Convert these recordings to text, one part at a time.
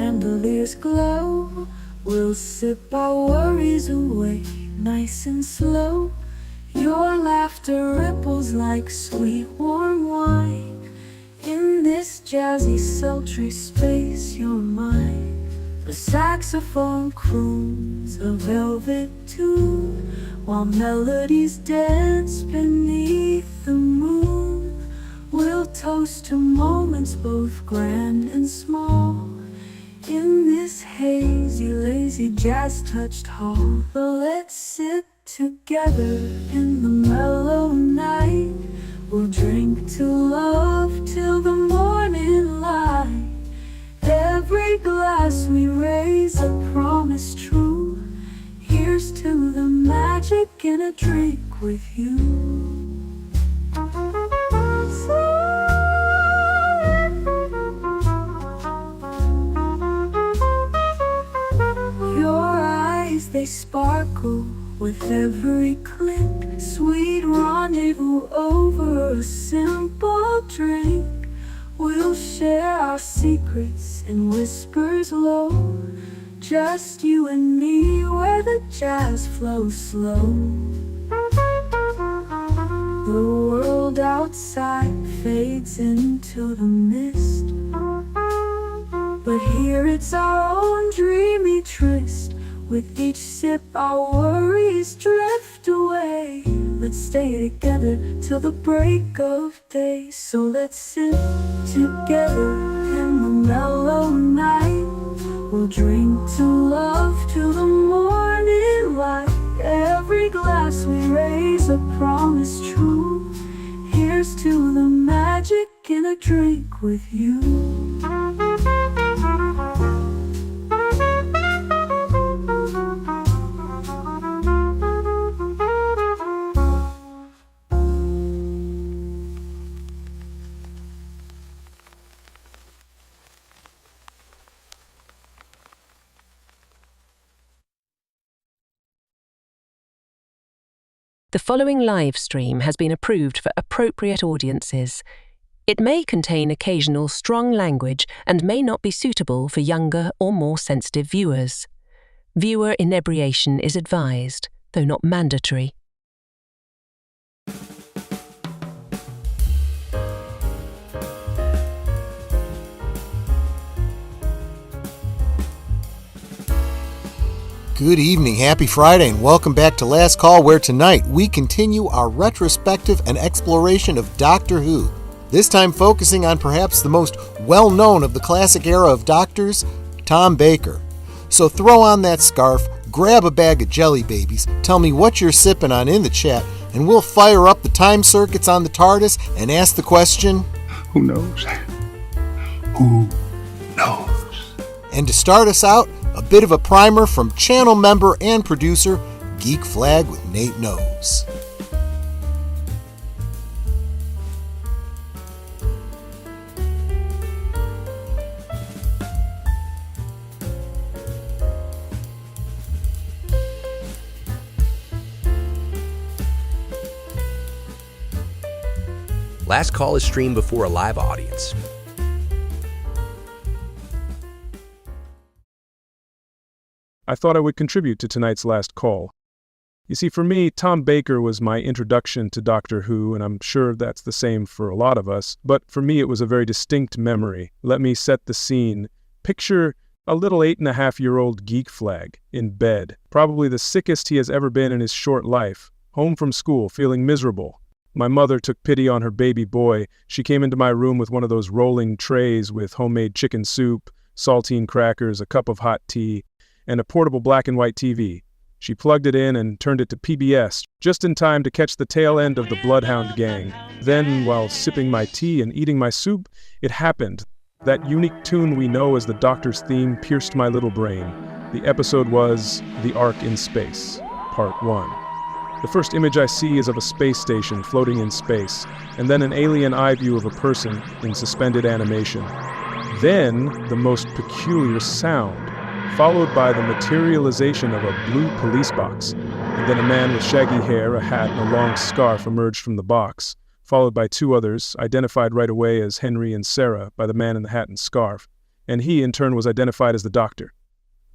chandeliers glow. We'll sip our worries away, nice and slow. Your laughter ripples like sweet warm wine. In this jazzy sultry space you're mine. The saxophone croons a velvet tune, while melodies dance beneath the moon. We'll toast to moments both grand and small, in this hazy, lazy, jazz-touched hall. Let's sit together in the mellow night. We'll drink to love till the morning light. Every glass we raise a promise true. Here's to the magic in a drink with you. Your eyes, they sparkle with every click. Sweet rendezvous over a simple drink. We'll share our secrets in whispers low, just you and me where the jazz flows slow. The world outside fades into the mist, but here it's our own dreamy tryst. With each sip our worries drift away. Let's stay together till the break of day. So let's sit together in the mellow night. We'll drink to love till the morning light. Every glass we raise a promise true. Here's to the magic in a drink with you. The following live stream has been approved for appropriate audiences. It may contain occasional strong language and may not be suitable for younger or more sensitive viewers. Viewer inebriation is advised, though not mandatory. Good evening, happy Friday, and welcome back to Last Call, where tonight we continue our retrospective and exploration of Doctor Who, this time focusing on perhaps the most well-known of the classic era of doctors, Tom Baker. So throw on that scarf, grab a bag of jelly babies, tell me what you're sipping on in the chat, and we'll fire up the time circuits on the TARDIS and ask the question, who knows? Who knows? And to start us out, a bit of a primer from channel member and producer, Geek Flag with Nate Knows. Last Call is streamed before a live audience. I thought I would contribute to tonight's Last Call. You see, for me, Tom Baker was my introduction to Doctor Who, and I'm sure that's the same for a lot of us, but for me it was a very distinct memory. Let me set the scene. Picture a little 8.5-year-old Geek Flag in bed, probably the sickest he has ever been in his short life, home from school, feeling miserable. My mother took pity on her baby boy. She came into my room with one of those rolling trays with homemade chicken soup, saltine crackers, a cup of hot tea, and a portable black and white TV. She plugged it in and turned it to PBS, just in time to catch the tail end of the Bloodhound Gang. Then, while sipping my tea and eating my soup, it happened. That unique tune we know as the Doctor's theme pierced my little brain. The episode was The Ark in Space, Part 1. The first image I see is of a space station floating in space, and then an alien eye view of a person in suspended animation. Then, the most peculiar sound, followed by the materialization of a blue police box, and then a man with shaggy hair, a hat, and a long scarf emerged from the box, followed by two others, identified right away as Henry and Sarah by the man in the hat and scarf. and he in turn was identified as the doctor.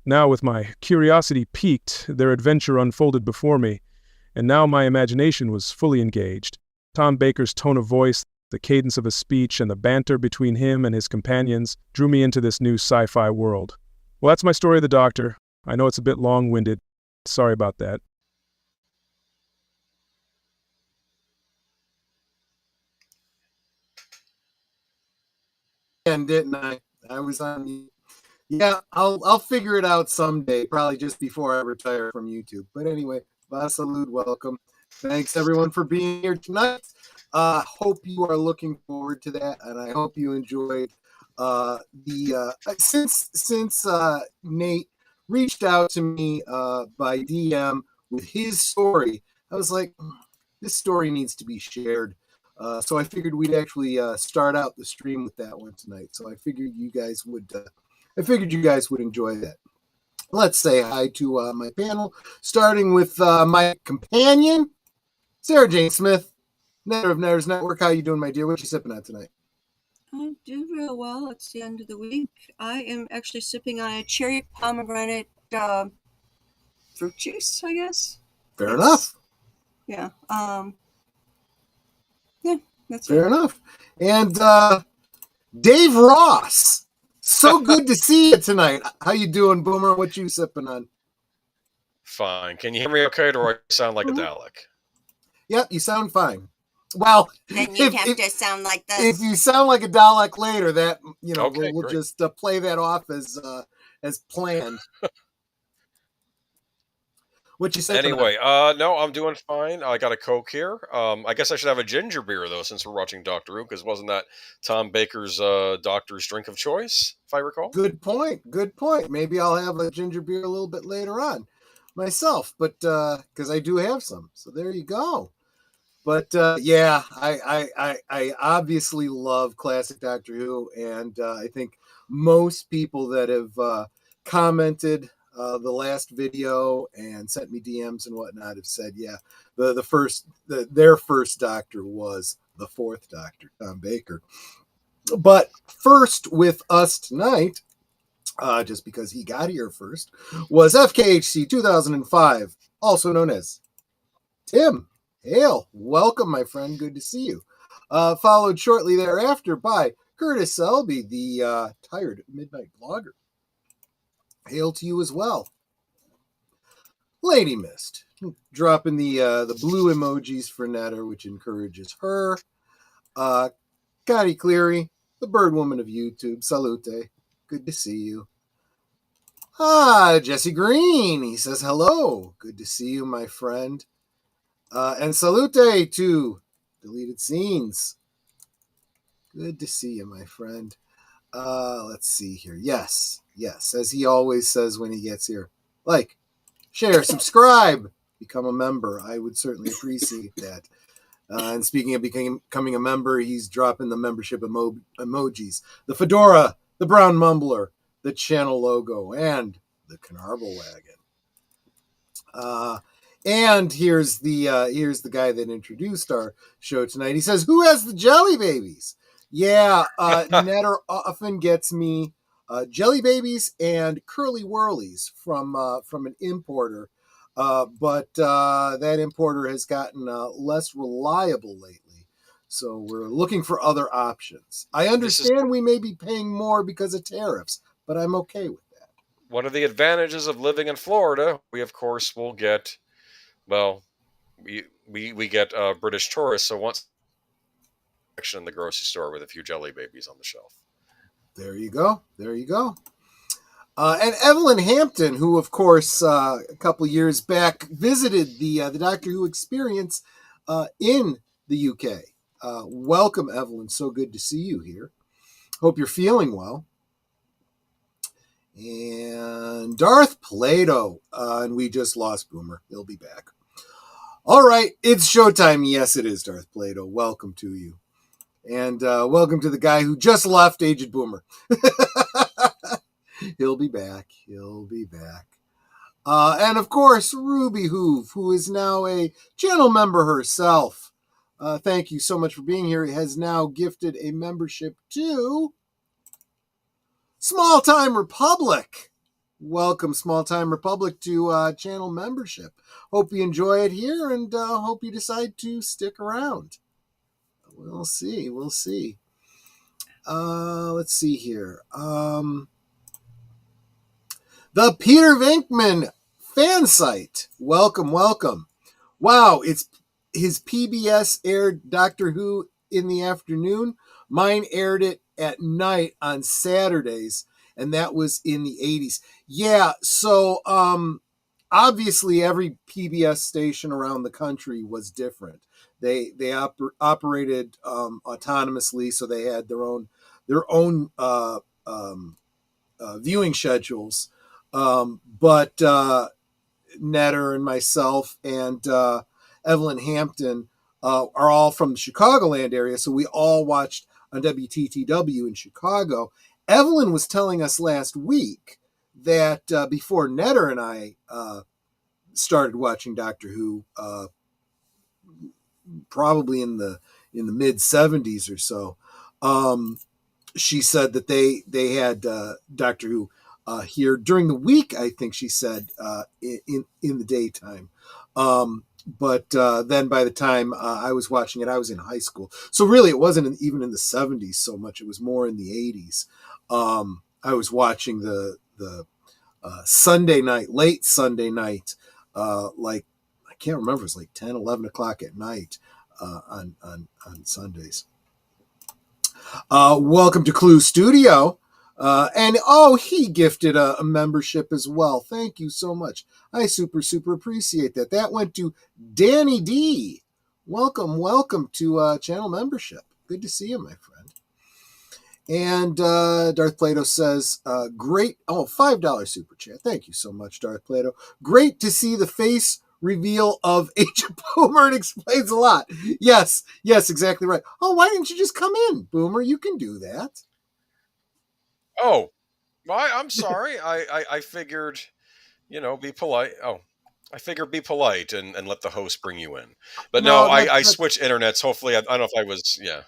Now, with my curiosity piqued, their adventure unfolded before me, and now my imagination was fully engaged. Tom Baker's tone of voice, the cadence of his speech, and the banter between him and his companions drew me into this new sci-fi world. Well, that's my story of the Doctor. I know it's a bit long-winded. Sorry about that. And didn't I? I was on the... Yeah, I'll figure it out someday, probably just before I retire from YouTube. But anyway, Vasalud, welcome. Thanks everyone for being here tonight. Hope you are looking forward to that, and I hope you enjoyed since Nate reached out to me by DM with his story. I was like, this story needs to be shared. So I figured we'd actually start out the stream with that one tonight. So I figured you guys would enjoy that. Let's say hi to my panel, starting with my companion, Sarah Jane Smith, Netter of Netters Network. How you doing, my dear? What you sipping on tonight? I do real well. It's the end of the week. I am actually sipping on a cherry pomegranate fruit juice, I guess. Fair enough. Yeah. Yeah, that's fair enough. And Dave Ross, so good to see you tonight. How you doing, Boomer? What you sipping on? Fine. Can you hear me okay, or do I sound like a Dalek? Yep, you sound fine. Well, then you'd have to sound like this. If you sound like a Dalek later, that Okay, we'll just play that off as planned. What you say? Anyway, no, I'm doing fine. I got a Coke here. I guess I should have a ginger beer though, since we're watching Doctor Who, because wasn't that Tom Baker's doctor's drink of choice, if I recall? Good point. Good point. Maybe I'll have a ginger beer a little bit later on myself, but because I do have some. So there you go. But yeah, I obviously love classic Doctor Who, and I think most people that have commented the last video and sent me DMs and whatnot have said, yeah, their first Doctor was the fourth Doctor, Tom Baker. But first with us tonight, just because he got here first, was FKHC 2005, also known as Tim Hale. Welcome, my friend. Good to see you. Followed shortly thereafter by Curtis Selby, the tired midnight blogger. Hail to you as well. Lady Mist, dropping the blue emojis for Netter, which encourages her. Connie Cleary, the bird woman of YouTube. Salute. Good to see you. Jesse Green. He says hello. Good to see you, my friend. And salute to Deleted Scenes. Good to see you, my friend. Let's see here. Yes, as he always says when he gets here. Like, share, subscribe, become a member. I would certainly appreciate that. And speaking of becoming a member, he's dropping the membership emojis. The fedora, the brown mumbler, the channel logo, and the Canarble Wagon. And here's the guy that introduced our show tonight. He says, "Who has the jelly babies?" Yeah, Netter often gets me jelly babies and curly whirlies from an importer, but that importer has gotten less reliable lately. So we're looking for other options. I understand we may be paying more because of tariffs, but I'm okay with that. One of the advantages of living in Florida, we of course will get, well, we get British tourists. So once in the grocery store with a few jelly babies on the shelf. There you go. And Evelyn Hampton, who of course a couple years back visited the Doctor Who experience in the UK. Welcome, Evelyn. So good to see you here. Hope you're feeling well. And Darth Plato, and we just lost Boomer. He'll be back. All right, it's showtime. Yes, it is, Darth Plato. Welcome to you. And welcome to the guy who just left, Aged Boomer. He'll be back. And of course, Ruby Hoove, who is now a channel member herself. Thank you so much for being here. He has now gifted a membership to Small Time Republic. Welcome, Small Time Republic, to channel membership. Hope you enjoy it here, and hope you decide to stick around. We'll see. Let's see here. The Peter Venkman fan site. Welcome. Wow, it's his PBS aired Doctor Who in the afternoon. Mine aired it at night on Saturdays, and that was in the 80s. Yeah, so obviously every PBS station around the country was different. They operated autonomously, so they had their own viewing schedules. But Netter and myself and Evelyn Hampton are all from the Chicagoland area, so we all watched on WTTW in Chicago. Evelyn was telling us last week that before Netter and I started watching Doctor Who, probably in the mid 70s or so, she said that they had Doctor Who here during the week. I think she said in the daytime. But then by the time I was watching it, I was in high school. So really, it wasn't even in the 70s so much. It was more in the 80s. I was watching the Sunday night, late Sunday night, like, I can't remember, it was like 10, 11 o'clock at night on Sundays. Welcome to CluuStudio. And he gifted a membership as well. Thank you so much. I super appreciate that. That went to Danny D. Welcome to channel membership. Good to see you, my friend. And Darth Plato says, great. Oh, $5 super chat. Thank you so much, Darth Plato. Great to see the face reveal of Age of Boomer. It explains a lot. Yes, exactly right. Oh, why didn't you just come in, Boomer? You can do that. Oh, well, I'm sorry. I figured, be polite. Oh, I figured be polite and let the host bring you in. But no, I switched internets. Hopefully, I don't know if I was, yeah.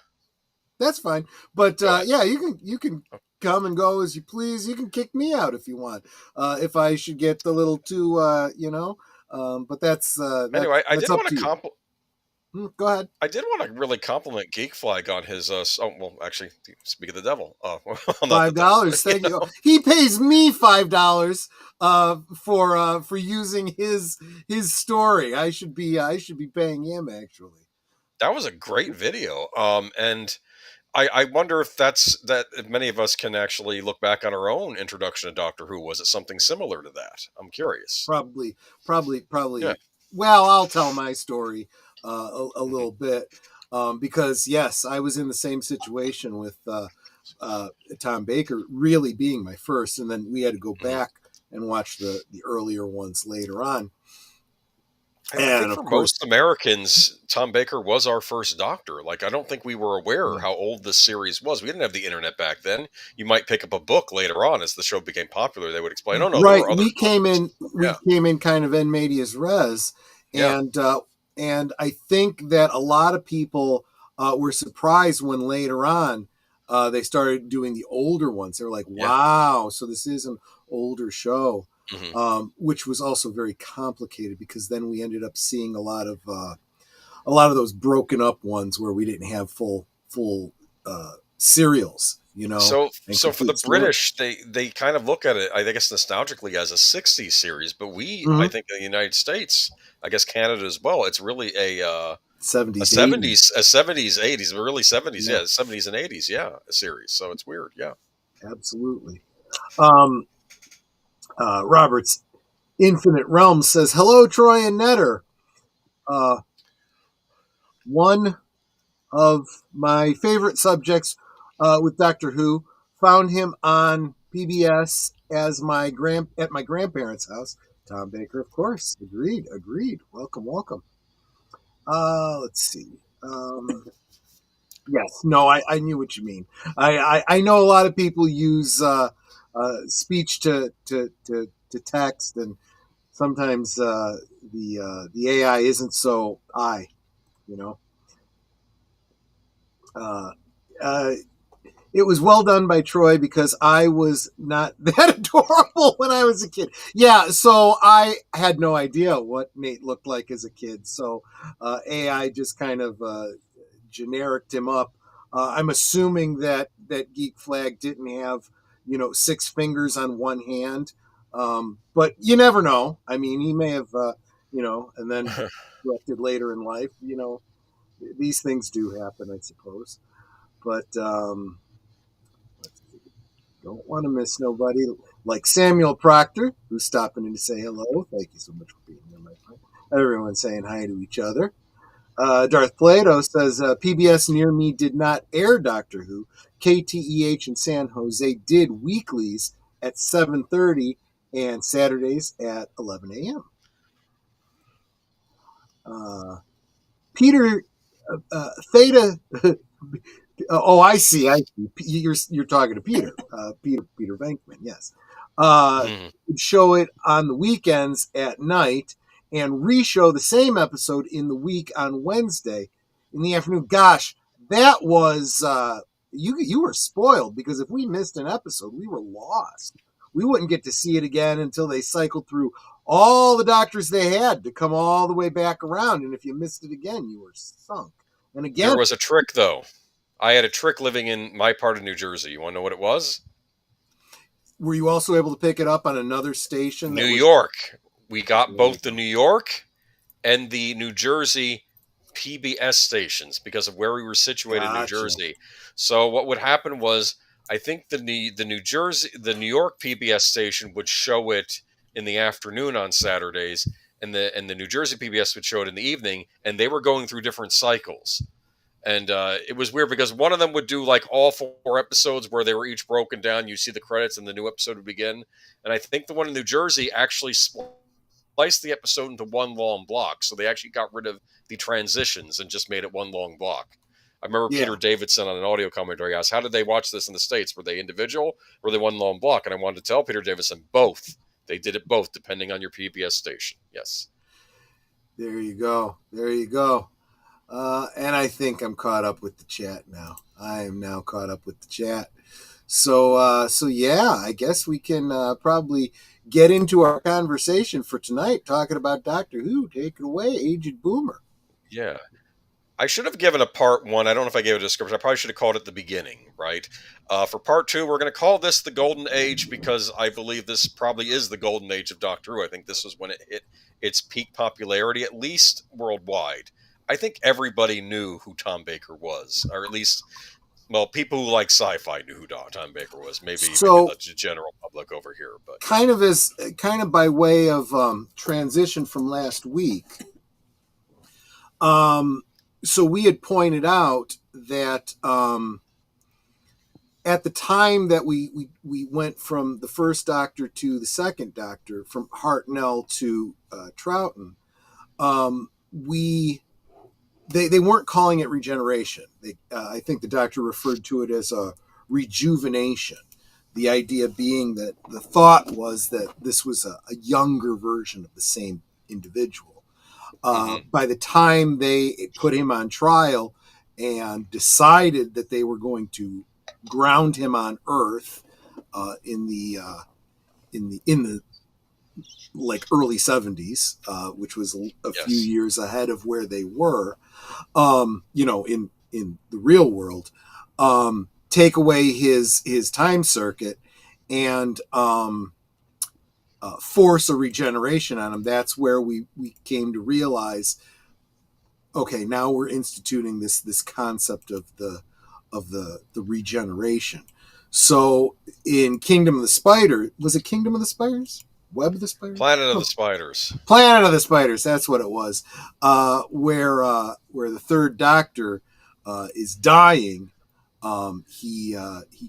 That's fine. But yeah, you can come and go as you please. You can kick me out if you want. If I should get a little too, but that's anyway. I did want to compliment. Go ahead. I did want to really compliment Geek Flag on his. Actually, speak of the devil. $5. Thank you. He pays me $5 for using his story. I should be paying him, actually. That was a great video. And I wonder if if many of us can actually look back on our own introduction to Doctor Who. Was it something similar to that? I'm curious. Probably. Yeah. Well, I'll tell my story a little bit, because yes, I was in the same situation with Tom Baker really being my first, and then we had to go back and watch the earlier ones later on. And I think for most Americans, Tom Baker was our first Doctor. Like, I don't think we were aware how old this series was. We didn't have the internet back then. You might pick up a book later on as the show became popular. They would explain, oh no, right. There were other we came in kind of en medias res, and I think that a lot of people were surprised when later on they started doing the older ones. They were like, wow, so this is an older show. Mm-hmm. Which was also very complicated, because then we ended up seeing a lot of those broken up ones where we didn't have full serials, So for the British, they kind of look at it, I guess, nostalgically as a 60s series, but I think in the United States, I guess Canada as well, it's really a 70s, 80s, but really 70s, 70s and 80s, a series. So it's weird, absolutely. Robert's Infinite Realm says, hello, Troy and Netter. One of my favorite subjects with Doctor Who, found him on PBS at my grandparents' house. Tom Baker, of course. Agreed. Welcome. Let's see. Yes, no, I knew what you mean. I know a lot of people use speech to text, and sometimes the AI isn't so it was well done by Troy because I was not that adorable when I was a kid. Yeah, so I had no idea what Nate looked like as a kid. So AI just kind of genericked him up. I'm assuming that Geek Flag didn't have 6 fingers on one hand, but you never know. I mean, he may have and then corrected later in life. These things do happen, I suppose. But don't want to miss nobody like Samuel Proctor, who's stopping in to say hello. Thank you so much for being here, my friend. Everyone's saying hi to each other. Darth Plato says PBS near me did not air Doctor Who. KTEH in San Jose did weeklies at 7:30 and Saturdays at 11 a.m. Peter Theta. I see. You're talking to Peter. Peter Venkman. Yes. Show it on the weekends at night and re-show the same episode in the week on Wednesday in the afternoon. Gosh, that was you were spoiled because if we missed an episode, we were lost. We wouldn't get to see it again until they cycled through all the doctors they had to come all the way back around. And if you missed it again, you were sunk. And again, there was a trick though. I had a trick living in my part of New Jersey. You want to know what it was? Were you also able to pick it up on another station? New York. We got both the New York and the New Jersey PBS stations because of where we were situated in New Jersey. So what would happen was, I think the New York PBS station would show it in the afternoon on Saturdays, and the New Jersey PBS would show it in the evening, and they were going through different cycles. And it was weird because one of them would do like all 4 episodes where they were each broken down. You see the credits and the new episode would begin. And I think the one in New Jersey actually spliced the episode into one long block. So they actually got rid of the transitions and just made it one long block. I remember Peter Davidson on an audio commentary asked, how did they watch this in the States? Were they individual? Or were they one long block? And I wanted to tell Peter Davidson, both. They did it both, depending on your PBS station. Yes. There you go. There you go. And I think I'm caught up with the chat now. I am now caught up with the chat. So yeah, I guess we can probably get into our conversation for tonight, talking about Doctor Who. Take it away, Aged Boomer. Yeah. I should have given a part 1. I don't know if I gave a description. I probably should have called it the beginning, right? For part 2, we're going to call this the Golden Age because I believe this probably is the Golden Age of Doctor Who. I think this was when it hit its peak popularity, at least worldwide. I think everybody knew who Tom Baker was, or at least, well, people who like sci-fi knew who Tom Baker was. Maybe the general public over here, but kind of by way of transition from last week. So we had pointed out that at the time that we went from the first Doctor to the second Doctor, from Hartnell to Troughton, they weren't calling it regeneration. I think the Doctor referred to it as a rejuvenation. The idea being that the thought was that this was a younger version of the same individual. By the time they put him on trial and decided that they were going to ground him on Earth in the like early 70s, which was a few years ahead of where they were, in the real world, take away his time circuit and force a regeneration on him. That's where we came to realize, okay, now we're instituting this concept of the regeneration. So in Kingdom of the Spider, was it Kingdom of the Spiders? Web of the Spiders? Planet of the Spiders. Planet of the Spiders, that's what it was. Where the third Doctor is dying, he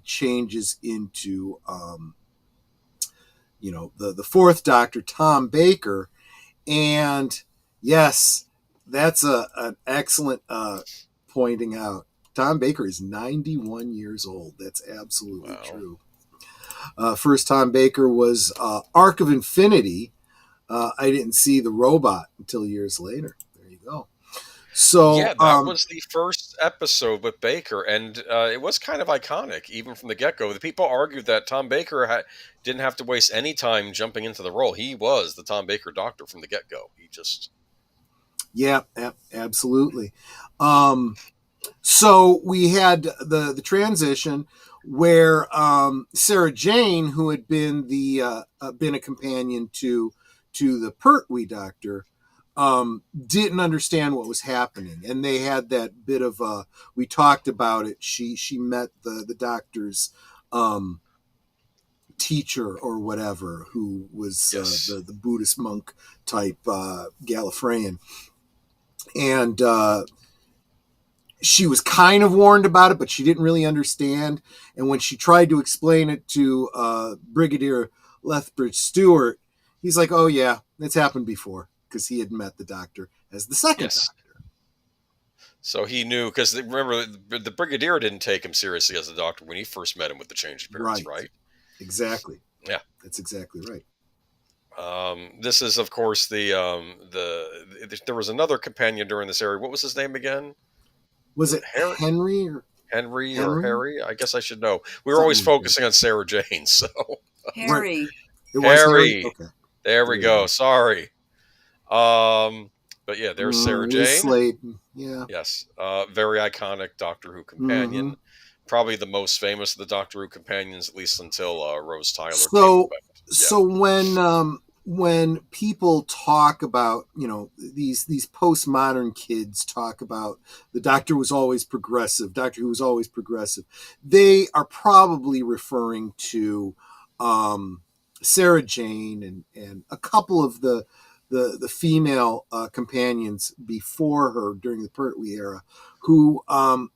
changes into the fourth Doctor, Tom Baker, and yes, that's an excellent pointing out. Tom Baker is 91 years old. That's absolutely true. First Tom Baker was Arc of Infinity. I didn't see the robot until years later. There you go. So Yeah, that was the first episode with Baker, and it was kind of iconic, even from the get-go. The people argued that Tom Baker didn't have to waste any time jumping into the role. He was the Tom Baker doctor from the get-go. He just... Yeah, absolutely. So we had the transition where Sarah Jane, who had been been a companion to the Pertwee doctor, didn't understand what was happening, and they had that bit of we talked about it. She met the doctor's teacher or whatever, who was Yes. the Buddhist monk type Gallifreyan, and she was kind of warned about it, but she didn't really understand. And when she tried to explain it to Brigadier Lethbridge Stewart, he's like, "Oh yeah, it's happened before," because he had met the doctor as the second doctor. So he knew, because remember, the Brigadier didn't take him seriously as a doctor when he first met him with the changed appearance, right? Exactly. Yeah, that's exactly right. This is, of course, there was another companion during this area. What was his name again? Was it Henry or Harry? I guess I should know. We were always focusing on Sarah Jane, so Harry. It was Harry. Okay. There we go. Sorry. But yeah, there's Sarah Jane. Slade. Yeah. Yes. Very iconic Doctor Who companion. Mm-hmm. Probably the most famous of the Doctor Who companions, at least until Rose Tyler came about. Yeah. So when people talk about, these postmodern kids talk about the Doctor was always progressive, Doctor Who was always progressive, they are probably referring to Sarah Jane and a couple of the female companions before her during the Pertwee era, who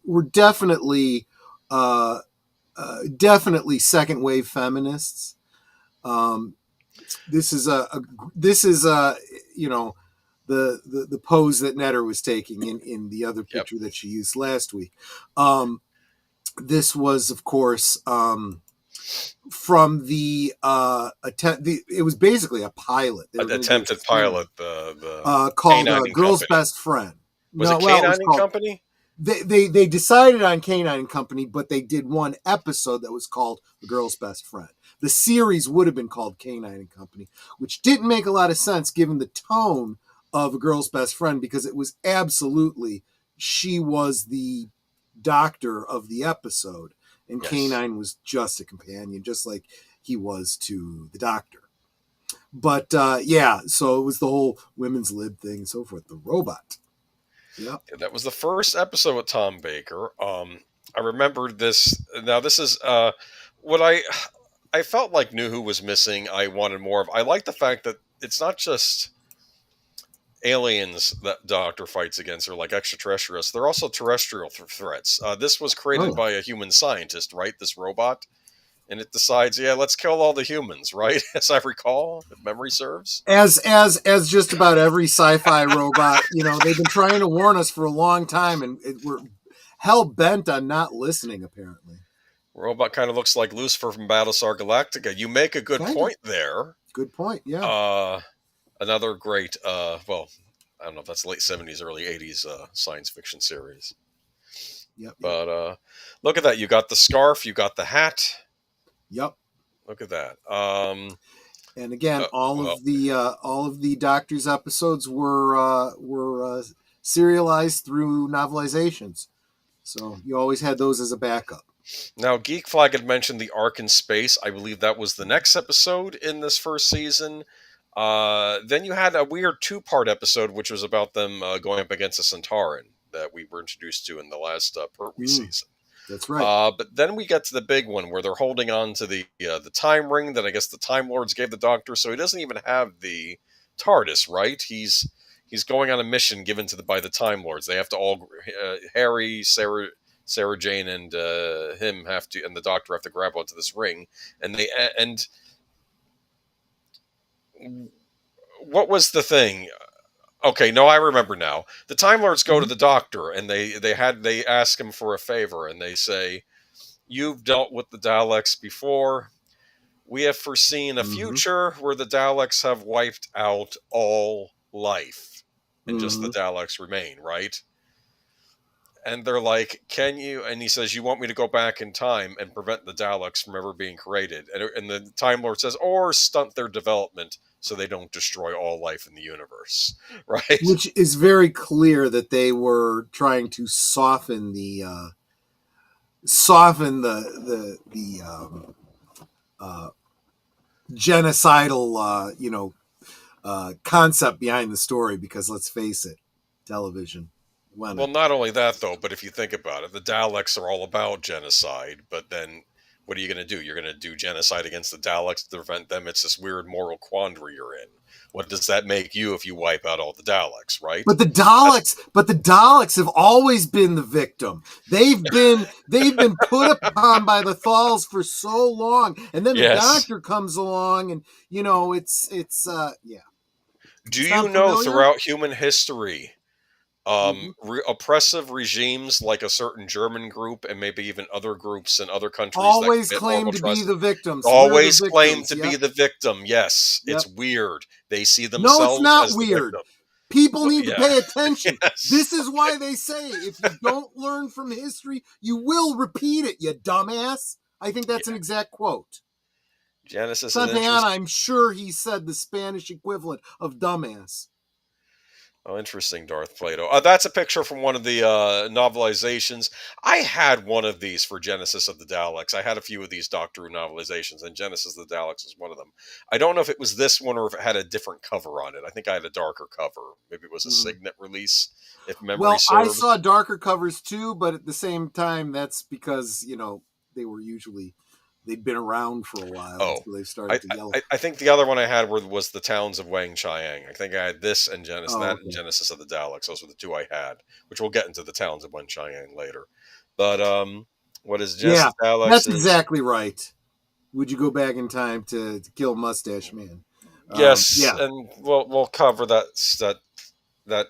were definitely second wave feminists. This is the pose that Netter was taking in the other picture that she used last week. This was, of course, from the attempt. It was basically a pilot. An attempted pilot, called Girl's Best Friend. Was it Canine and Company? They decided on Canine and Company, but they did one episode that was called The Girl's Best Friend. The series would have been called Canine and Company, which didn't make a lot of sense given the tone of A Girl's Best Friend, because it was absolutely, she was the doctor of the episode, and Canine was just a companion, just like he was to the doctor. But so it was the whole women's lib thing and so forth. The robot. Yeah, that was the first episode with Tom Baker. I remember this. Now, this is what I felt like New Who was missing. I wanted more of. I like the fact that it's not just aliens that Doctor fights against, or like extraterrestrials. They're also terrestrial threats. This was created by a human scientist, right? This robot. And it decides, let's kill all the humans, right? As I recall, if memory serves. As just about every sci-fi robot, they've been trying to warn us for a long time, and we're hell bent on not listening. Apparently, robot kind of looks like Lucifer from Battlestar Galactica. You make a good point there. Good point. Yeah. Another great, I don't know if that's late 70s, early 80s science fiction series. Yep. But look at that. You got the scarf. You got the hat. Yep. Look at that. And again, all of the Doctor's episodes were serialized through novelizations, so you always had those as a backup. Now, Geek Flag had mentioned the Ark in Space. I believe that was the next episode in this first season. Then you had a weird 2-part episode, which was about them going up against a Centauran that we were introduced to in the last Pertwee season. That's right. But then we get to the big one where they're holding on to the time ring that I guess the Time Lords gave the Doctor. So he doesn't even have the TARDIS, right? He's going on a mission given by the Time Lords. They have to all Harry, Sarah Jane, and him have to, and the Doctor have to grab onto this ring. And what was the thing? Okay, no, I remember now. The Time Lords go to the Doctor, and they ask him for a favor, and they say, "You've dealt with the Daleks before. We have foreseen a future where the Daleks have wiped out all life, and just the Daleks remain." Right? And they're like, can you? And he says, you want me to go back in time and prevent the Daleks from ever being created? And the Time Lord says, or stunt their development so they don't destroy all life in the universe, right? Which is very clear that they were trying to soften the genocidal, concept behind the story, because let's face it, television. Well, not only that, though, but if you think about it, the Daleks are all about genocide, but then what are you going to do? You're going to do genocide against the Daleks to prevent them? It's this weird moral quandary you're in. What does that make you if you wipe out all the Daleks, right? But the Daleks have always been the victim. They've been put upon by the Thals for so long, and then the Doctor comes along, and it's yeah. Do you know throughout human history, oppressive regimes like a certain German group and maybe even other groups in other countries always claim to be the victims. Always claim to be the victim. Yes, it's weird. They see themselves it's not as weird. The victim. People need to pay attention. Yes. This is why they say if you don't learn from history, you will repeat it, you dumbass. I think that's an exact quote. Genesis Santayana, I'm sure he said the Spanish equivalent of dumbass. Oh, interesting, Darth Plato. That's a picture from one of the novelizations. I had one of these for Genesis of the Daleks. I had a few of these Doctor Who novelizations, and Genesis of the Daleks is one of them. I don't know if it was this one or if it had a different cover on it. I think I had a darker cover. Maybe it was a Signet release, if memory serves. I saw darker covers too, but at the same time, that's because, they were usually... They'd been around for a while. So they started to yellow. I think the other one I had was the Towns of Wang Chiang. I think I had this and Genesis, and Genesis of the Daleks. Those were the two I had, which we'll get into the Towns of Wang Chiang later. But what is Genesis of the Daleks? That's exactly right. Would you go back in time to kill Mustache Man? Yes, and we'll cover that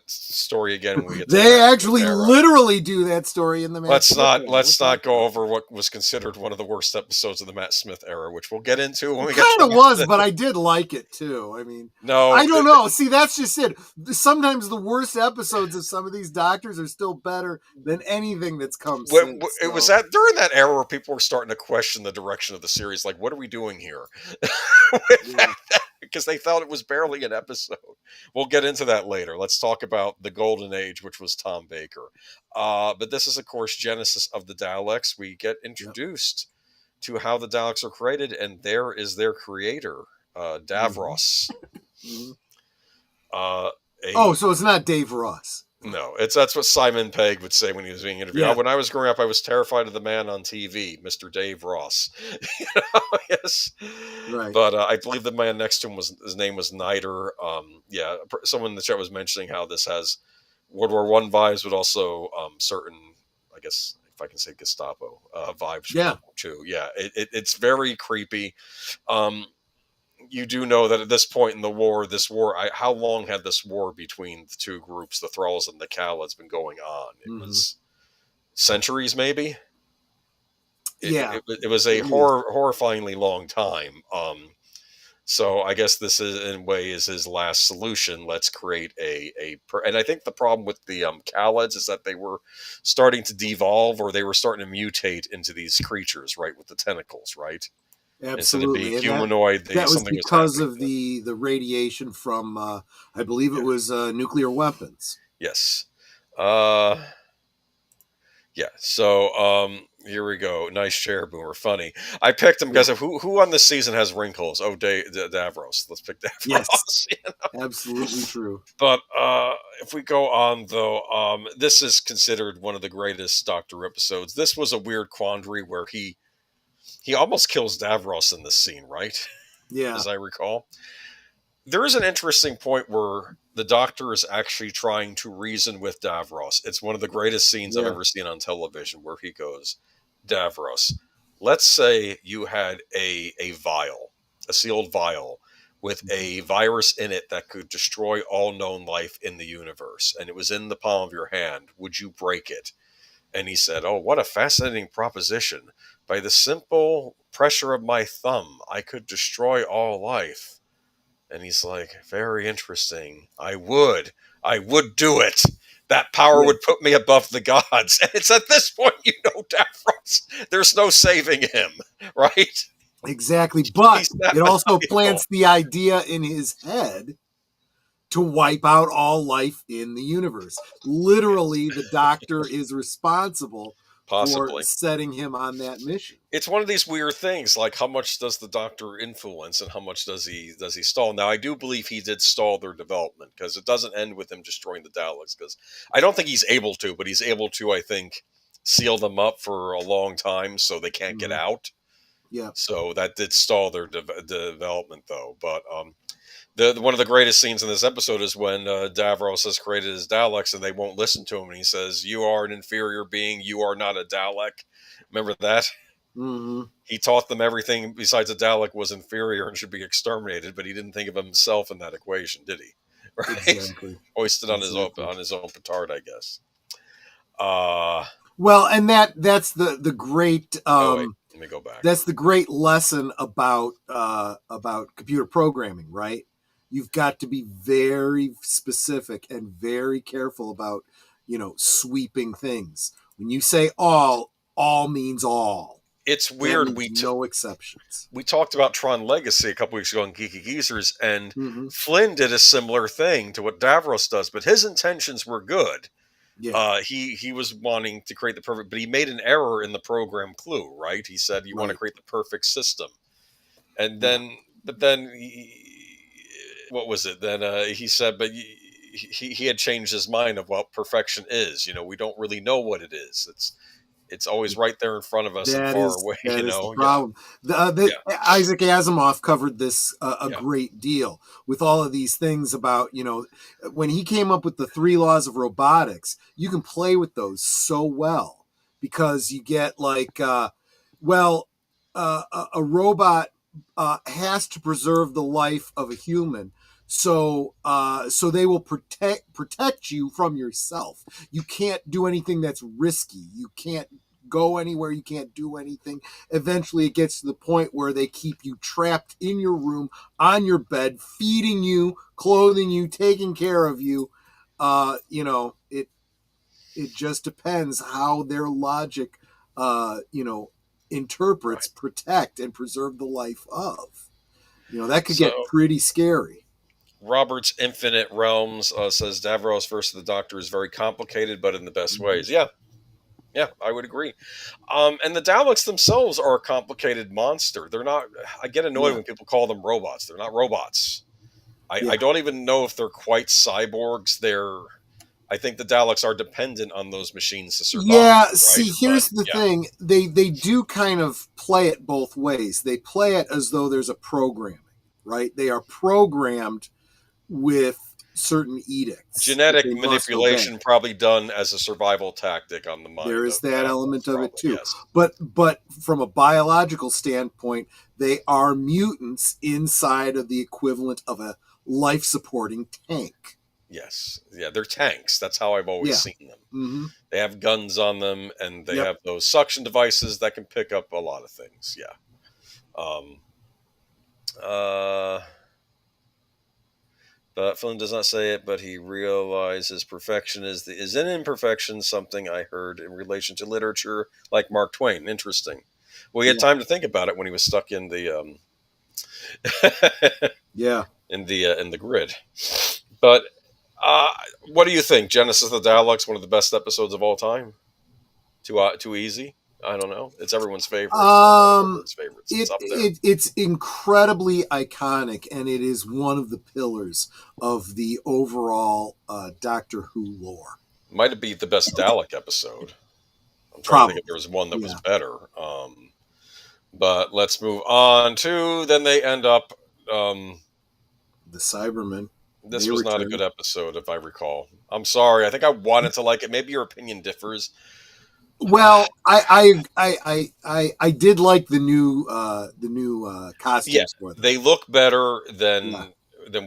story again. They actually literally do that story in the Matt Smith era. Let's not go over what was considered one of the worst episodes of the Matt Smith era, which we'll get into when we get to it. Kind of was, but I did like it too. I mean, I don't know. See, that's just it. Sometimes the worst episodes of some of these Doctors are still better than anything that's come since. It was during that era where people were starting to question the direction of the series. Like, what are we doing here? Because they thought it was barely an episode. We'll get into that later. Let's talk about the Golden Age, which was Tom Baker. But this is, of course, Genesis of the Daleks. We get introduced to how the Daleks are created, and there is their creator, Davros. So it's not Dave Ross. No, that's what Simon Pegg would say when he was being interviewed. Yeah. When I was growing up, I was terrified of the man on TV, Mr. Dave Ross. Yes, right. But I believe the man next to him his name was Niter. Someone in the chat was mentioning how this has World War I vibes, but also certain, I guess, if I can say Gestapo vibes. Yeah, too. Yeah, it's very creepy. You do know that at this point in the war, how long had this war between the two groups, the Thralls and the Khalids, been going on? It was centuries, maybe? It was a horrifyingly long time. So I guess this is, in a way, is his last solution. Let's create and I think the problem with the Khalids is that they were starting to devolve, or they were starting to mutate into these creatures, right, with the tentacles, right? Absolutely. Instead of being humanoid, that was because of the radiation from, I believe it was nuclear weapons. Yes. So here we go. Nice chair, Boomer. Funny. I picked him because of who on this season has wrinkles? Oh, Davros. Let's pick Davros. Yes. Absolutely true. But if we go on, though, this is considered one of the greatest Doctor episodes. This was a weird quandary where he almost kills Davros in this scene, right? Yeah. As I recall. There is an interesting point where the Doctor is actually trying to reason with Davros. It's one of the greatest scenes I've ever seen on television, where he goes, Davros, let's say you had a vial, a sealed vial, with a virus in it that could destroy all known life in the universe, and it was in the palm of your hand. Would you break it? And he said, oh, what a fascinating proposition. By the simple pressure of my thumb, I could destroy all life. And he's like, very interesting. I would do it. that power would put me above the gods. And it's at this point, Davros, there's no saving him, right? Exactly. But He's that it also maniacal. plants the idea in his head to wipe out all life in the universe. Literally, the Doctor is responsible for setting him on that mission. It's one of these weird things, like how much does the Doctor influence and how much does he stall? Now, I do believe he did stall their development, because it doesn't end with him destroying the Daleks, because I don't think he's able to, but he's able to, I think, seal them up for a long time so they can't get out. Yeah. So that did stall their development, though. But one of the greatest scenes in this episode is when Davros has created his Daleks and they won't listen to him, and he says, "You are an inferior being. You are not a Dalek." Remember that? Mm-hmm. He taught them everything besides a Dalek was inferior and should be exterminated, but he didn't think of himself in that equation, did he? Right? Exactly. Hoisted on his own petard, I guess. Well, and that's the great. Let me go back. That's the great lesson about computer programming, right? You've got to be very specific and very careful about, sweeping things. When you say all means all. It's weird. No exceptions. We talked about Tron Legacy a couple weeks ago on Geeky Geezers, and Flynn did a similar thing to what Davros does, but his intentions were good. Yeah. He was wanting to create the perfect, but he made an error in the program clue, right? He said, you want to create the perfect system. And then, what was it? Then he said, but he had changed his mind of what perfection is. We don't really know what it is. It's always right there in front of us and far away. That is the problem. Isaac Asimov covered this great deal with all of these things about, when he came up with the 3 laws of robotics, you can play with those so well, because you get a robot has to preserve the life of a human. So they will protect you from yourself. You can't do anything that's risky. You can't go anywhere. You can't do anything. Eventually, it gets to the point where they keep you trapped in your room, on your bed, feeding you, clothing you, taking care of you. It just depends how their logic, interprets, protect, and preserve the life of. That could get pretty scary. Robert's Infinite Realms says Davros versus the Doctor is very complicated, but in the best ways. Yeah, I would agree. And the Daleks themselves are a complicated monster. They're not. I get annoyed when people call them robots. They're not robots. I don't even know if they're quite cyborgs. I think the Daleks are dependent on those machines to survive. Yeah, right? see, here's the thing. They do kind of play it both ways. They play it as though there's a programming, right? They are programmed with certain edicts. Genetic manipulation probably done as a survival tactic on the mind. There is that element of it too. Yes. But from a biological standpoint, they are mutants inside of the equivalent of a life-supporting tank. Yes. Yeah, they're tanks. That's how I've always seen them. Mm-hmm. They have guns on them, and they have those suction devices that can pick up a lot of things. Yeah. But Flynn does not say it, but he realizes perfection is an imperfection, something I heard in relation to literature, like Mark Twain. Interesting. Well, he had time to think about it when he was stuck in the in the grid. But what do you think? Genesis of the Daleks, one of the best episodes of all time? Too easy? I don't know. It's everyone's favorite. It's incredibly iconic, and it is one of the pillars of the overall Doctor Who lore. Might be the best Dalek episode. I'm trying to think if there was one that was better. But let's move on to, then they end up... the Cybermen. This was not a good episode, if I recall. I'm sorry. I think I wanted to like it. Maybe your opinion differs. Well, I did like the new costumes for them. They look better than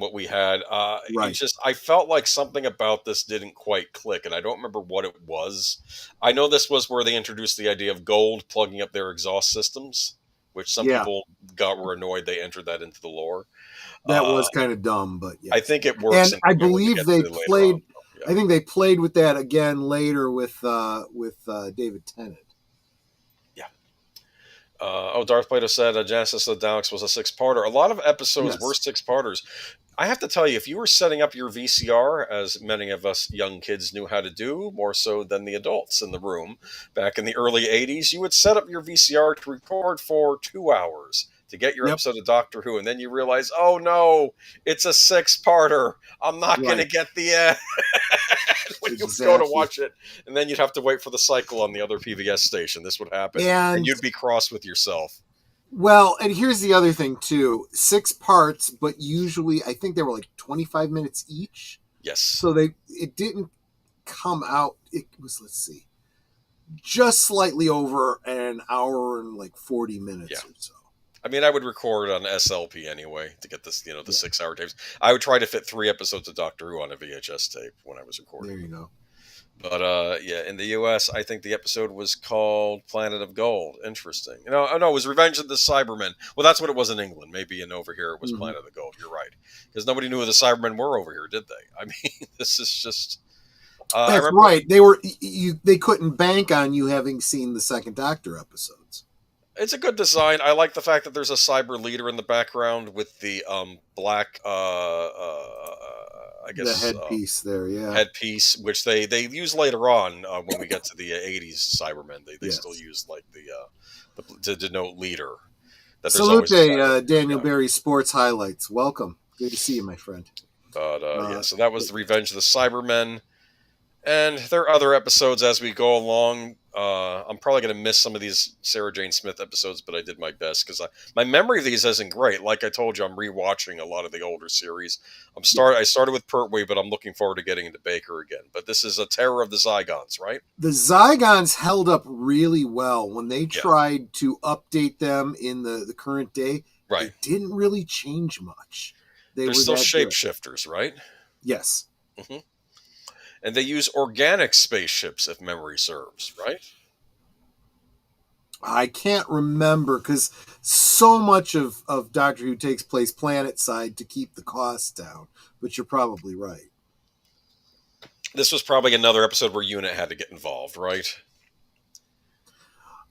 what we had. Right. I felt like something about this didn't quite click, and I don't remember what it was. I know this was where they introduced the idea of gold plugging up their exhaust systems, which some people were annoyed they entered that into the lore. That was kind of dumb, but I think it works. And I believe they played. I think they played with that again later with David Tennant. Yeah. Darth Plato said Genesis of the Daleks was a 6-parter. A lot of episodes were 6-parters. I have to tell you, if you were setting up your VCR, as many of us young kids knew how to do, more so than the adults in the room, back in the early 80s, you would set up your VCR to record for 2 hours to get your episode of Doctor Who, and then you realize, oh no, it's a 6-parter. I'm not going to get the end when you go to watch it. And then you'd have to wait for the cycle on the other PBS station. This would happen. And you'd be cross with yourself. Well, and here's the other thing, too. 6 parts, but usually I think they were like 25 minutes each. Yes. So it didn't come out. It was, let's see, just slightly over an hour and like 40 minutes or so. I mean, I would record on SLP anyway to get this, the 6-hour tapes. I would try to fit 3 episodes of Doctor Who on a VHS tape when I was recording. There you go. But in the U.S., I think the episode was called Planet of Gold. Interesting. No, it was Revenge of the Cybermen. Well, that's what it was in England. Maybe over here it was Planet of Gold. You're right. Because nobody knew who the Cybermen were over here, did they? I mean, this is just... that's right. They couldn't bank on you having seen the Second Doctor episodes. It's a good design. I like the fact that there's a cyber leader in the background with the black... I guess the headpiece there, headpiece, which they use later on when we get to the 80s Cybermen. They still use like the to denote leader. Salute, Daniel Berry Sports Highlights. Welcome, good to see you, my friend. But so that was the Revenge of the Cybermen, and there are other episodes as we go along. I'm probably going to miss some of these Sarah Jane Smith episodes, but I did my best because my memory of these isn't great. Like I told you, I'm rewatching a lot of the older series. I started with Pertwee, but I'm looking forward to getting into Baker again. But this is a Terror of the Zygons, right? The Zygons held up really well when they tried to update them in the current day. Right. It didn't really change much. They're still shapeshifters, right? Yes. Mm-hmm. And they use organic spaceships, if memory serves, right? I can't remember because so much of Doctor Who takes place planet side to keep the costs down. But you're probably right. This was probably another episode where UNIT had to get involved, right?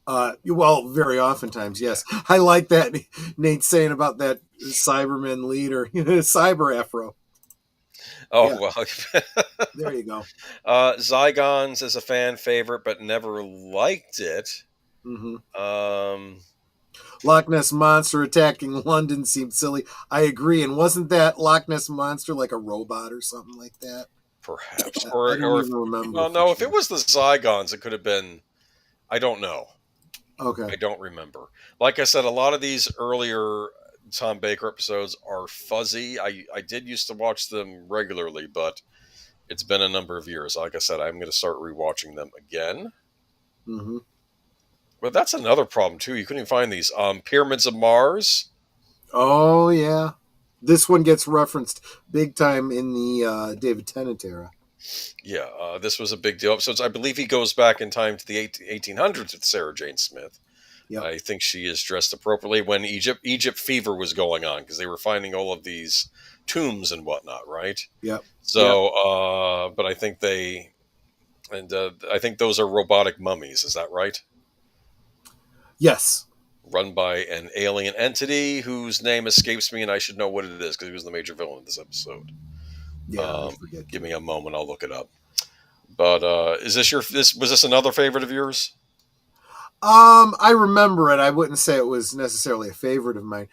Well, very oftentimes, yes. I like that Nate's saying about that Cyberman leader, Cyber Afro. Oh, well. There you go. Zygons is a fan favorite, but never liked it. Mm-hmm. Loch Ness Monster attacking London seemed silly. I agree. And wasn't that Loch Ness Monster like a robot or something like that? Perhaps. I don't even remember. No, if it was the Zygons, it could have been... I don't know. Okay. I don't remember. Like I said, a lot of these earlier Tom Baker episodes are fuzzy. I did used to watch them regularly, but it's been a number of years. Like I said, I'm going to start rewatching them again. Mm-hmm. But that's another problem, too. You couldn't even find these. Pyramids of Mars. Oh, yeah. This one gets referenced big time in the David Tennant era. Yeah, this was a big deal. So I believe he goes back in time to the 1800s with Sarah Jane Smith. Yep. I think she is dressed appropriately when Egypt fever was going on because they were finding all of these tombs and whatnot, right? Yep. So, but I think I think those are robotic mummies. Is that right? Yes. Run by an alien entity whose name escapes me, and I should know what it is because he was the major villain in this episode. Yeah, give me a moment, I'll look it up. But was this another favorite of yours? I remember it. I wouldn't say it was necessarily a favorite of mine.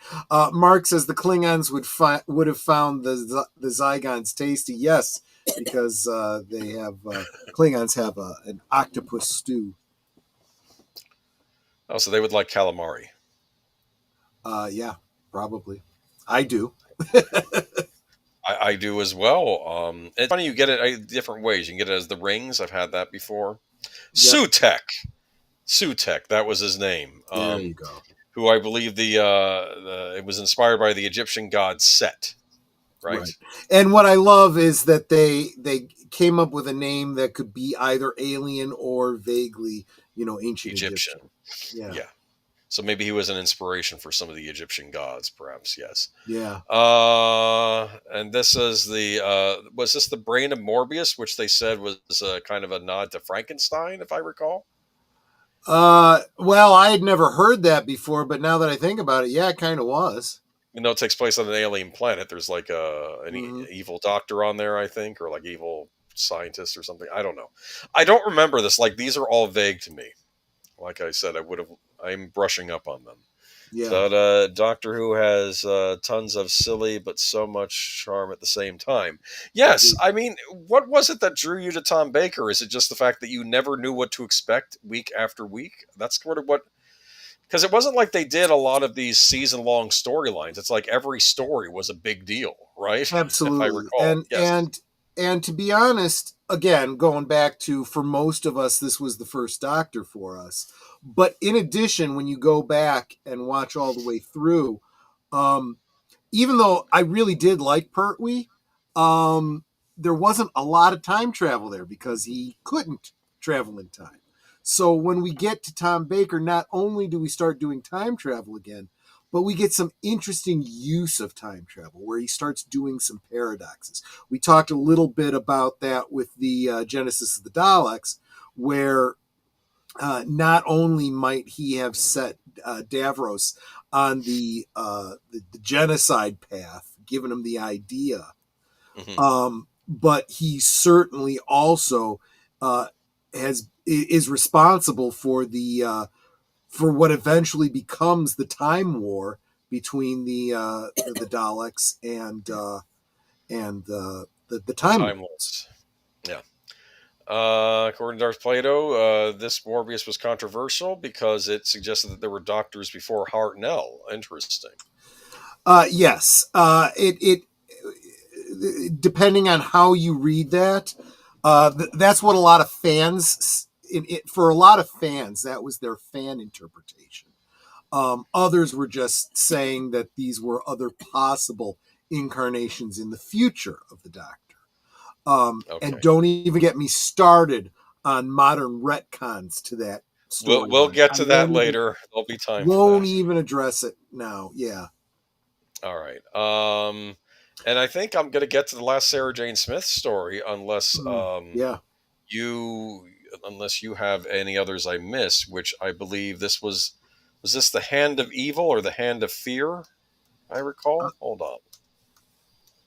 Mark says the Klingons would have found the Zygons tasty. Yes, because they have Klingons have an octopus stew. Oh, so they would like calamari. Yeah, probably. I do. I do as well. It's funny you get it different ways. You can get it as the rings. I've had that before. Yep. Sutek, that was his name. There you go. Who I believe it was inspired by the Egyptian god Set, right? And what I love is that they came up with a name that could be either alien or vaguely, ancient Egyptian. Yeah. So maybe he was an inspiration for some of the Egyptian gods, perhaps. Yes. Yeah. And this is was this the brain of Morbius, which they said was kind of a nod to Frankenstein, if I recall? Well, I had never heard that before, but now that I think about it, yeah, it kind of was. It takes place on an alien planet. There's like an evil doctor on there, I think, or like evil scientist or something. I don't know. I don't remember this. Like, these are all vague to me. Like I said, I'm brushing up on them. Yeah. But Doctor Who has tons of silly but so much charm at the same time. Yes, I mean, what was it that drew you to Tom Baker? Is it just the fact that you never knew what to expect week after week? That's sort of what... Because it wasn't like they did a lot of these season-long storylines. It's like every story was a big deal, right? Absolutely. If I recall. And to be honest, again, going back to, for most of us, this was the first Doctor for us. But in addition, when you go back and watch all the way through, even though I really did like Pertwee, there wasn't a lot of time travel there because he couldn't travel in time. So when we get to Tom Baker, not only do we start doing time travel again, but we get some interesting use of time travel where he starts doing some paradoxes. We talked a little bit about that with the Genesis of the Daleks, where not only might he have set Davros on the genocide path, given him the idea, but he certainly also is responsible for for what eventually becomes the time war between the Daleks and the Time Lords. Yeah. According to Darth Plato, this Morbius was controversial because it suggested that there were doctors before Hartnell. Interesting. Yes. It depending on how you read that, that's what a lot of fans... for a lot of fans, that was their fan interpretation. Others were just saying that these were other possible incarnations in the future of the Doctor. And don't even get me started on modern retcons to that story. We'll get to that later. There'll be time for that. Won't even address it now. Yeah. All right. And I think I'm going to get to the last Sarah Jane Smith story unless you have any others I missed, which I believe this was this the Hand of Evil or the Hand of Fear? I recall. Hold on.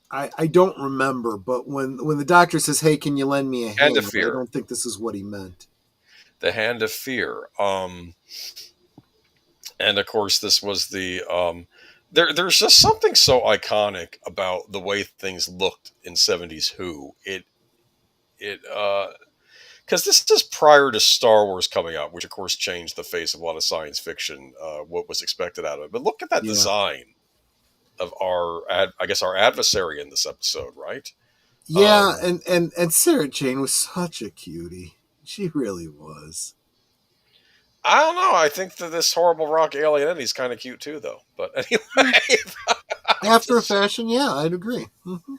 I don't remember, but when the Doctor says, "Hey, can you lend me a hand?" Of Fear. I don't think this is what he meant. The Hand of Fear. And of course, this was the there's just something so iconic about the way things looked in 70s Who. Because this is prior to Star Wars coming out, which of course changed the face of a lot of science fiction, what was expected out of it. But look at that design of our adversary in this episode, right? Yeah, and Sarah Jane was such a cutie. She really was. I don't know. I think that this horrible rock alien Eddie's kind of cute too, though. But anyway, after a fashion, yeah, I'd agree. Mm-hmm.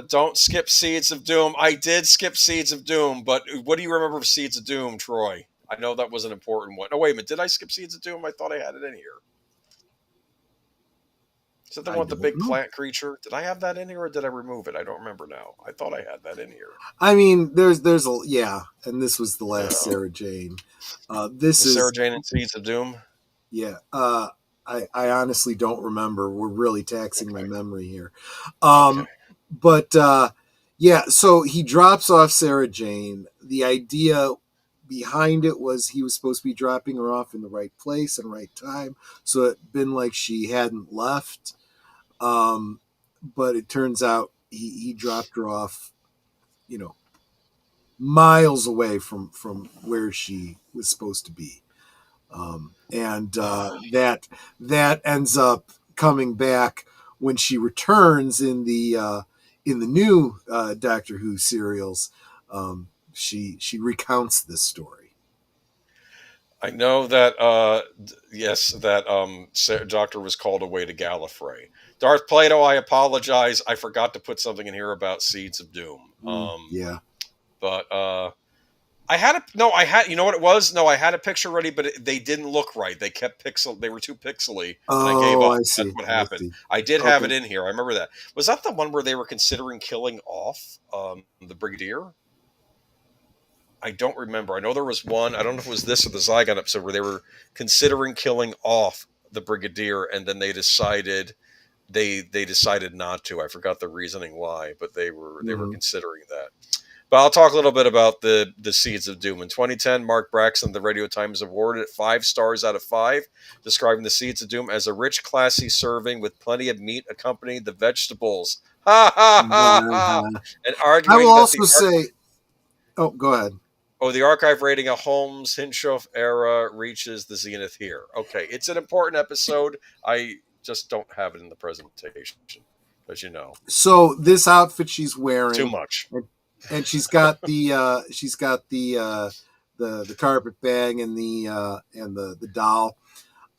Don't skip Seeds of Doom. I did skip Seeds of Doom, but what do you remember of Seeds of Doom, Troy? I know that was an important one. Oh, wait a minute. Did I skip Seeds of Doom? I thought I had it in here. Is that the one with the big plant creature? Did I have that in here or did I remove it? I don't remember now. I thought I had that in here. I mean, there's and this was the last Sarah Jane. This is Sarah Jane and Seeds of Doom? Yeah. I honestly don't remember. We're really taxing my memory here. But so he drops off Sarah Jane. The idea behind it was he was supposed to be dropping her off in the right place and right time. So it'd been like she hadn't left. But it turns out he dropped her off, miles away from where she was supposed to be. That ends up coming back when she returns in the new Doctor Who serials. She recounts this story. I know that Doctor was called away to Gallifrey. Darth Plato, I apologize. I forgot to put something in here about Seeds of Doom. Yeah. But I had you know what it was? No, I had a picture ready, but they didn't look right. They kept they were too pixely, and I gave Oh, up. I That's see. what I happened. see. I did have Okay. it in here. I remember that. Was that the one where they were considering killing off the Brigadier? I don't remember. I know there was one. I don't know if it was this or the Zygon episode where they were considering killing off the Brigadier, and then they decided they decided not to. I forgot the reasoning why, but they were Mhm. considering that. But I'll talk a little bit about the Seeds of Doom. In 2010, Mark Braxton, the Radio Times, awarded it 5 stars out of 5, describing the Seeds of Doom as a rich, classy serving with plenty of meat accompanying the vegetables. Ha ha ha ha! And I will arguing that also say, oh, go ahead. the archive rating of Holmes Hinshoff era reaches the zenith here. Okay, it's an important episode. I just don't have it in the presentation, as you know, So this outfit she's too wearing, much. and she's got the carpet bag and the doll.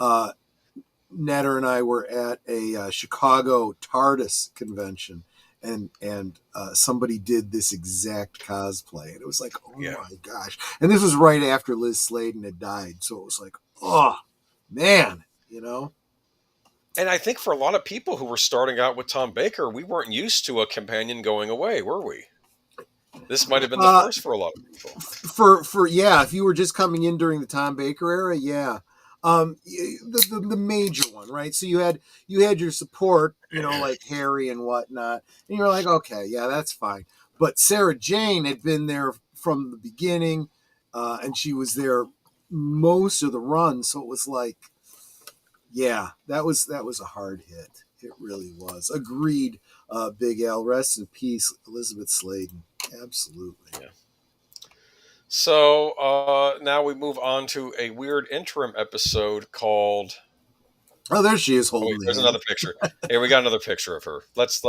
Netter and I were at a Chicago TARDIS convention, and somebody did this exact cosplay, and it was like, oh Yeah. my gosh! And this was right after Liz Sladen had died, so it was like, oh man, you know. And I think for a lot of people who were starting out with Tom Baker, we weren't used to a companion going away, were we? This might have been the first for a lot of people. For yeah, if you were just coming in during the Tom Baker era, yeah. The major one, right? So you had your support, you know, like Harry and whatnot, and you're like, okay, yeah, that's fine. But Sarah Jane had been there from the beginning, and she was there most of the run, so it was like, yeah, that was a hard hit. It really was. Agreed, Big Al. Rest in peace, Elizabeth Sladen. Absolutely. Yeah. So now we move on to a weird interim episode called. Oh, there she is Oh, holding wait, the there's hand. another picture. Here we got another picture of her. Let's.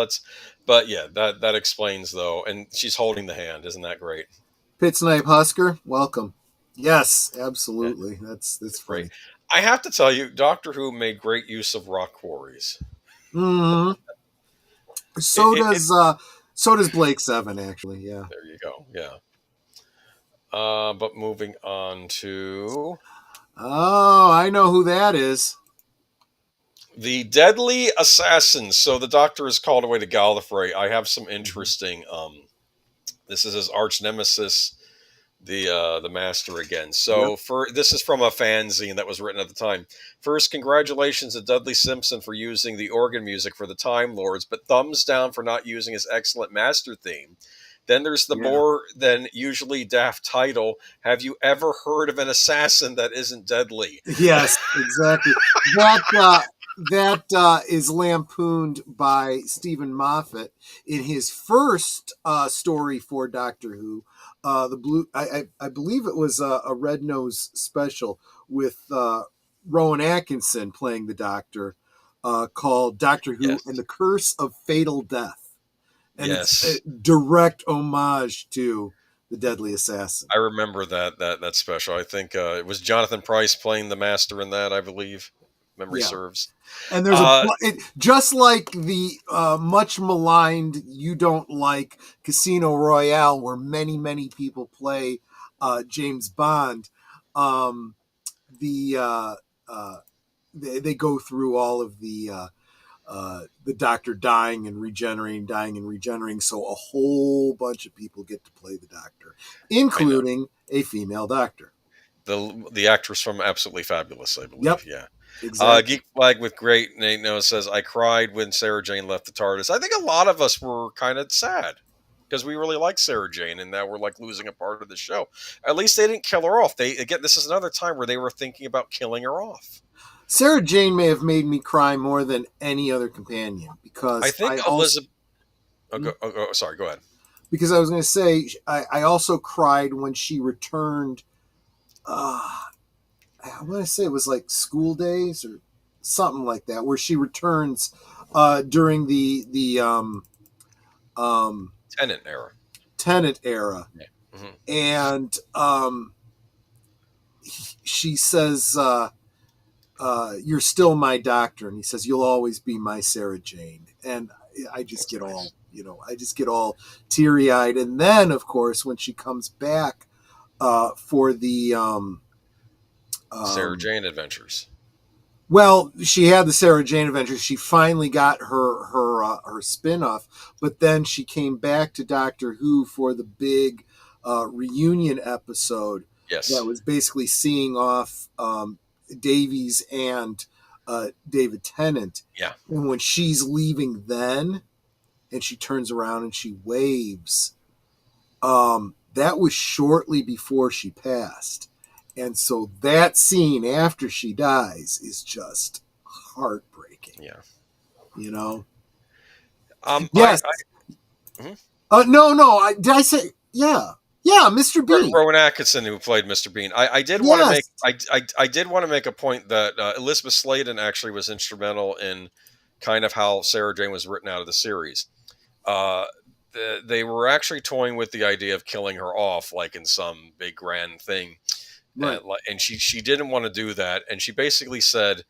But yeah, that explains though, and she's holding the hand. Isn't that great? Pit Snipe Husker, welcome. Yes, Yeah, absolutely. That's it's funny. great. I have to tell you, Doctor Who made great use of rock quarries. Mm-hmm. So does Blake Seven, actually. Yeah. There you go. Yeah. But moving on to Oh, I know who that is. the Deadly Assassins. So the Doctor is called away to Gallifrey. I have some interesting. This is his arch nemesis, the Master again. So this is from a fanzine that was written at the time. First, congratulations to Dudley Simpson for using the organ music for the Time Lords, but thumbs down for not using his excellent Master theme. Then there's the more than usually daft title. Have you ever heard of an assassin that isn't deadly? Yes, exactly. That is lampooned by Stephen Moffat in his first story for Doctor Who. The blue, I believe it was a Red Nose special with Rowan Atkinson playing the Doctor, called Doctor Who and the Curse of Fatal Death. And it's a direct homage to the Deadly Assassin. I remember that special. I think it was Jonathan Pryce playing the Master in that, I believe. Memory serves. And there's just like the much maligned You Don't Like Casino Royale, where many people play James Bond. They go through all of the Doctor dying and regenerating, so a whole bunch of people get to play the Doctor, including a female Doctor. The actress from Absolutely Fabulous, I believe. Yep. Yeah. Exactly. Geek Flag with Great Nate Noah says, I cried when Sarah Jane left the TARDIS. I think a lot of us were kind of sad because we really like Sarah Jane, and now we're like losing a part of the show. At least they didn't kill her off. This is another time where they were thinking about killing her off. Sarah Jane may have made me cry more than any other companion, because I think Elizabeth. Sorry, go ahead. Because I was going to say, I also cried when she returned. I want to say it was like School Days or something like that, where she returns during the Tennant era. Yeah. Mm-hmm. And she says, "You're still my Doctor," and he says, "You'll always be my Sarah Jane." And I just get all teary-eyed. And then, of course, when she comes back for the Sarah Jane Adventures. Well, she had the Sarah Jane Adventures. She finally got her spin-off, but then she came back to Doctor Who for the big reunion episode. Yes. That was basically seeing off Davies and David Tennant. Yeah. And when she's leaving then, and she turns around and she waves, that was shortly before she passed. And so that scene after she dies is just heartbreaking. Yeah. You know? Yes. No. Did I say, yeah. Yeah, Mr. Bean. Rowan Atkinson, who played Mr. Bean. I did want to make I did want to make a point that Elizabeth Sladen actually was instrumental in kind of how Sarah Jane was written out of the series. They were actually toying with the idea of killing her off, like in some big grand thing. Right. And she didn't want to do that. And she basically said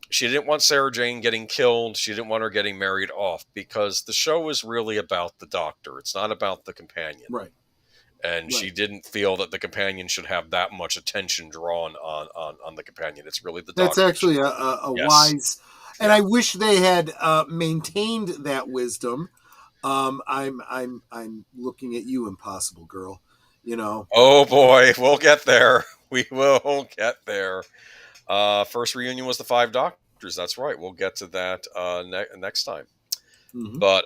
she didn't want Sarah Jane getting killed. She didn't want her getting married off because the show is really about the Doctor. It's not about the companion. Right. And she didn't feel that the companion should have that much attention drawn on the companion. It's really the Doctor. That's actually a wise... And I wish they had maintained that wisdom. I'm looking at you, Impossible Girl. You know. Oh boy, we'll get there. We will get there. First reunion was the 5 Doctors. That's right. We'll get to that next time. Mm-hmm. But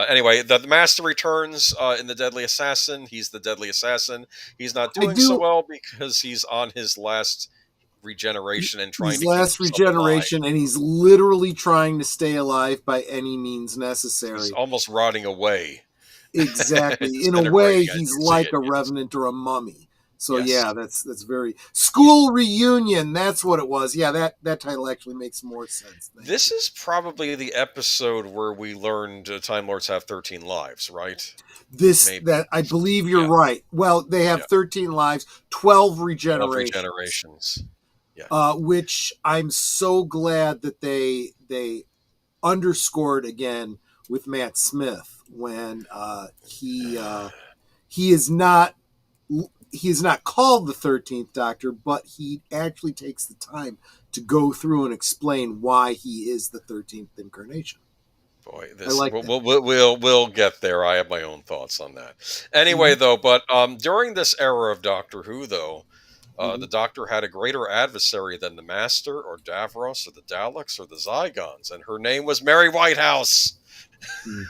anyway, the Master returns in The Deadly Assassin. He's the Deadly Assassin. He's not doing so well because he's on his last regeneration and trying and he's literally trying to stay alive by any means necessary. He's almost rotting away. Exactly. In a way, he's like a revenant or a mummy. So yeah, that's very School Reunion. That's what it was. Yeah, that title actually makes more sense. This is probably the episode where we learned Time Lords have 13 lives, right? That I believe you're right. Well, they have 13 lives, 12 regenerations. 12 regenerations. Which I'm so glad that they underscored again with Matt Smith when he is not called the 13th Doctor, but he actually takes the time to go through and explain why he is the 13th incarnation. Boy, we'll get there. I have my own thoughts on that. Anyway, though, but during this era of Doctor Who, though, the Doctor had a greater adversary than the Master or Davros or the Daleks or the Zygons, and her name was Mary Whitehouse. Do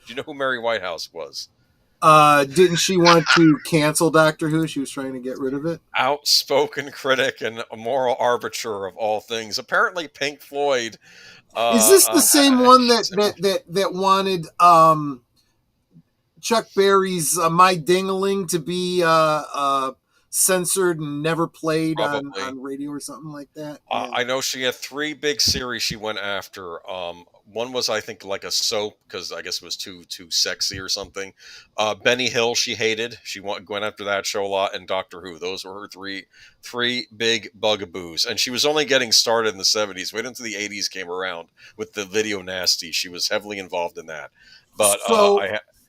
you know who Mary Whitehouse was? Didn't she want to cancel Doctor Who? She was trying to get rid of it? Outspoken critic and a moral arbiter of all things. Apparently Pink Floyd... is this the same one that wanted Chuck Berry's My Ding-a-Ling to be censored and never played on radio or something like that? I know she had 3 big series she went after. One was, I think, like a soap because I guess it was too sexy or something. Benny Hill she hated. She went after that show a lot, and Doctor Who. Those were her three big bugaboos. And she was only getting started in the 70s. Wait until the 80s came around with the Video Nasty. She was heavily involved in that. But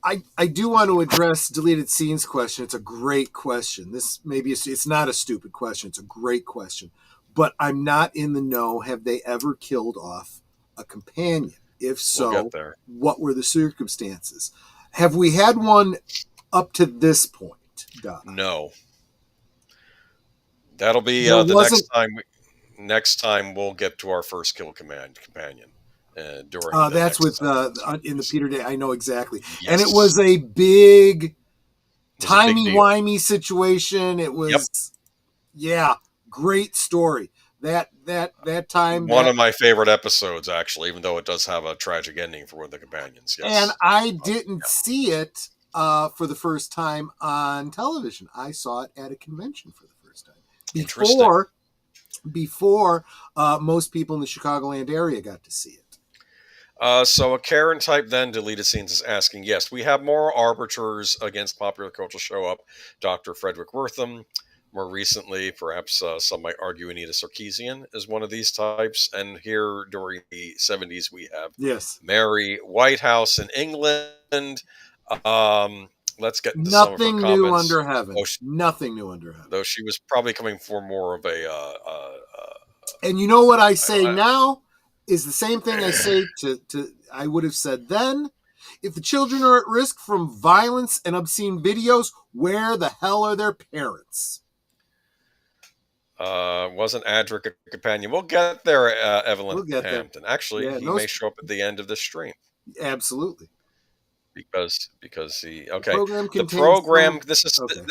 I do want to address deleted scenes question. It's a great question. It's not a stupid question. It's a great question. But I'm not in the know. Have they ever killed off a companion? If so, what were the circumstances? Have we had one up to this point, Doc? No. That'll be the next time. Next time we'll get to our first kill companion. That's with in the Peter Day. I know exactly, and it was a big timey-wimey situation. It was, great story. That time, one of my favorite episodes, actually, even though it does have a tragic ending for one of the companions. Yes. And I didn't see it for the first time on television. I saw it at a convention for the first time before most people in the Chicagoland area got to see it. So a Karen type then deleted scenes is asking, yes, we have more arbiters against popular culture show up. Dr. Frederick Wortham. More recently, perhaps some might argue Anita Sarkeesian is one of these types. And here during the 70s, we have Mary Whitehouse in England. let's get into some of her Nothing new comments. under heaven. Nothing new under heaven. Though she was probably coming for more of a. And you know what I say now is the same thing I say to I would have said then. If the children are at risk from violence and obscene videos, where the hell are their parents? Wasn't Adric a companion? We'll get there, Evelyn We'll get Hampton. there. Actually, Yeah, he may show up at the end of the stream. Absolutely. Because he The program the program some, this is okay.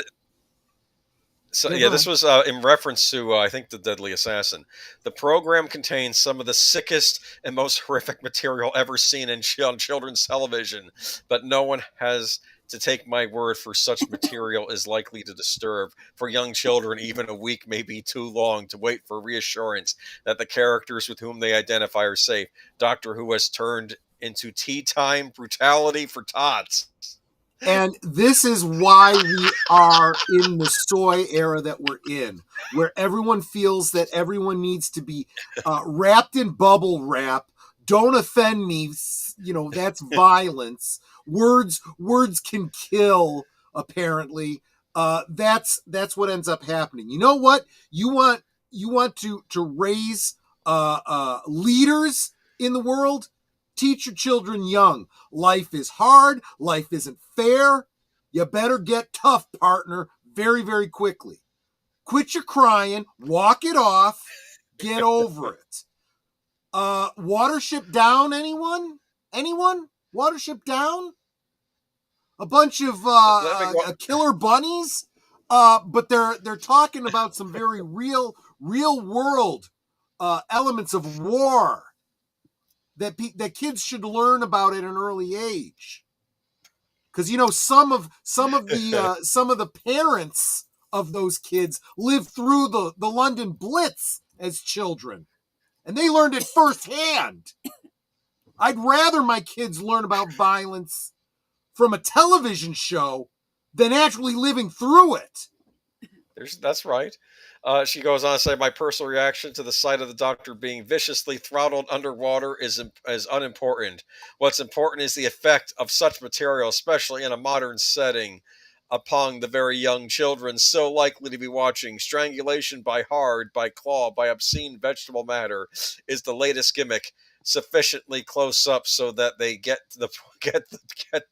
This was in reference to I think the Deadly Assassin. The program contains some of the sickest and most horrific material ever seen on children's television, but no one has to take my word for such material is likely to disturb. For young children, even a week may be too long to wait for reassurance that the characters with whom they identify are safe. Doctor Who has turned into tea time brutality for tots. And this is why we are in the soy era that we're in, where everyone feels that everyone needs to be wrapped in bubble wrap. Don't offend me. You know, that's violence. Words can kill, apparently. That's what ends up happening. You know what? You want to raise leaders in the world? Teach your children young. Life is hard. Life isn't fair. You better get tough, partner, very, very quickly. Quit your crying. Walk it off. Get over it. Watership Down, anyone? Anyone? Watership Down? A bunch of killer bunnies? But they're talking about some very real world elements of war that kids should learn about at an early age, because you know some of the parents of those kids lived through the London Blitz as children, and they learned it firsthand. I'd rather my kids learn about violence from a television show than actually living through it. That's right. She goes on to say, my personal reaction to the sight of the Doctor being viciously throttled underwater is unimportant. What's important is the effect of such material, especially in a modern setting, upon the very young children so likely to be watching. Strangulation by hard, by claw, by obscene vegetable matter is the latest gimmick, sufficiently close up so that they get the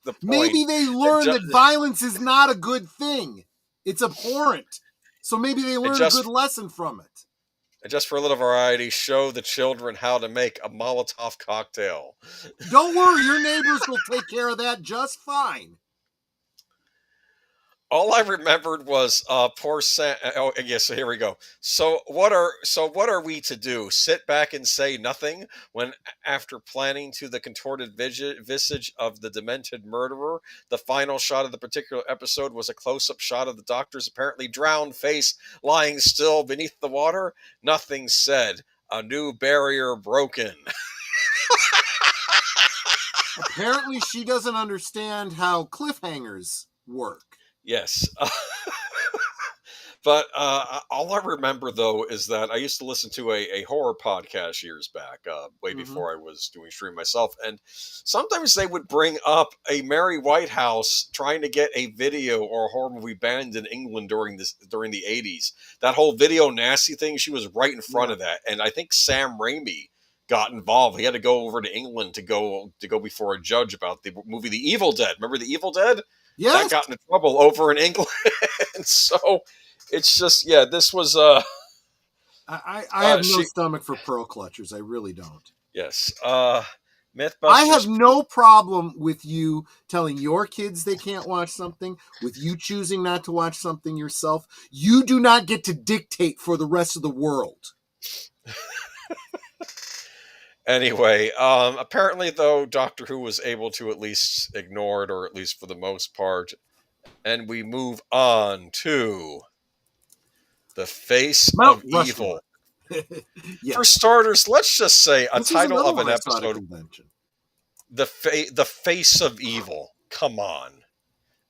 point. Maybe they learn that violence is not a good thing. It's abhorrent. So maybe they learn a good lesson from it. And just for a little variety, show the children how to make a Molotov cocktail. Don't worry, your neighbors will take care of that just fine. All I remembered was poor Sam. Oh, yes. So here we go. So what are we to do? Sit back and say nothing when, after planning to the contorted visage of the demented murderer, the final shot of the particular episode was a close-up shot of the Doctor's apparently drowned face lying still beneath the water? Nothing said. A new barrier broken. Apparently, she doesn't understand how cliffhangers work. Yes. But all I remember, though, is that I used to listen to a horror podcast years back, way before I was doing stream myself. And sometimes they would bring up a Mary Whitehouse trying to get a video or a horror movie banned in England during the 80s. That whole video nasty thing, she was right in front of that. And I think Sam Raimi got involved. He had to go over to England to go before a judge about the movie The Evil Dead. Remember The Evil Dead? Yes. That got into trouble over in England. So it's just, this was I have no stomach for pearl clutchers. I really don't. Yes. Mythbusters. I have no problem with you telling your kids they can't watch something, with you choosing not to watch something yourself. You do not get to dictate for the rest of the world. Anyway, apparently, though, Doctor Who was able to at least ignore it, or at least for the most part. And we move on to the face Mount of Rushmore. evil. Yes. For starters, let's just say a This title of an I saw at a episode. convention. The face of evil. Come on.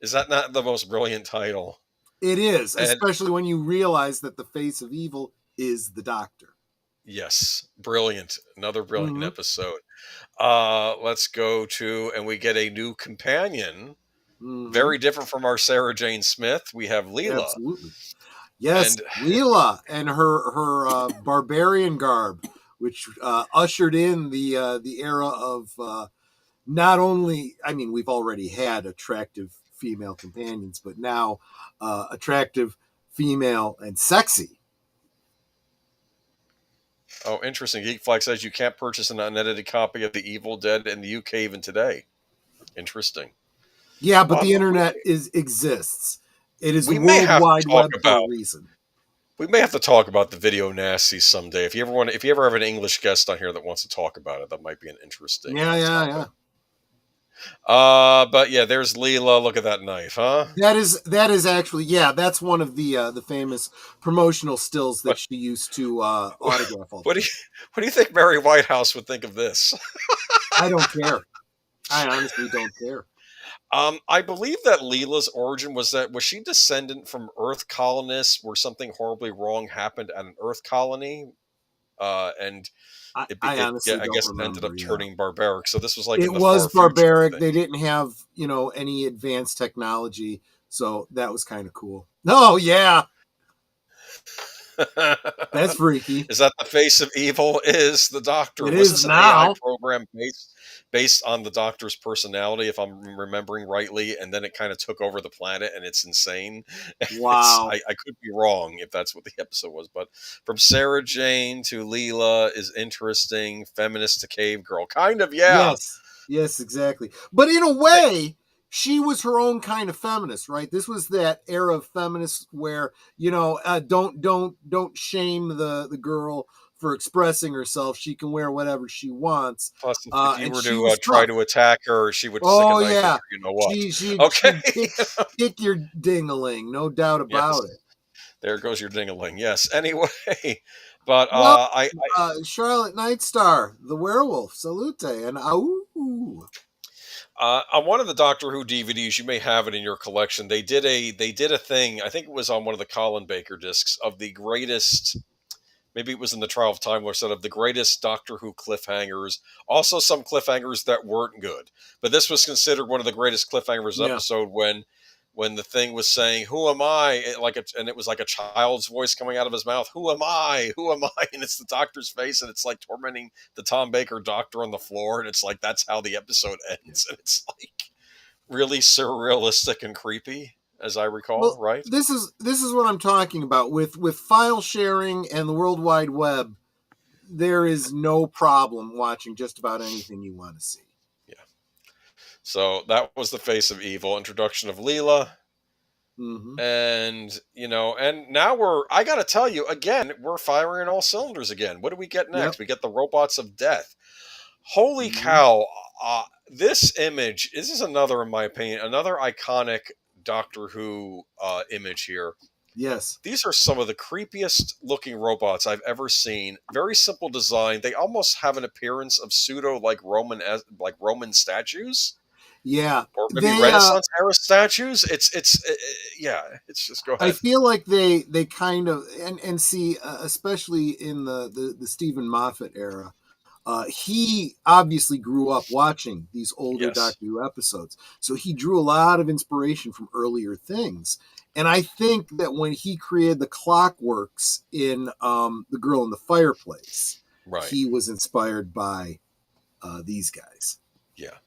Is that not the most brilliant title? It is, especially when you realize that the face of evil is the Doctor. Yes, brilliant. Another brilliant episode. Let's go to, and we get a new companion. Very different from our Sarah Jane Smith. We have Leela. Absolutely. Yes, And Leela and her barbarian garb, which ushered in the era of not only, I mean, we've already had attractive female companions, but now attractive female and sexy. oh, interesting. Geekflex says you can't purchase an unedited copy of The Evil Dead in the UK even today. Interesting. Yeah, but the internet exists. It is We the may World have to Wide talk Web for a reason. We may have to talk about the video nasties someday. If you ever have an English guest on here that wants to talk about it, that might be an interesting topic. But yeah, there's Leela. Look at that knife, huh? That is actually, yeah, that's one of the famous promotional stills that she used to autograph all the time. What do you think Mary Whitehouse would think of this? I don't care. I honestly don't care. I believe that Leela's origin was she descendant from Earth colonists where something horribly wrong happened at an Earth colony, and I guess it ended up turning barbaric. So this was like it was barbaric. They didn't have any advanced technology, so that was kind of cool. Oh yeah. That's freaky. Is that the face of evil? Is the Doctor? It was is this an now. AI program based on the Doctor's personality, if I'm remembering rightly, and then it kind of took over the planet, and it's insane. Wow. I could be wrong if that's what the episode was, but from Sarah Jane to Leela is interesting. Feminist to cave girl, kind of, yeah. Yes, exactly. But in a way, she was her own kind of feminist, right? This was that era of feminists where don't shame the girl for expressing herself. She can wear whatever she wants. Plus, if you were to try to attack her, she would stick a knife in her, you know what? She'd kick your ding-a-ling, no doubt about it. There goes your ding-a-ling. Yes. Anyway, but Charlotte Nightstar, the werewolf, salute, and on one of the Doctor Who DVDs, you may have it in your collection. They did a thing. I think it was on one of the Colin Baker discs of the greatest. Maybe it was in the Trial of Time Lord set of the greatest Doctor Who cliffhangers. Also, some cliffhangers that weren't good, but this was considered one of the greatest cliffhangers episode when the thing was saying, "Who am I?" and it was like a child's voice coming out of his mouth. "Who am I? Who am I?" And it's the Doctor's face, and it's like tormenting the Tom Baker Doctor on the floor, and it's like that's how the episode ends, and it's like really surrealistic and creepy, as I recall. Right? This is what I'm talking about with file sharing and the World Wide Web. There is no problem watching just about anything you want to see. So that was the face of evil, introduction of Leela. And, and now I got to tell you, again, we're firing on all cylinders again. What do we get next? We get the Robots of Death. Holy cow. This image, this is another, in my opinion, another iconic Doctor Who image here. Yes. These are some of the creepiest looking robots I've ever seen. Very simple design. They almost have an appearance of pseudo Roman statues. Yeah, or maybe Renaissance era statues. It's just go ahead. I feel like they kind of and see especially in the Stephen Moffat era. He obviously grew up watching these older Doctor Who episodes, so he drew a lot of inspiration from earlier things. And I think that when he created the Clockworks in The Girl in the Fireplace, he was inspired by these guys. Yeah.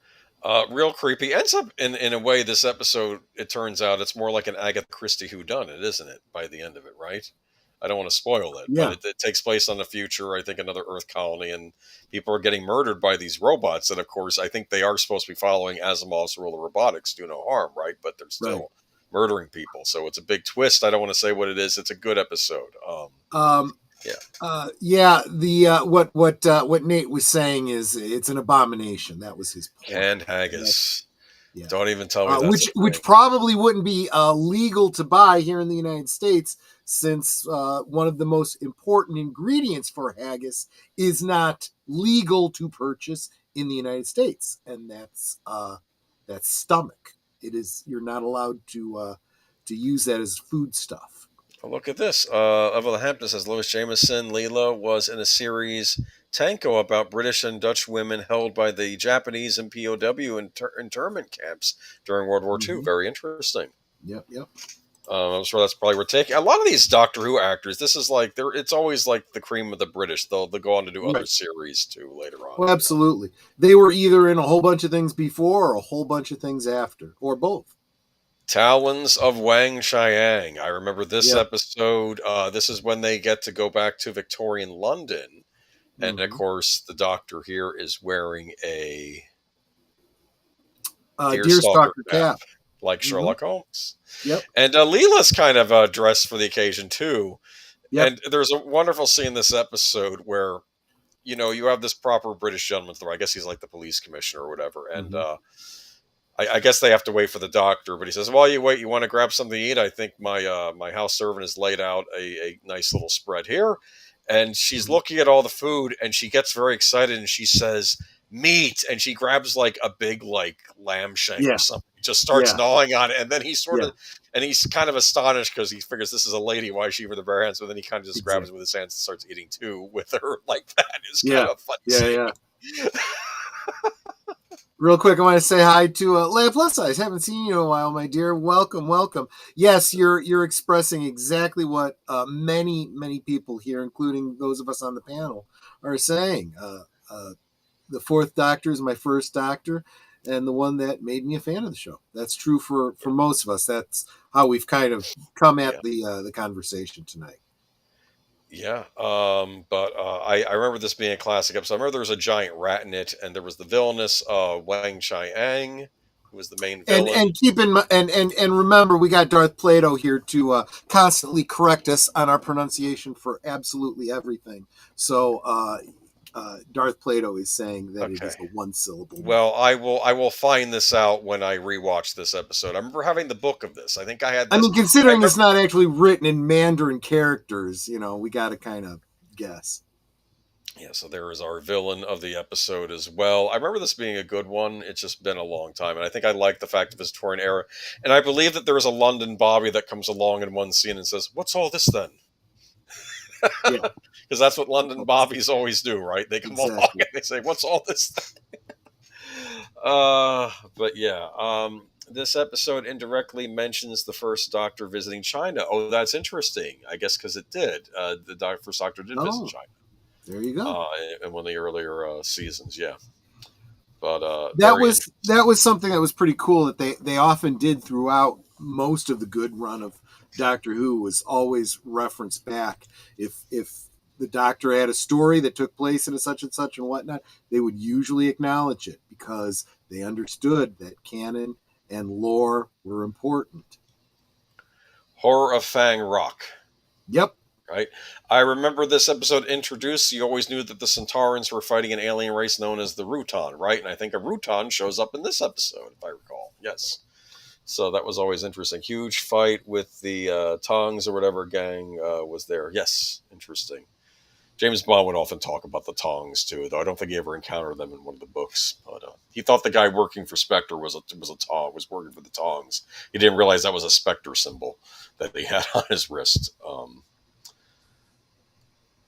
Real creepy. Ends up in a way, this episode, it turns out it's more like an Agatha Christie whodunit, isn't it? By the end of it, right? I don't want to spoil it, but it takes place on the future, I think another Earth colony, and people are getting murdered by these robots that, of course, I think they are supposed to be following Asimov's rule of robotics, do no harm, right? But they're still murdering people. So it's a big twist. I don't want to say what it is. It's a good episode. What Nate was saying is it's an abomination. That was his point. Canned haggis. Don't even tell me that's which probably wouldn't be legal to buy here in the United States, since one of the most important ingredients for haggis is not legal to purchase in the United States, and that's stomach. It is, you're not allowed to use that as food stuff. Oh, look at this. Evelyn Hampton says Louis Jameson Leela was in a series Tanko about British and Dutch women held by the Japanese in POW internment camps during World War II. Very interesting. Yep. I'm sure that's probably where taking a lot of these Doctor Who actors. This is like it's always like the cream of the British. They'll go on to do other series too later on. Well, absolutely. They were either in a whole bunch of things before or a whole bunch of things after, or both. Talons of Wang Chiang. I remember this episode. This is when they get to go back to Victorian London, and of course, the Doctor here is wearing a deerstalker cap. Like Sherlock Holmes. Yep. And Leela's kind of dressed for the occasion too. Yep. And there's a wonderful scene in this episode where, you have this proper British gentleman. I guess he's like the police commissioner or whatever. And I guess they have to wait for the Doctor. But he says, while you wait, you want to grab something to eat? I think my house servant has laid out a nice little spread here. And she's looking at all the food and she gets very excited and she says, meat. And she grabs like a big lamb shank or something. Just starts gnawing on it, and then he and he's kind of astonished because he figures this is a lady. Why is she with her bare hands? But then he kind of just grabs it with his hands and starts eating too with her like that. It's kind of funny. Real quick, I want to say hi to Leia Plus Size. Haven't seen you in a while, my dear. Welcome. Yes, you're expressing exactly what many people here, including those of us on the panel, are saying. The fourth Doctor is my first Doctor. And the one that made me a fan of the show. That's true for most of us. That's how we've kind of come at the conversation tonight. Yeah, but I remember this being a classic episode. I remember there was a giant rat in it, and there was the villainous Wang Chiang, who was the main villain. And keep in mind, and remember, we got Darth Plato here to constantly correct us on our pronunciation for absolutely everything. So. Darth Plato is saying that it is a one syllable. Well, I will find this out when I rewatch this episode. I remember having the book of this. I think I had this. I mean, considering it's not actually written in Mandarin characters, we got to kind of guess. Yeah, so there is our villain of the episode as well. I remember this being a good one. It's just been a long time. And I think I like the fact of his Victorian era. And I believe that there is a London Bobby that comes along in one scene and says, "What's all this then?" Because that's what London Bobbies always do, right? They come along and they say, "What's all this?" But yeah, this episode indirectly mentions the first Doctor visiting China. Oh, that's interesting. I guess because it did. The first Doctor did visit China. There you go. In one of the earlier seasons, yeah. But that was something that was pretty cool that they often did throughout most of the good run of Doctor Who, was always referenced back. If the Doctor had a story that took place in a such and such and whatnot, they would usually acknowledge it because they understood that canon and lore were important. Horror of Fang Rock. Yep. Right. I remember this episode introduced. You always knew that the Centaurans were fighting an alien race known as the Rutan, right? And I think a Rutan shows up in this episode, if I recall. Yes. So that was always interesting. Huge fight with the Tongs or whatever gang was there. Yes, interesting. James Bond would often talk about the Tongs too, though I don't think he ever encountered them in one of the books. But he thought the guy working for Spectre was working for the Tongs. He didn't realize that was a Spectre symbol that he had on his wrist.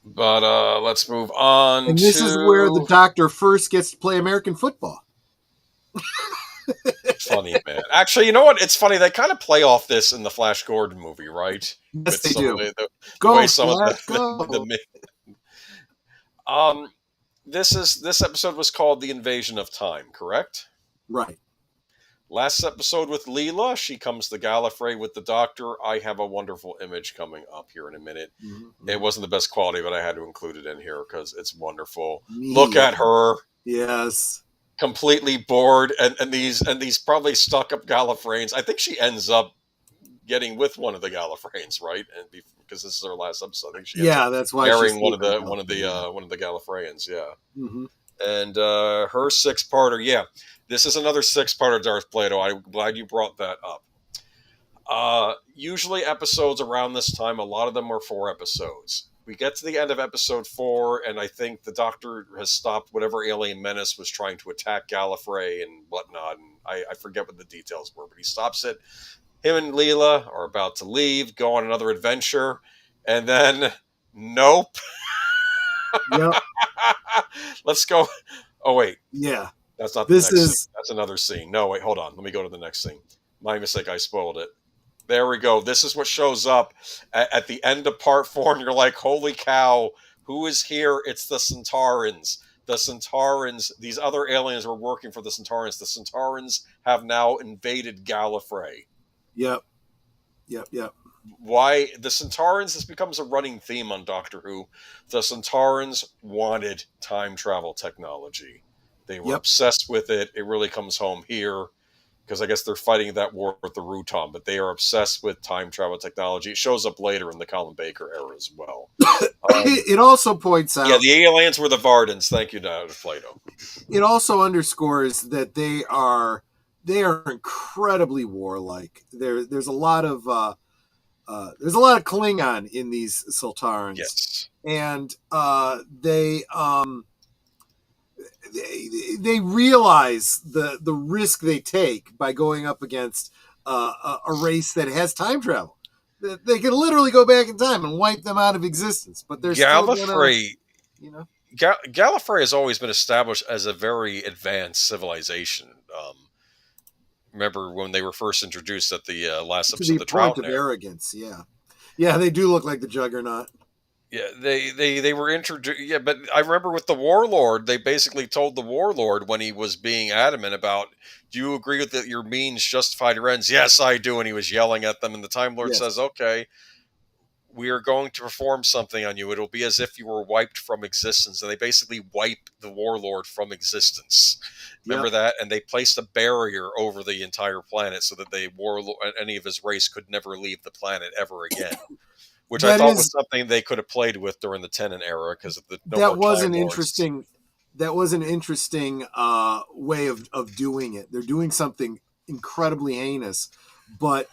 But let's move on. And this is where the Doctor first gets to play American football. Funny, man. Actually, you know what? It's funny. They kind of play off this in the Flash Gordon movie, right? Yes, they do. This episode was called The Invasion of Time, correct? Right. Last episode with Leela, she comes to Gallifrey with the Doctor. I have a wonderful image coming up here in a minute. Mm-hmm. It wasn't the best quality, but I had to include it in here because it's wonderful. Look at her. Yes. Completely bored, and these probably stuck up Gallifreyans. I think she ends up getting with one of the Gallifreyans, right? And because this is her last episode, I think she that's why marrying one of the Gallifreyans, yeah. Mm-hmm. And her six-parter, yeah. This is another six-parter, Darth Plato. I'm glad you brought that up. Usually episodes around this time, a lot of them are 4 episodes. We get to the end of episode 4, and I think the Doctor has stopped whatever alien menace was trying to attack Gallifrey and whatnot. And I forget what the details were, but he stops it. him and Leela are about to leave, go on another adventure, and then nope. Yep. Let's go. Oh wait, Yeah. that's not the This next scene. is That's another scene. No, wait, hold on. Let me go to the next scene. My mistake. I spoiled it. There we go. This is what shows up at the end of part 4, and you're like, holy cow, who is here? It's the Centaurans. The Centaurans, these other aliens were working for the Centaurans. The Centaurans have now invaded Gallifrey. Yep. Why? The Centaurans, this becomes a running theme on Doctor Who. The Centaurans wanted time travel technology. They were obsessed with it. It really comes home here, because I guess they're fighting that war with the Ruton, but they are obsessed with time travel technology. It shows up later in the Colin Baker era as well. It also points out... Yeah, the aliens were the Vardens. Thank you, Dr. Plato. It also underscores that they are incredibly warlike. There's a lot of Klingon in these Sultarans. Yes. And they realize the risk they take by going up against a race that has time travel. They can literally go back in time and wipe them out of existence, but they're Gallifrey, still gonna, Gallifrey has always been established as a very advanced civilization. Remember when they were first introduced at the last episode of the point of Troutman? Arrogance, yeah, they do look like the Juggernaut. Yeah, they were introduced. Yeah, but I remember with the Warlord, they basically told the Warlord when he was being adamant about, do you agree with that your means justified your ends? Yes, I do. And he was yelling at them. And the Time Lord says, okay, we are going to perform something on you. It'll be as if you were wiped from existence. And they basically wipe the Warlord from existence. Remember that? And they placed a barrier over the entire planet so that any of his race could never leave the planet ever again. Which I thought was something they could have played with during the Tennant era, because that was an interesting way of doing it. They're doing something incredibly heinous, but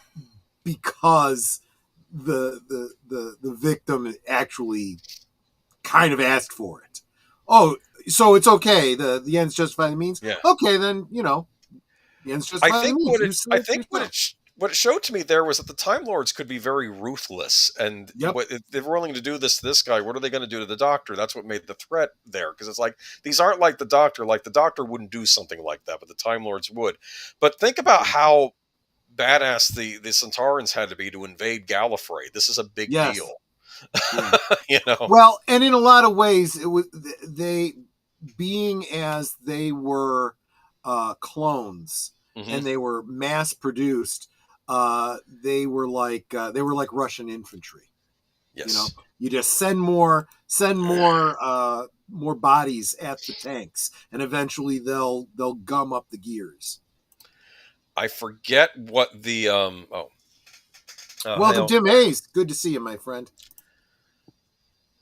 because the victim actually kind of asked for it. Oh, so it's okay. The ends justify the means. Yeah. Okay, then the ends justify the means. What it showed to me there was that the Time Lords could be very ruthless, and if they're willing to do this to this guy, what are they going to do to the Doctor? That's what made the threat there, because it's like, these aren't like the Doctor. Like, the Doctor wouldn't do something like that, but the Time Lords would. But think about how badass the Centaurans had to be to invade Gallifrey. This is a big deal. Yeah. Well, and in a lot of ways, it was being as they were clones, and they were mass produced. They were like Russian infantry. Yes. You just send more bodies at the tanks, and eventually they'll gum up the gears. I forget what the welcome, Tim Hayes. Good to see you, my friend.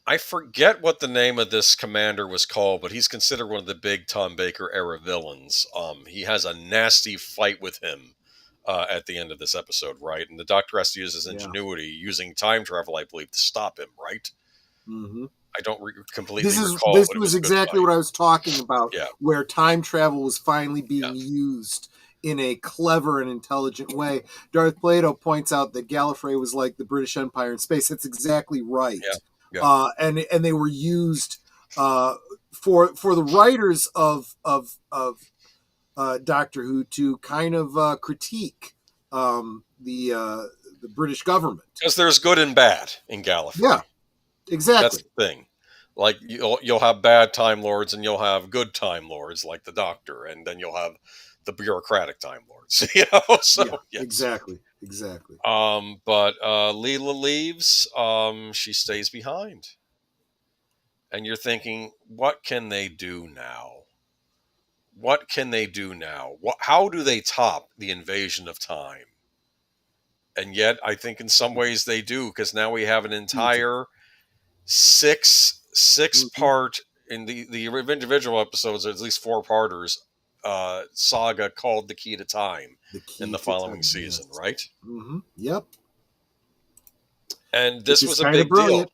I forget what the name of this commander was called, but he's considered one of the big Tom Baker era villains. He has a nasty fight with him at the end of this episode, right? And the Doctor has to use his ingenuity using time travel, I believe, to stop him, right? Mm-hmm. I don't completely recall. This was exactly what I was talking about, where time travel was finally being used in a clever and intelligent way. Darth Plato points out that Gallifrey was like the British Empire in space. That's exactly right. And they were used for the writers of Doctor Who to kind of critique the British government, because there's good and bad in Gallifrey. Yeah, exactly. That's the thing. Like, you'll have bad Time Lords and you'll have good Time Lords, like the Doctor, and then you'll have the bureaucratic Time Lords. Exactly. But Leela leaves. She stays behind, and you're thinking, what can they do now? How do they top the invasion of time? And yet, I think in some ways they do, because now we have an entire six part, in the individual episodes, at least 4-parters, saga called The Key to Time in the following season, right? Mm-hmm. Yep. And this was a big deal.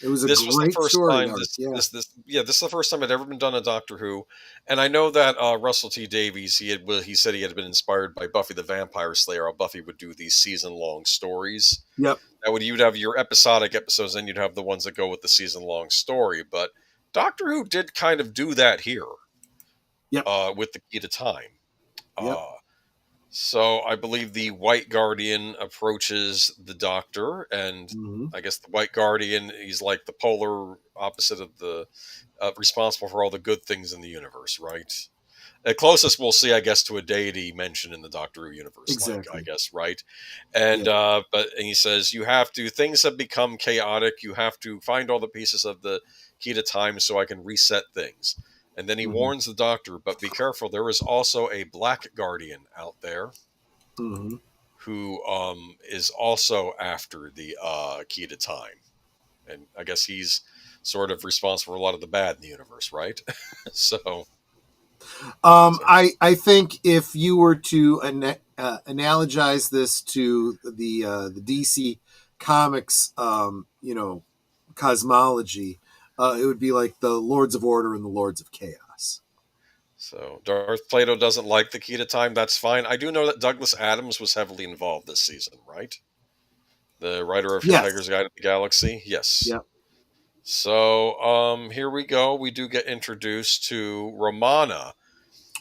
It was a This was the great first story time arc. Yeah. this is the first time it ever been done on Doctor Who, and I know that Russell T Davies he said he had been inspired by Buffy the Vampire Slayer. How Buffy would do these season-long stories. Yep. You'd have your episodic episodes, and you'd have the ones that go with the season-long story. But Doctor Who did kind of do that here. Yep. With the Key to Time. Yep. So I believe the White Guardian approaches the Doctor, and I guess the White Guardian, he's like the polar opposite of the responsible for all the good things in the universe, right? The closest we'll see, I guess, to a deity mentioned in the Doctor Who universe, Exactly. I guess, right? And but he says things have become chaotic. You have to find all the pieces of the Key to Time so I can reset things. And then he warns the Doctor, but be careful, there is also a Black Guardian out there who is also after the Key to Time. And I guess he's sort of responsible for a lot of the bad in the universe, right? So... I think if you were to analogize this to the DC Comics, cosmology, it would be like the Lords of Order and the Lords of Chaos. So Darth Plato doesn't like the Key to Time. That's fine. I do know that Douglas Adams was heavily involved this season, right? The writer of Hitchhiker's Guide to the Galaxy. Yes. Yep. So here we go. We do get introduced to Romana.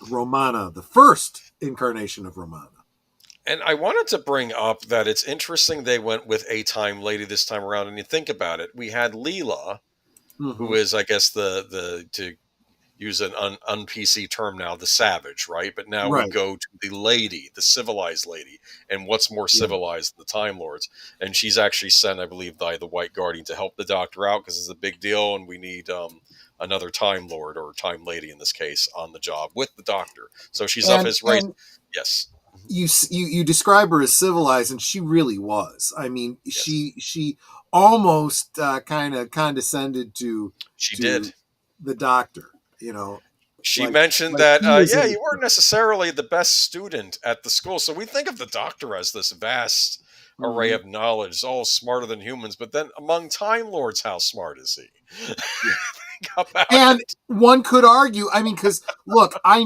Romana, the first incarnation of Romana. And I wanted to bring up that it's interesting they went with a time lady this time around. And you think about it, we had Leela, who is, I guess, the to use an un-PC term now, the savage, right? But now we go to the lady, the civilized lady. And what's more civilized than the Time Lords? And she's actually sent, I believe, by the White Guardian to help the Doctor out because it's a big deal and we need another Time Lord or Time Lady in this case on the job with the Doctor. So she's of his race. Yes. You describe her as civilized, and she really was. I mean, she almost kind of condescended to the Doctor. She mentioned that you weren't necessarily the best student at the school. So we think of the Doctor as this vast array of knowledge, all smarter than humans. But then among Time Lords, how smart is he? And one could argue, I mean, because look, I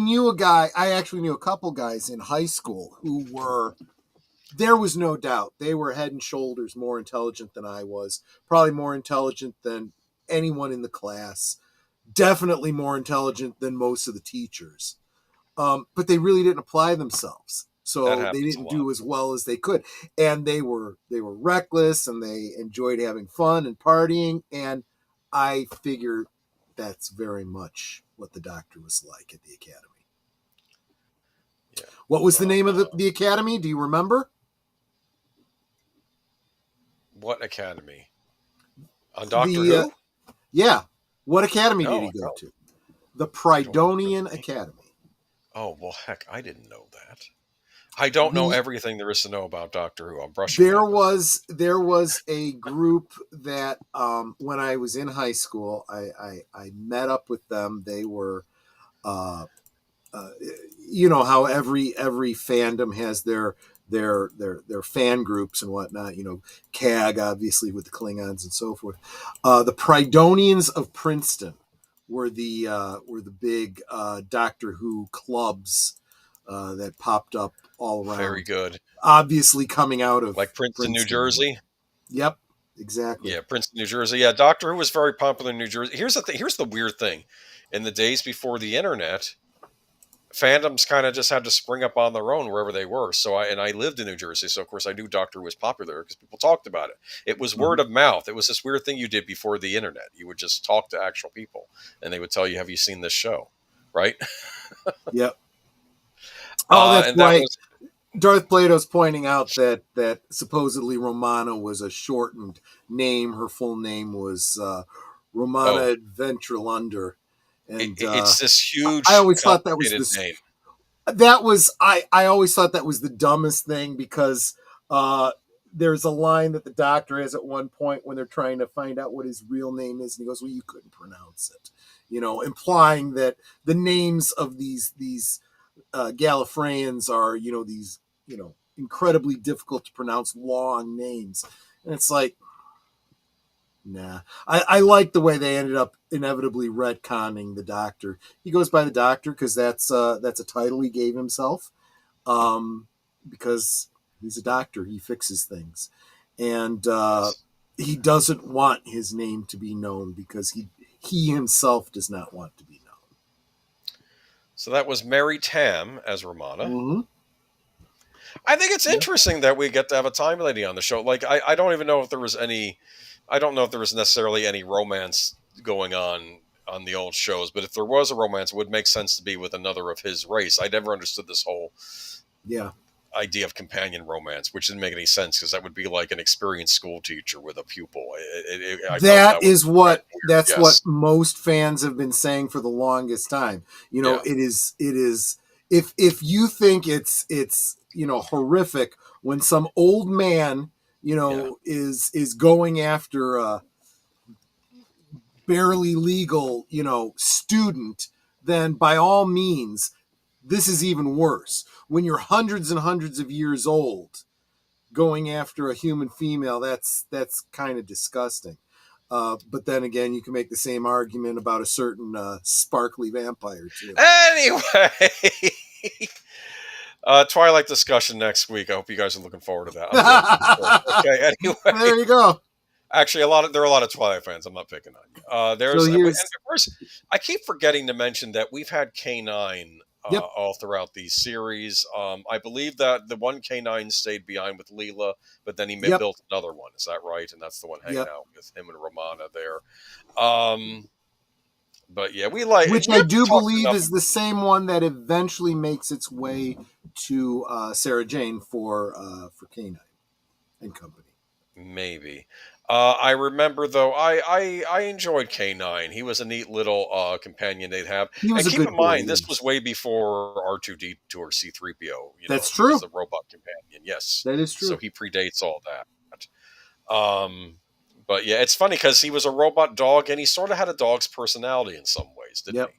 actually knew a couple guys in high school who there was no doubt, they were head and shoulders more intelligent than I was, probably more intelligent than anyone in the class, definitely more intelligent than most of the teachers. But they really didn't apply themselves. So they didn't do as well as they could. And they were reckless and they enjoyed having fun and partying. And I figure that's very much what the Doctor was like at the Academy. Yeah. What was the name of the Academy? Do you remember? What Academy? On Doctor Who? Yeah. What Academy did he go to? The Prydonian Academy. Oh, well, heck, I didn't know that. I don't know everything there is to know about Doctor Who. I'm brushing. There was a group that when I was in high school, I met up with them. They were, how every fandom has their fan groups and whatnot. CAG obviously with the Klingons and so forth. The Prydonians of Princeton were the big Doctor Who clubs that popped up all around. Very good. Obviously coming out of like Princeton, New Jersey. Yep, exactly. Yeah, Princeton, New Jersey. Yeah, Doctor Who was very popular in New Jersey. Here's the thing. Here's the weird thing. In the days before the internet, fandoms kind of just had to spring up on their own wherever they were. So I lived in New Jersey, so of course I knew Doctor Who was popular because people talked about it. It was word of mouth. It was this weird thing you did before the internet. You would just talk to actual people, and they would tell you, "Have you seen this show?" Right? Yep. Oh, that's right. Darth Plato's pointing out that supposedly Romana was a shortened name. Her full name was Romana Adventurlunder. And it's this huge. I always thought that was name. I always thought that was the dumbest thing because there's a line that the Doctor has at one point when they're trying to find out what his real name is, and he goes, "Well, you couldn't pronounce it," implying that the names of these Gallifreyans are these incredibly difficult to pronounce long names, and it's like, Nah. I like the way they ended up inevitably retconning the Doctor. He goes by the Doctor because that's a title he gave himself. Because he's a doctor, he fixes things, and Yes. he doesn't want his name to be known because he himself does not want to be known. So that was Mary Tam as Romana. Mm-hmm. I think it's interesting that we get to have a time lady on the show. Like, I don't even know if there was any. I don't know if there was necessarily any romance going on the old shows, but if there was a romance, it would make sense to be with another of his race. I never understood this whole idea of companion romance, which didn't make any sense because that would be like an experienced school teacher with a pupil. That's what most fans have been saying for the longest time. You know, it is if you think it's horrific when some old man is going after a barely legal student, then by all means this is even worse. When you're hundreds and hundreds of years old going after a human female, that's kind of disgusting. But then again, you can make the same argument about a certain sparkly vampire too. Anyway, Twilight discussion next week. I hope you guys are looking forward to that. Okay, anyway. There you go. Actually, there are a lot of Twilight fans. I'm not picking on you. And of course, I keep forgetting to mention that we've had K9 all throughout these series. I believe that the one K9 stayed behind with Leela, but then he built another one. Is that right? And that's the one hanging out with him and Romana there. But yeah, which I do believe is the same one that eventually makes its way to Sarah Jane for K9 and Company. Maybe. I remember though, I enjoyed K9. He was a neat little companion they'd have. He was and a keep good in mind, boy, this was way before R2D2 or C3PO. That's true. He was the robot companion. Yes, that is true. So he predates all that. But yeah, it's funny because he was a robot dog, and he sort of had a dog's personality in some ways, didn't he?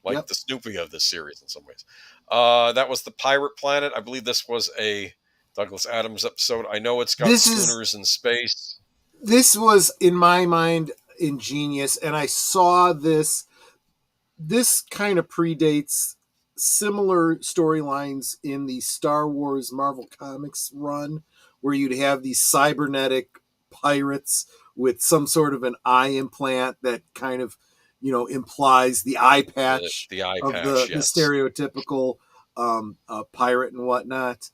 Like the Snoopy of this series in some ways. That was the Pirate Planet. I believe this was a Douglas Adams episode. I know it's got schooners in space. This was, in my mind, ingenious, and I saw this. This kind of predates similar storylines in the Star Wars Marvel Comics run, where you'd have these cybernetic pirates with some sort of an eye implant that kind of, implies the eye patch the stereotypical pirate and whatnot.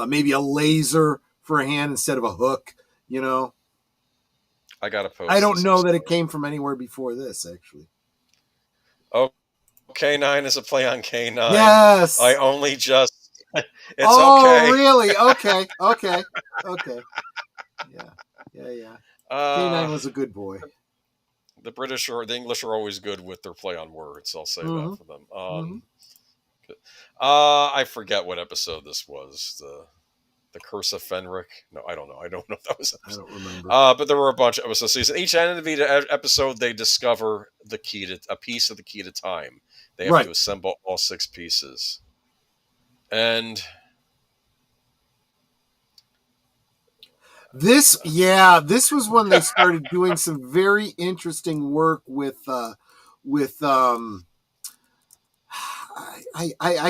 Maybe a laser for a hand instead of a hook, I got to post. I don't know that it came from anywhere before this, actually. Oh, K9 is a play on K9. Yes. I only just. It's okay. Oh, really? Okay. Yeah. K9 was a good boy. The British or the English are always good with their play on words. I'll say that for them. I forget what episode this was. The Curse of Fenric. No, I don't know. I don't know if that was episode. I don't remember. But there were a bunch of episodes. Each end of the episode, they discover a piece of the key to time. They have to assemble all 6 pieces. And this was when they started doing some very interesting work with I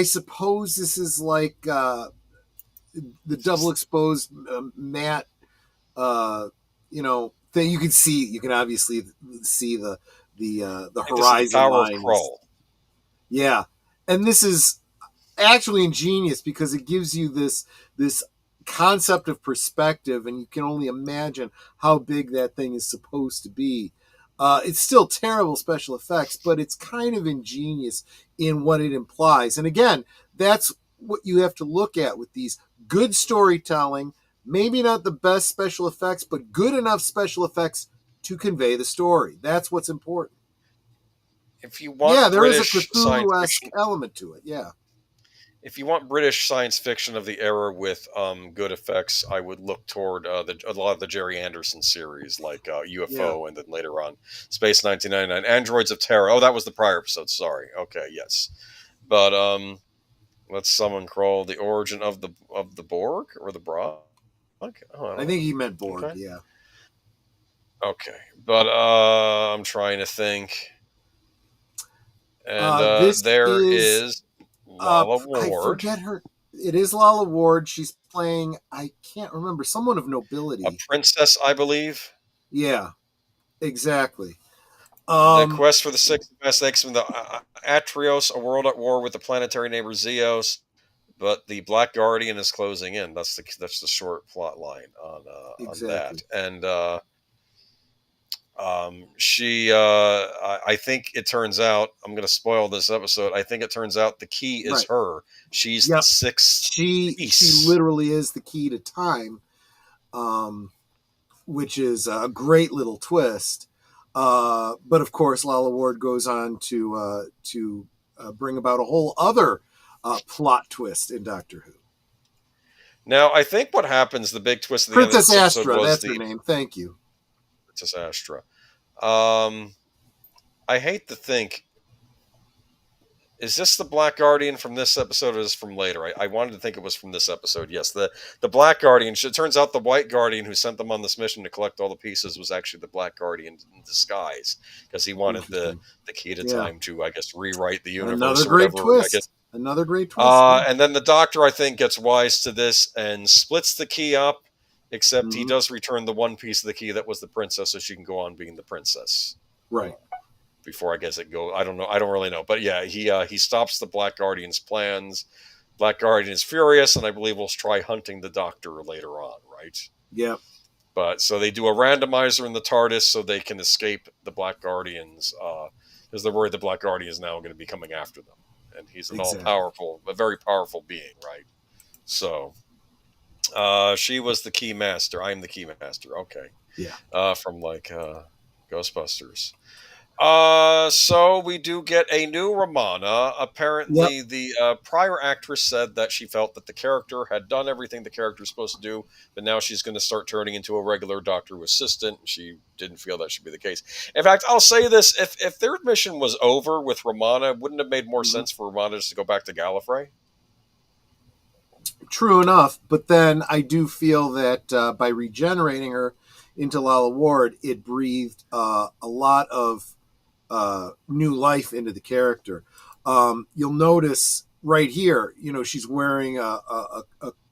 suppose this is like the double exposed matte thing. You can obviously see the horizon lines. Yeah, and this is actually ingenious because it gives you this concept of perspective, and you can only imagine how big that thing is supposed to be. It's still terrible special effects, but it's kind of ingenious in what it implies. And again, that's what you have to look at with these: good storytelling, maybe not the best special effects, but good enough special effects to convey the story. That's what's important. If you want, there is a Cthulhu-esque element to it. Yeah. If you want British science fiction of the era with good effects, I would look toward a lot of the Jerry Anderson series, like UFO, and then later on Space 1999, Androids of Terror. Oh, that was the prior episode. Sorry. Okay, yes, but let's summon Kroll. The origin of the Borg or the Borg. I think he meant Borg. Okay. Yeah. Okay, but I'm trying to think. And This there is is Lala I Ward, forget her. It is Lala Ward. She's playing. I can't remember. Someone of a nobility. princess, I believe. Yeah, exactly. The quest for the six best eggs from the Atrios, a world at war with the planetary neighbor Zeos, but the Black Guardian is closing in. That's the short plot line on that. Exactly. And she, I think it turns out, I'm going to spoil this episode. I think it turns out the key is Right. her. She's Yep. the sixth She piece. literally is the key to time, which is a great little twist. But of course, Lala Ward goes on to bring about a whole other plot twist in Doctor Who. Now, I think what happens, the big twist at the Princess end of this episode Astra, was that's her name. Thank you. Princess Astra. I hate to think, is this the Black Guardian from this episode or is this from later? I wanted to think it was from this episode. Yes, the Black Guardian. It turns out the White Guardian who sent them on this mission to collect all the pieces was actually the Black Guardian in disguise because he wanted the key to time to, I guess, rewrite the universe. Another or great whatever. twist. I guess. Another great twist. And then the Doctor, I think, gets wise to this and splits the key up, except he does return the one piece of the key that was the princess so she can go on being the princess. Right. Before I guess it goes, I don't know. I don't really know. But yeah, he stops the Black Guardian's plans. Black Guardian is furious, and I believe will try hunting the Doctor later on, right? Yep. But so they do a randomizer in the TARDIS so they can escape the Black Guardians, because they're worried the Black Guardian is now going to be coming after them. And he's an all-powerful, a very powerful being, right? So she was the key master. I'm the key master. Okay. Yeah. From like Ghostbusters. So we do get a new Romana. Apparently, the prior actress said that she felt that the character had done everything the character was supposed to do, but now she's going to start turning into a regular Doctor Who assistant. She didn't feel that should be the case. In fact, I'll say this: if their mission was over with Romana, wouldn't it have made more sense for Romana just to go back to Gallifrey? True enough, but then I do feel that by regenerating her into Lala Ward, it breathed a lot of new life into the character. You'll notice right here, she's wearing a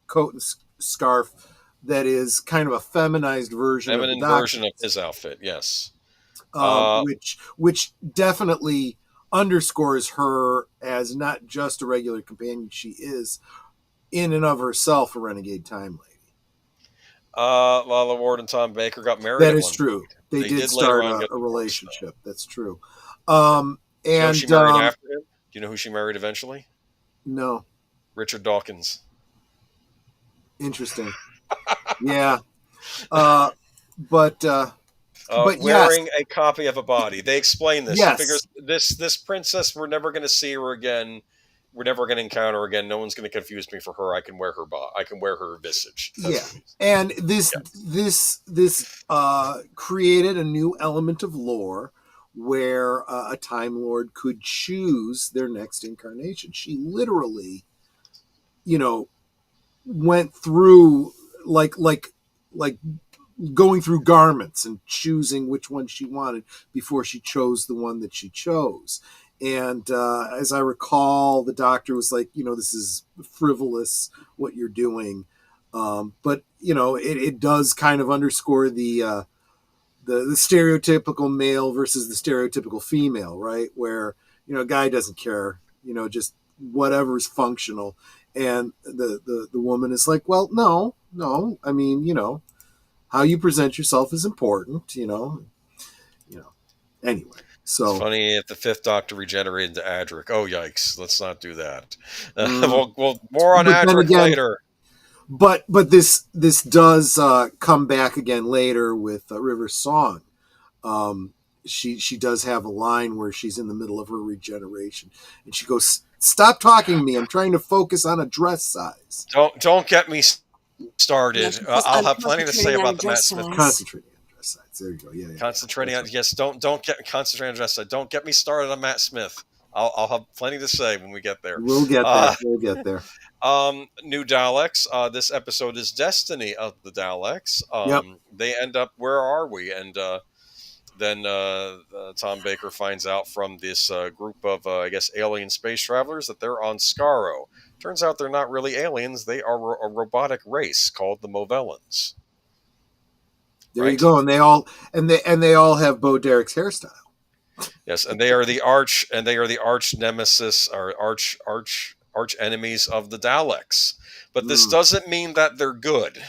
coat and scarf that is kind of a feminized version Feminine of the version of his outfit, yes. Which definitely underscores her as not just a regular companion. She is, in and of herself, a renegade time lady. Lala Ward and Tom Baker got married. That is true. They did start a relationship. That's true. And she married after him? Do you know who she married eventually? No. Richard Dawkins. Interesting. Yeah. But wearing a copy of a body. They explain this. Yes. She figures this princess, we're never going to see her again. We're never going to encounter her again. No one's going to confuse me for her. I can wear her I can wear her visage. And this created a new element of lore where a Time Lord could choose their next incarnation. She literally, went through like going through garments and choosing which one she wanted before she chose the one that she chose. And as I recall, the Doctor was like, this is frivolous what you're doing. But, it does kind of underscore the stereotypical male versus the stereotypical female, right? Where, a guy doesn't care, just whatever's functional. And the woman is like, well, no. I mean, how you present yourself is important, anyway. So it's funny if the fifth Doctor regenerated into Adric. Oh, yikes. Let's not do that. We'll more on Adric later. But this does come back again later with River's Song. She does have a line where she's in the middle of her regeneration, and she goes, "Stop talking to me. I'm trying to focus on a dress size." Don't get me started. Yes, I'll have plenty to say about the Matt Smith. Concentrating on dress size. There you go. Yeah. Concentrating on don't get concentrating on dress size. Don't get me started on Matt Smith. I'll have plenty to say when we get there. We'll get there. We'll get there. New Daleks. This episode is Destiny of the Daleks. Yep. They end up, where are we? And then Tom Baker finds out from this group of, I guess, alien space travelers that they're on Skaro. Turns out they're not really aliens. They are a robotic race called the Movellans. There you go. And they all have Bo Derek's hairstyle. Yes, and they are the arch nemesis or arch enemies of the Daleks. But this doesn't mean that they're good.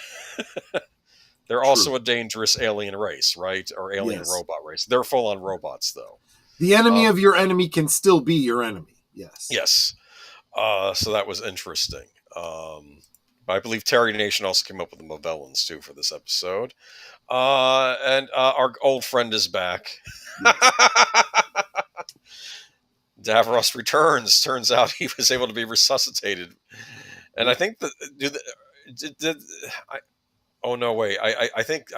They're also a dangerous alien race, right? Or alien robot race. They're full on robots, though. The enemy of your enemy can still be your enemy. Yes. Yes. So that was interesting. I believe Terry Nation also came up with the Movellans, too, for this episode. And our old friend is back. Davros returns. Turns out he was able to be resuscitated. And I think that... Oh no! Wait. I think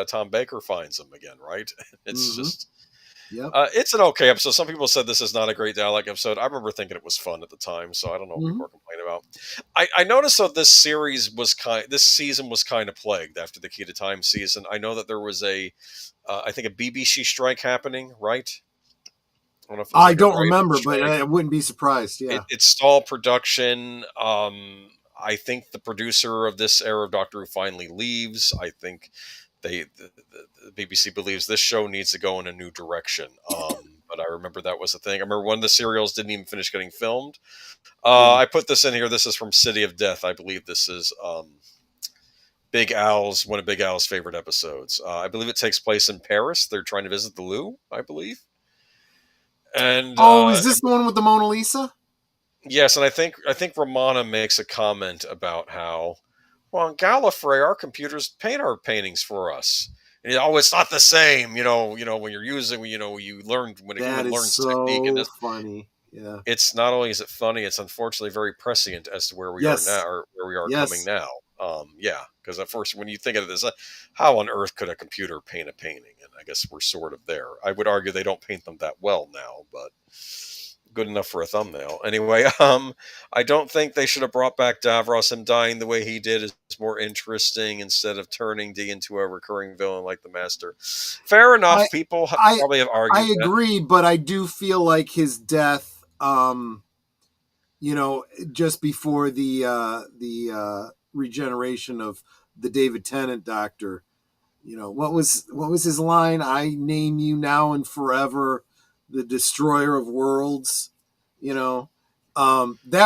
Tom Baker finds him again. Right? It's just, it's an okay episode. Some people said this is not a great Dalek episode. I remember thinking it was fun at the time, so I don't know what people are complaining about. I noticed that this season was kind of plagued after the Key to Time season. I know that there was I think a BBC strike happening, right? I don't remember, but I wouldn't be surprised. Yeah, it stalled production. I think the producer of this era of Doctor Who finally leaves. I think the BBC believes this show needs to go in a new direction. But I remember that was a thing. I remember one of the serials didn't even finish getting filmed. I put this in here. This is from City of Death. I believe this is Big Al's, one of Big Al's favorite episodes. I believe it takes place in Paris. They're trying to visit the Louvre, I believe. And is this the one with the Mona Lisa? Yes, and I think Romana makes a comment about how, well, in Gallifrey, our computers paint our paintings for us. And it's not the same, when you're using, you learned when a human learns technique. And it's funny. Yeah. It's not only is it funny, it's unfortunately very prescient as to where we are now, or where we are coming now. Because at first, when you think of this, how on earth could a computer paint a painting? And I guess we're sort of there. I would argue they don't paint them that well now, but good enough for a thumbnail. Anyway, I don't think they should have brought back Davros. Him dying the way he did is more interesting instead of turning D into a recurring villain like the Master. Fair enough. People probably have argued. I agree, but I do feel like his death, just before the regeneration of the David Tennant Doctor, what was his line? I name you now and forever the destroyer of worlds. That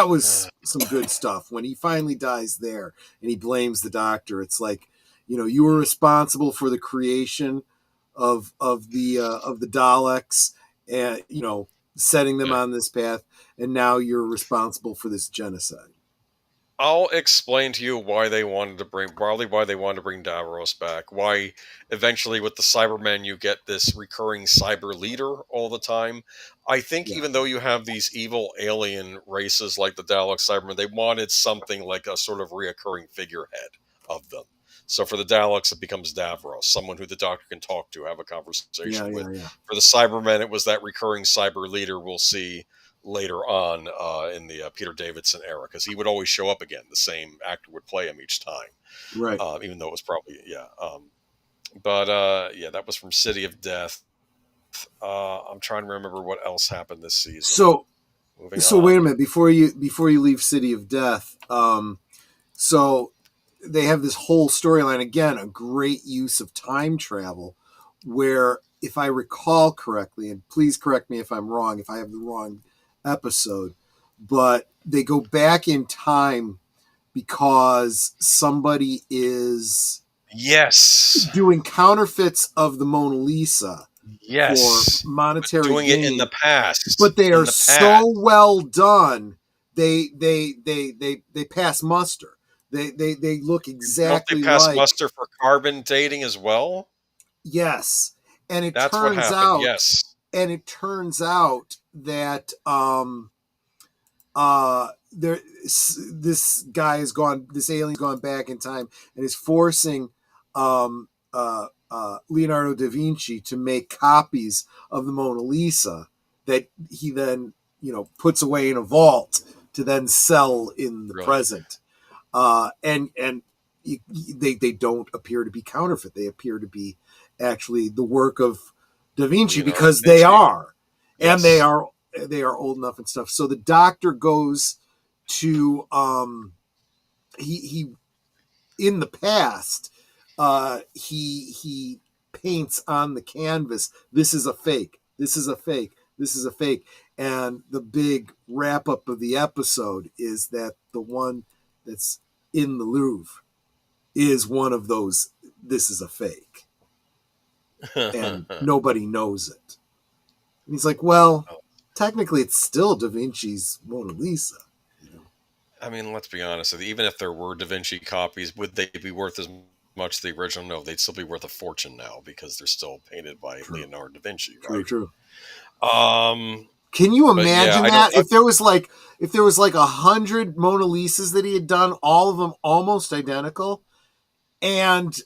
was some good stuff when he finally dies there and he blames the Doctor. It's like, you were responsible for the creation of the Daleks and setting them on this path, and now you're responsible for this genocide. I'll explain to you why they wanted to bring Davros back. Why eventually with the Cybermen you get this recurring cyber leader all the time. I think even though you have these evil alien races like the Dalek Cybermen, they wanted something like a sort of reoccurring figurehead of them. So for the Daleks, it becomes Davros, someone who the Doctor can talk to, have a conversation with. Yeah. For the Cybermen, it was that recurring cyber leader we'll see later on in the Peter Davidson era, because he would always show up again. The same actor would play him each time, right? Even though it was probably that was from City of Death. I'm trying to remember what else happened this season. So wait a minute before you leave City of Death. So they have this whole storyline again, a great use of time travel, where if I recall correctly, and please correct me if I'm wrong, if I have the wrong episode, but they go back in time because somebody is doing counterfeits of the Mona Lisa for monetary doing gain, it in the past, but they are so well done they pass muster. They look exactly like. Don't they pass muster for carbon dating as well? Yes, and that's what happened. Yes. And it turns out that this alien's gone back in time and is forcing Leonardo da Vinci to make copies of the Mona Lisa that he then, puts away in a vault to then sell in the Really? present. And they don't appear to be counterfeit. They appear to be actually the work of Da Vinci, Leonardo because da Vinci. they are, Yes. and they are old enough and stuff. So the doctor goes to he in the past, he paints on the canvas, "This is a fake. This is a fake. This is a fake." And the big wrap up of the episode is that the one that's in the Louvre is one of those, "This is a fake," and nobody knows it. And he's like, "Well, technically, it's still Da Vinci's Mona Lisa." I mean, let's be honest. Even if there were Da Vinci copies, would they be worth as much as the original? No, they'd still be worth a fortune now because they're still painted by Leonardo da Vinci, right? True. Um, Can you imagine that? if there was like 100 Mona Lisas that he had done, all of them almost identical, and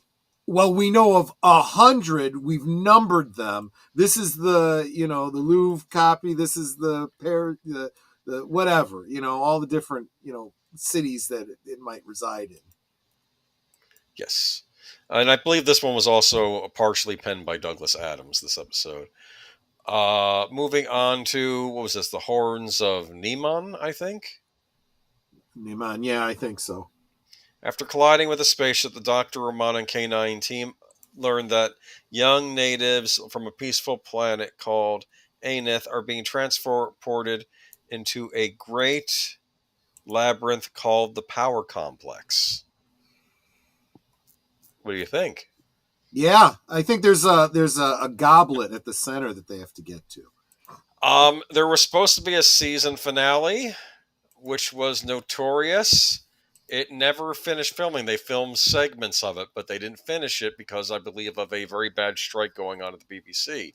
well, we know of 100. We've numbered them. This is the the Louvre copy. This is the whatever, all the different cities that it might reside in. Yes, and I believe this one was also partially penned by Douglas Adams. This episode. Moving on to, what was this? The Horns of Neman, I think. Neman, yeah, I think so. After colliding with a spaceship, the Dr. Romana and K9 team learned that young natives from a peaceful planet called Aneth are being transported into a great labyrinth called the Power Complex. What do you think? Yeah, I think there's a goblet at the center that they have to get to. There was supposed to be a season finale, which was notorious. It never finished filming. They filmed segments of it, but they didn't finish it because, I believe, of a very bad strike going on at the BBC.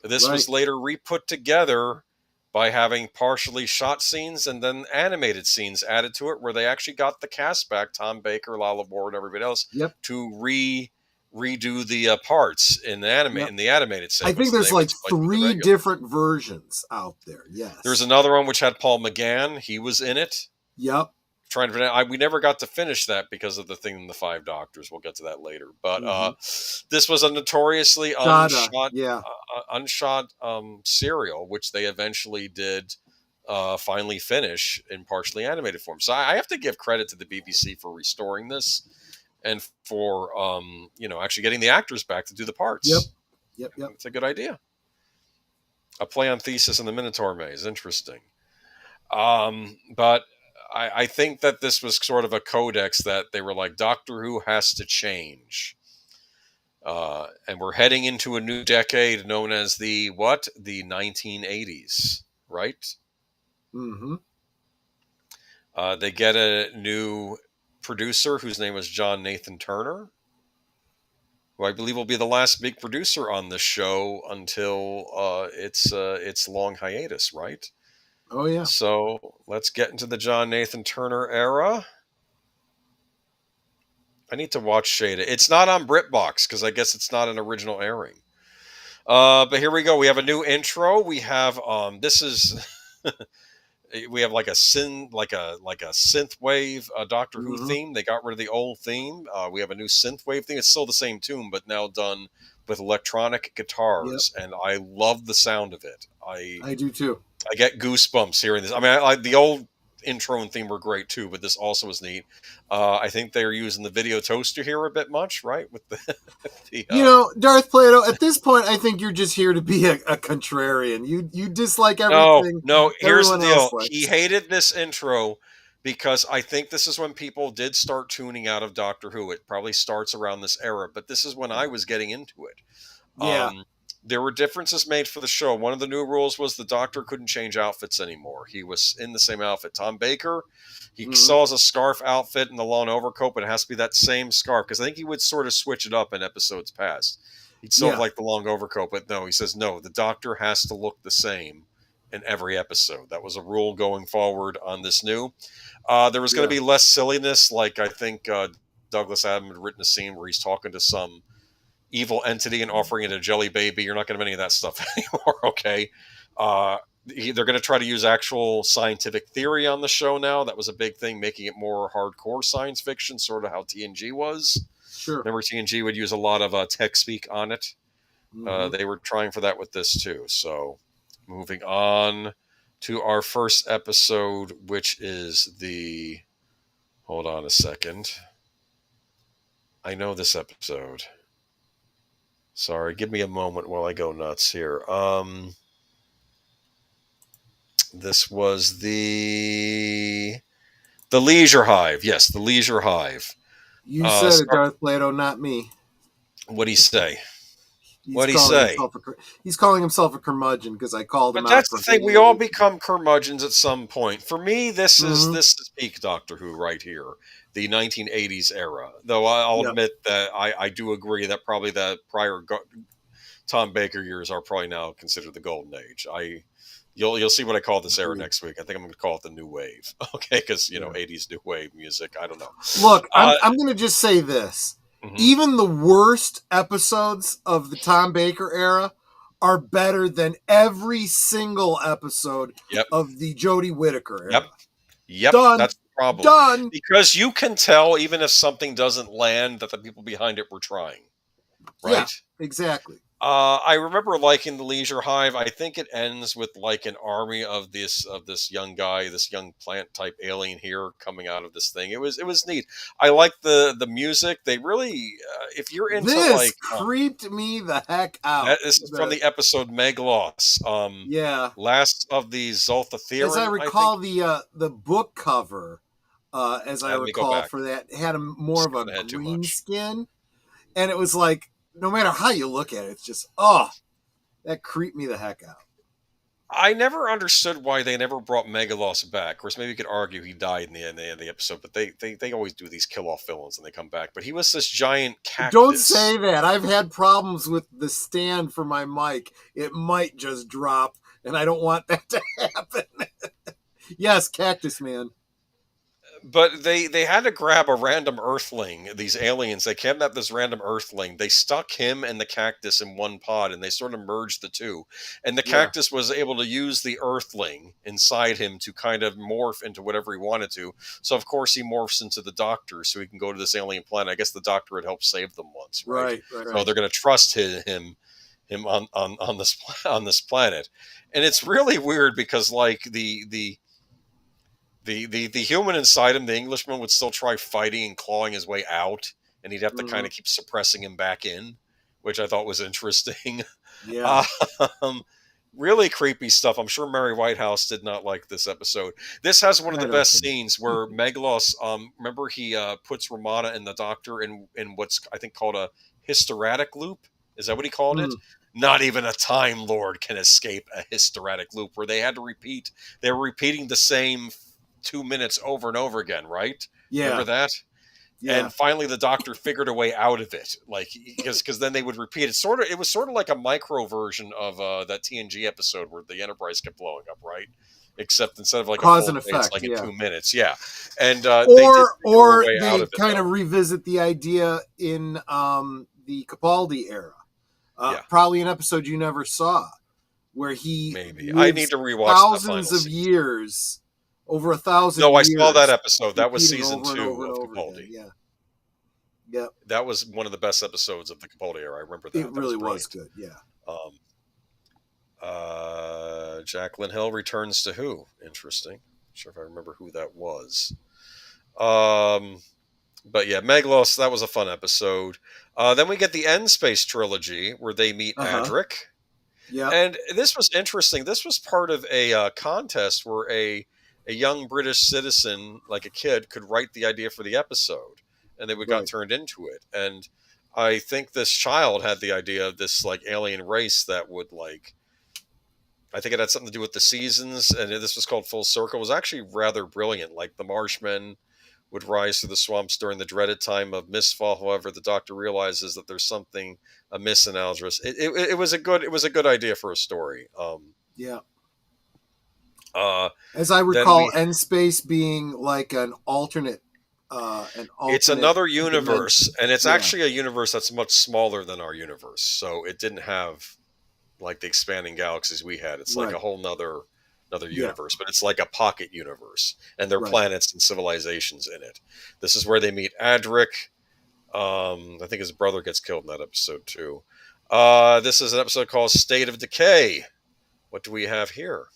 This was later re-put together by having partially shot scenes and then animated scenes added to it, where they actually got the cast back, Tom Baker, Lala Ward, and everybody else, to redo the parts in the animated segments. I think there's like 3 different versions out there. Yes, there's another one which had Paul McGann. He was in it. Yep. We never got to finish that because of the thing in the 5 Doctors. We'll get to that later. But this was a notoriously unshot serial, which they eventually did finally finish in partially animated form. So I have to give credit to the BBC for restoring this and for actually getting the actors back to do the parts. Yep. It's a good idea. A play on Theseus and the Minotaur Maze. Interesting. But I think that this was sort of a codex that they were like, Doctor Who has to change. And we're heading into a new decade known as the 1980s, right? Mm-hmm. They get a new producer whose name is John Nathan Turner, who I believe will be the last big producer on the show until its long hiatus, right? Oh, yeah. So let's get into the John Nathan Turner era. I need to watch Shada. It's not on BritBox because I guess it's not an original airing. But here we go. We have a new intro. We have this is we have like a synthwave Doctor Who theme. They got rid of the old theme. We have a new synthwave theme. It's still the same tune, but now done with electronic guitars, and I love the sound of it. I do too. I get goosebumps hearing this. I mean, the old intro and theme were great too, but this also was neat. I think they're using the video toaster here a bit much, right? With the Darth Plato, at this point, I think you're just here to be a contrarian. You dislike everything. No, here's the deal. He hated this intro because I think this is when people did start tuning out of Doctor Who. It probably starts around this era, but this is when I was getting into it. Yeah. There were differences made for the show. One of the new rules was the Doctor couldn't change outfits anymore. He was in the same outfit. Tom Baker, he still has a scarf outfit and the long overcoat, but it has to be that same scarf because I think he would sort of switch it up in episodes past. He'd still have like the long overcoat, but no, he says, no, the Doctor has to look the same in every episode. That was a rule going forward on this new. There was going to be less silliness. Like I think Douglas Adams had written a scene where he's talking to some evil entity and offering it a jelly baby. You're not going to have any of that stuff anymore, okay? They're going to try to use actual scientific theory on the show now. That was a big thing, making it more hardcore science fiction, sort of how TNG was. Sure. Remember, TNG would use a lot of tech speak on it. Mhm. They were trying for that with this too. So, moving on to our first episode, which is the... Hold on a second. I know this episode. Sorry, give me a moment while I go nuts here. This was the Leisure Hive. Yes, the Leisure Hive. You said it, Darth Plato, not me. What'd he say? He's calling himself a curmudgeon because I called him out. But that's the thing. We all become curmudgeons at some point. For me, this is peak Doctor Who right here, the 1980s era. Though I'll admit that I do agree that probably the prior Tom Baker years are probably now considered the golden age. You'll see what I call this era next week. I think I'm going to call it the new wave. Okay, because 80s new wave music. I don't know. Look, I'm going to just say this. Mm-hmm. Even the worst episodes of the Tom Baker era are better than every single episode of the Jodie Whittaker era. Yep. Done. That's the problem. Done. Because you can tell, even if something doesn't land, that the people behind it were trying. Right? Yeah, exactly. I remember liking the Leisure Hive. I think it ends with like an army of this young guy, this young plant type alien here coming out of this thing. It was neat. I like the music. They really, if you're into this creeped me the heck out. This is from the episode Meglos. Last of the Zoltha-Theron. As I recall, the book cover, as I recall for that, had more of a green skin, and it was like, no matter how you look at it, it's just, that creeped me the heck out. I never understood why they never brought Megalos back. Of course, maybe you could argue he died in the end of the episode, but they always do these kill-off villains and they come back. But he was this giant cactus. Don't say that. I've had problems with the stand for my mic. It might just drop, and I don't want that to happen. Yes, Cactus Man. But they had to grab a random Earthling, these aliens. They kidnapped this random Earthling. They stuck him and the cactus in one pod, and they sort of merged the two. And the cactus was able to use the Earthling inside him to kind of morph into whatever he wanted to. So, of course, he morphs into the Doctor so he can go to this alien planet. I guess the Doctor had helped save them once, right? So they're going to trust him on this planet. And it's really weird because, like, the human inside him, the Englishman, would still try fighting and clawing his way out, and he'd have to kind of keep suppressing him back in, which I thought was interesting. Yeah. Really creepy stuff. I'm sure Mary Whitehouse did not like this episode. This has one of the best scenes where Meglos, remember he puts Romana and the Doctor in what's I think called a hysteretic loop. Is that what he called it? Not even a Time Lord can escape a hysteretic loop, where they had to repeat. They were repeating the same 2 minutes over and over again, right? Yeah. Remember that? Yeah. And finally the Doctor figured a way out of it. Like, because then they would repeat it. It was sort of like a micro version of that TNG episode where the Enterprise kept blowing up, right? Except instead of like cause a and full effect, like in 2 minutes. Yeah. And or they kind kind of revisit the idea in the Capaldi era. Probably an episode you never saw, where he I need to rewatch thousands of years, over 1,000 No, I years, saw that episode. That was season 2 of Again. Capaldi. Yeah. Yep. That was one of the best episodes of the Capaldi era. I remember that. It really was good, yeah. Jacqueline Hill returns to Who. Interesting. Not sure if I remember who that was. But yeah, Meglos, that was a fun episode. Then we get the End Space trilogy where they meet Adric. Yeah. And this was interesting. This was part of a contest where a young British citizen, like a kid, could write the idea for the episode, and they got turned into it. And I think this child had the idea of this like alien race that would like, I think it had something to do with the seasons, and this was called Full Circle. It was actually rather brilliant. Like the Marshmen would rise through the swamps during the dreaded time of mistfall. However, the Doctor realizes that there's something amiss in Aldris. It was a good idea for a story. Yeah. As I recall, End Space being like an alternate. It's another universe, and it's actually a universe that's much smaller than our universe. So it didn't have like the expanding galaxies we had. It's like a whole another Yeah. universe, but it's like a pocket universe, and there are planets and civilizations in it. This is where they meet Adric. I think his brother gets killed in that episode too. This is an episode called State of Decay. What do we have here?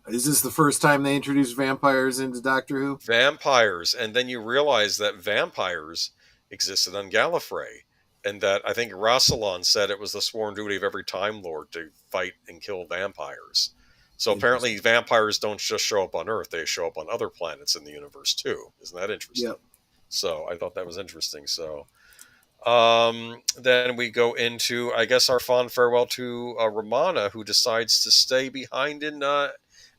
Is this the first time they introduced vampires into Doctor Who? Vampires, and then you realize that vampires existed on Gallifrey, and that I think Rassilon said it was the sworn duty of every Time Lord to fight and kill vampires. So apparently vampires don't just show up on Earth, they show up on other planets in the universe too. Isn't that interesting? Yep. So I thought that was interesting. So then we go into, I guess, our fond farewell to Romana, who decides to stay behind in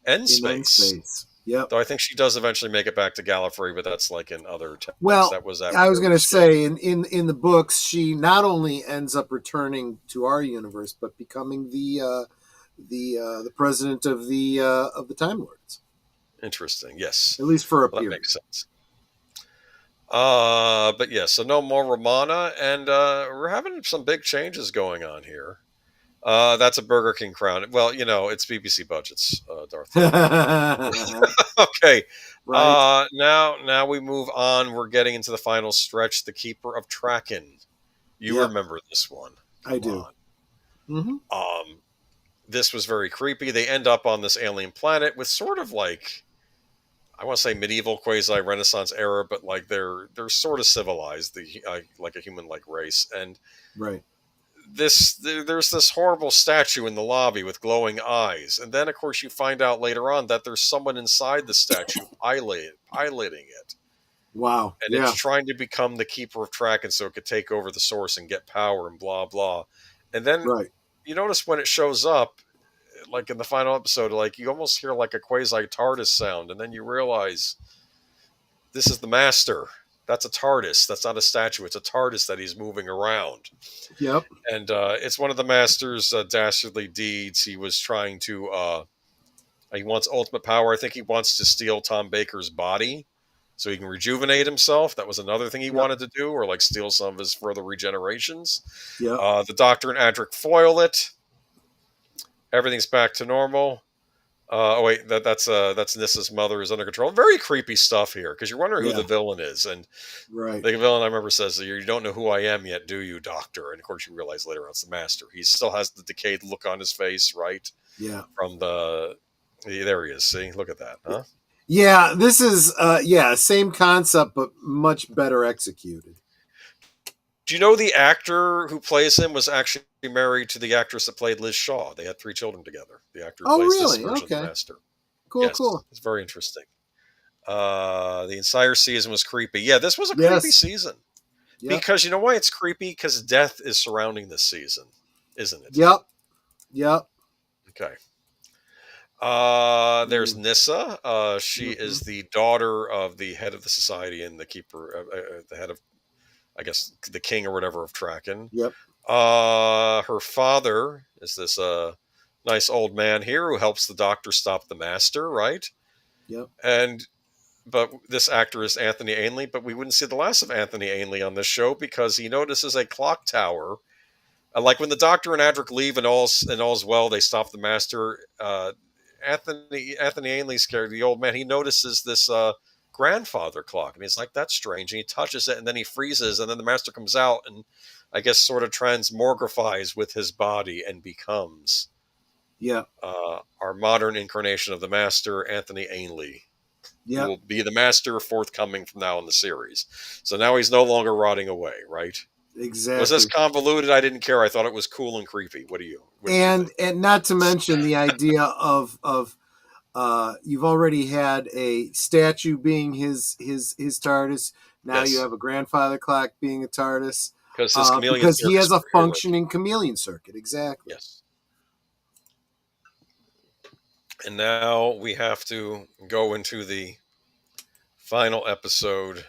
End Space. Yep. Though I think she does eventually make it back to Gallifrey, but that's like in other texts. Well, that was I was going to say, in the books, she not only ends up returning to our universe, but becoming the president of the Time Lords. Interesting. Yes. At least for a period. That makes sense. But yeah, so no more Romana, and we're having some big changes going on here. That's a Burger King crown. Well, it's BBC budgets, Darth. Okay. Right. Now we move on. We're getting into the final stretch. The Keeper of Traken. You remember this one? I do. Mm-hmm. This was very creepy. They end up on this alien planet with sort of like, I want to say medieval quasi-Renaissance era, but like they're sort of civilized, like a human-like race. And there's this horrible statue in the lobby with glowing eyes, and then of course you find out later on that there's someone inside the statue piloting it. Wow! And it's trying to become the Keeper of Traken so it could take over the source and get power and blah blah. And then you notice when it shows up, like in the final episode, like you almost hear like a quasi TARDIS sound, and then you realize this is the Master. That's a TARDIS. That's not a statue. It's a TARDIS that he's moving around. Yep. And it's one of the Master's dastardly deeds. He was trying to. He wants ultimate power. I think he wants to steal Tom Baker's body so he can rejuvenate himself. That was another thing he wanted to do, or like steal some of his further regenerations. Yeah. The Doctor and Adric foil it. Everything's back to normal. Oh wait, that's Nissa's mother is under control. Very creepy stuff here because you're wondering who the villain is, and the villain I remember says, "You don't know who I am yet, do you, Doctor?" And of course, you realize later on it's the Master. He still has the decayed look on his face, right? Yeah. From there he is. See, look at that, huh? Yeah, this is same concept but much better executed. Do you know the actor who plays him was actually married to the actress that played Liz Shaw? They had 3 children together. The actor who plays this version of the Master. Cool. It's very interesting. The entire season was creepy. Yeah, this was a creepy season. Yep. Because you know why it's creepy? Because death is surrounding this season, isn't it? Yep. Okay. There's Nissa. She is the daughter of the head of the society and the keeper, the head of, I guess, the king or whatever of Traken. Yep. Her father is this nice old man here who helps the Doctor stop the Master, right? Yep. But this actor is Anthony Ainley, but we wouldn't see the last of Anthony Ainley on this show because he notices a clock tower. Like when the Doctor and Adric leave and all's well, they stop the Master. Anthony Ainley's character, the old man, he notices this grandfather clock, and he's like, "That's strange." And he touches it, and then he freezes, and then the Master comes out, and I guess sort of transmogrifies with his body and becomes our modern incarnation of the Master, Anthony Ainley. Yeah, will be the Master forthcoming from now in the series. So now he's no longer rotting away, right? Exactly. Was this convoluted? I didn't care. I thought it was cool and creepy. What do you? And not to mention the idea of you've already had a statue being his TARDIS. Now you have a grandfather clock being a TARDIS. Because he has a functioning chameleon circuit. Exactly. Yes. And now we have to go into the final episode,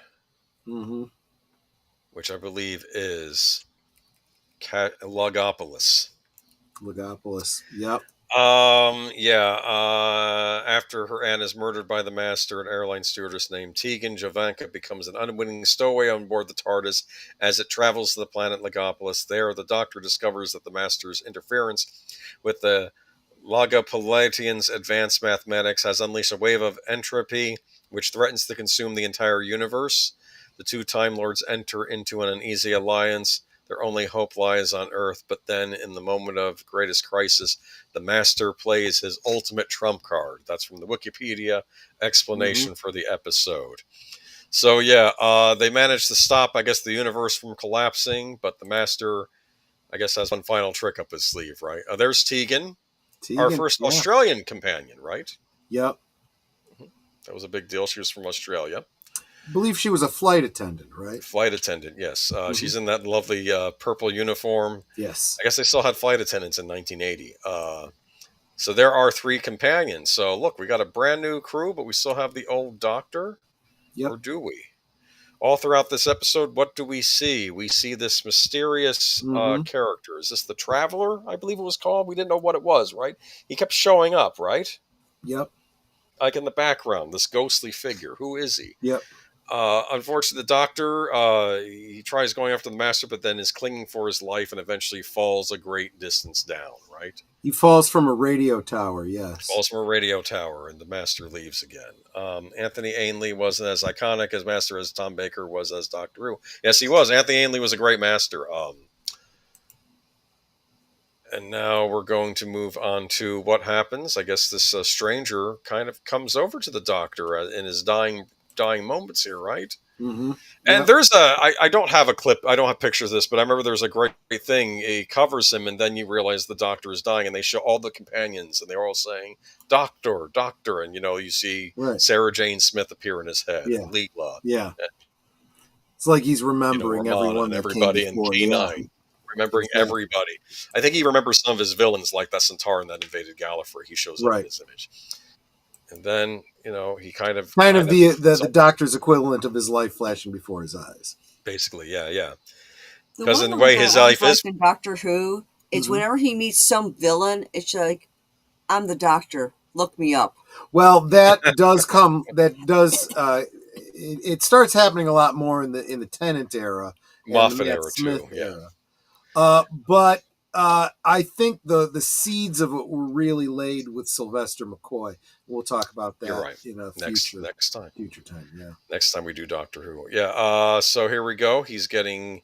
which I believe is Logopolis. Logopolis, yep. After her aunt is murdered by the master, an airline stewardess named Tegan Jovanka becomes an unwitting stowaway on board the TARDIS as it travels to the planet Legopolis. There, the Doctor discovers that the master's interference with the Logopolitians' advanced mathematics has unleashed a wave of entropy, which threatens to consume the entire universe. The two Time Lords enter into an uneasy alliance. Their only hope lies on Earth, but then, in the moment of greatest crisis, the Master plays his ultimate trump card. That's from the Wikipedia explanation for the episode. So, they managed to stop, I guess, the universe from collapsing, but the Master, I guess, has one final trick up his sleeve, right? There's Tegan, our first Australian companion, right? Yep. That was a big deal. She was from Australia. I believe she was a flight attendant, right? Flight attendant, yes. She's in that lovely purple uniform. Yes. I guess they still had flight attendants in 1980. So there are 3 companions. So look, we got a brand new crew, but we still have the old Doctor. Yep. Or do we? All throughout this episode, what do we see? We see this mysterious character. Is this the Traveler, I believe it was called? We didn't know what it was, right? He kept showing up, right? Yep. Like in the background, this ghostly figure. Who is he? Yep. Unfortunately, the Doctor, he tries going after the Master, but then is clinging for his life and eventually falls a great distance down, right? He falls from a radio tower, yes. Falls from a radio tower, and the Master leaves again. Anthony Ainley wasn't as iconic as Master as Tom Baker was as Doctor Who. Yes, he was. Anthony Ainley was a great Master. And now we're going to move on to what happens. I guess this stranger kind of comes over to the Doctor in his dying moments here, right? And there's I don't have a clip, I don't have pictures of this, but I remember there's a great thing. He covers him, and then you realize the Doctor is dying, and they show all the companions, and they're all saying, "Doctor, Doctor," and you see Sarah Jane Smith appear in his head, Leela. Yeah. It's like he's remembering everyone, everybody, and K9. Remembering everybody. I think he remembers some of his villains, like that Centauran that invaded Gallifrey. He shows up in his image. And then, he kind of the Doctor's equivalent of his life flashing before his eyes. Basically, yeah. Because in the way his life is in Doctor Who, it's whenever he meets some villain, it's like, I'm the Doctor. Look me up. Well, that does come. It starts happening a lot more in the Tennant era, Moffat era too. But I think the seeds of it were really laid with Sylvester McCoy. We'll talk about that. You're right. Next time. Future time. Yeah. Next time we do Doctor Who. Yeah. So here we go. He's getting.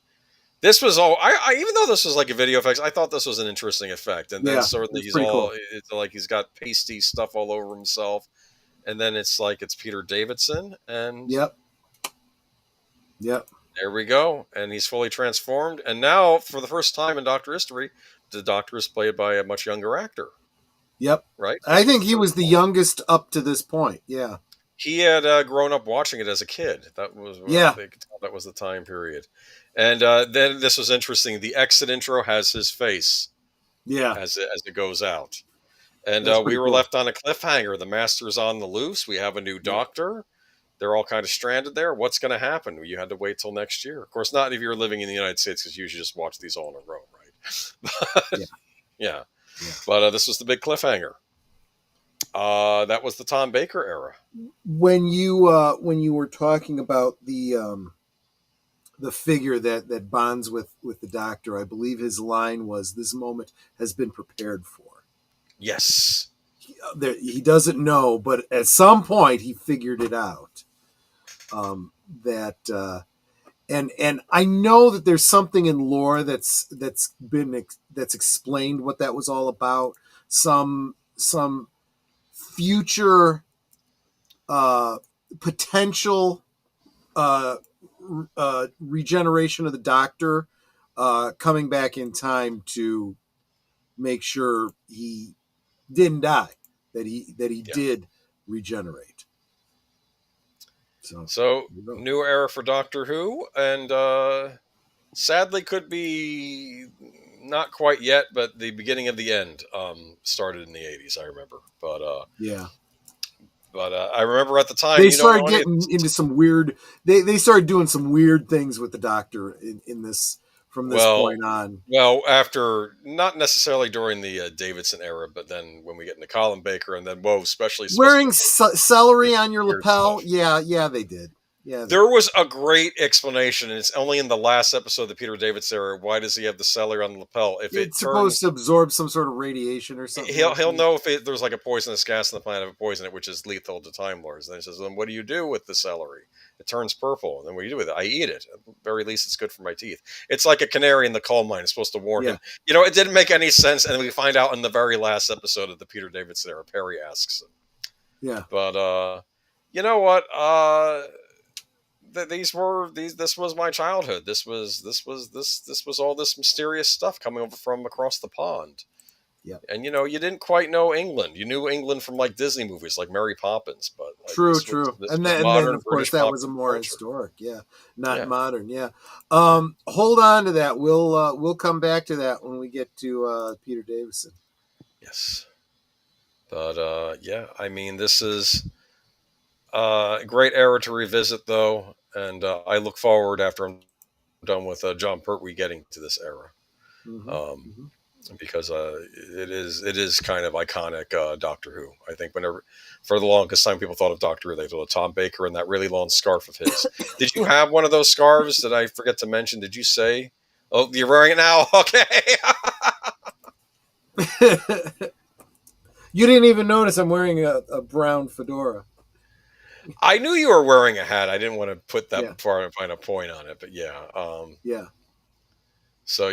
This was all. I even though this was like a video effects, I thought this was an interesting effect. And then certainly he's all. Cool. It's like he's got pasty stuff all over himself, and then it's like it's Peter Davidson and. Yep. There we go. And he's fully transformed. And now, for the first time in Doctor history, the Doctor is played by a much younger actor. Yep. Right? I think he was the youngest up to this point. Yeah. He had grown up watching it as a kid. That was that was the time period. And then this was interesting. The exit intro has his face. Yeah. As it goes out. And we were left on a cliffhanger. The Master's on the loose. We have a new Doctor. They're all kind of stranded there. What's going to happen? You had to wait till next year. Of course, not if you're living in the United States, because you usually just watch these all in a row, right? Yeah. But this was the big cliffhanger. That was the Tom Baker era. When you were talking about the figure that bonds with the Doctor, I believe his line was, "This moment has been prepared for." Yes. He doesn't know, but at some point he figured it out. And I know that there's something in lore that's explained what that was all about. Some future potential regeneration of the Doctor coming back in time to make sure he didn't die, that he did regenerate. So new era for Doctor Who, and sadly could be not quite yet, but the beginning of the end started in the 80s, I remember. But I remember at the time they started getting into some weird. They started doing some weird things with the Doctor in this from this point on. Well, after not necessarily during the Davidson era, but then when we get into Colin Baker, and then especially wearing celery on your lapel. Stuff. Yeah, they did. Yeah, there was a great explanation, and it's only in the last episode of the Peter Davidson era. Why does he have the celery on the lapel? If it's supposed to absorb some sort of radiation or something. He'll know if there's like a poisonous gas in the planet of a poison it, which is lethal to Time Lords. And then he says, "Then what do you do with the celery? It turns purple. And then what do you do with it? I eat it. At the very least, it's good for my teeth." It's like a canary in the coal mine. It's supposed to warn him. It didn't make any sense. And we find out in the very last episode of the Peter Davidson era, Perry asks him. Yeah. But you know what? This was my childhood. This was all this mysterious stuff coming over from across the pond. Yeah. And you didn't quite know England. You knew England from like Disney movies like Mary Poppins, but like, true. And then of course that was a more historic, not modern. Hold on to that. We'll come back to that when we get to Peter Davison. Yes. But I mean, this is a great era to revisit, though, and I look forward after I'm done with John Pertwee getting to this era, because it is kind of iconic Doctor Who. I think for the longest time people thought of Doctor Who, they thought of Tom Baker and that really long scarf of his. Did you have one of those scarves? Did I forget to mention? Did you say? Oh, you're wearing it now. Okay. You didn't even notice I'm wearing a brown fedora. I knew you were wearing a hat. I didn't want to put that far and find a point on it, but So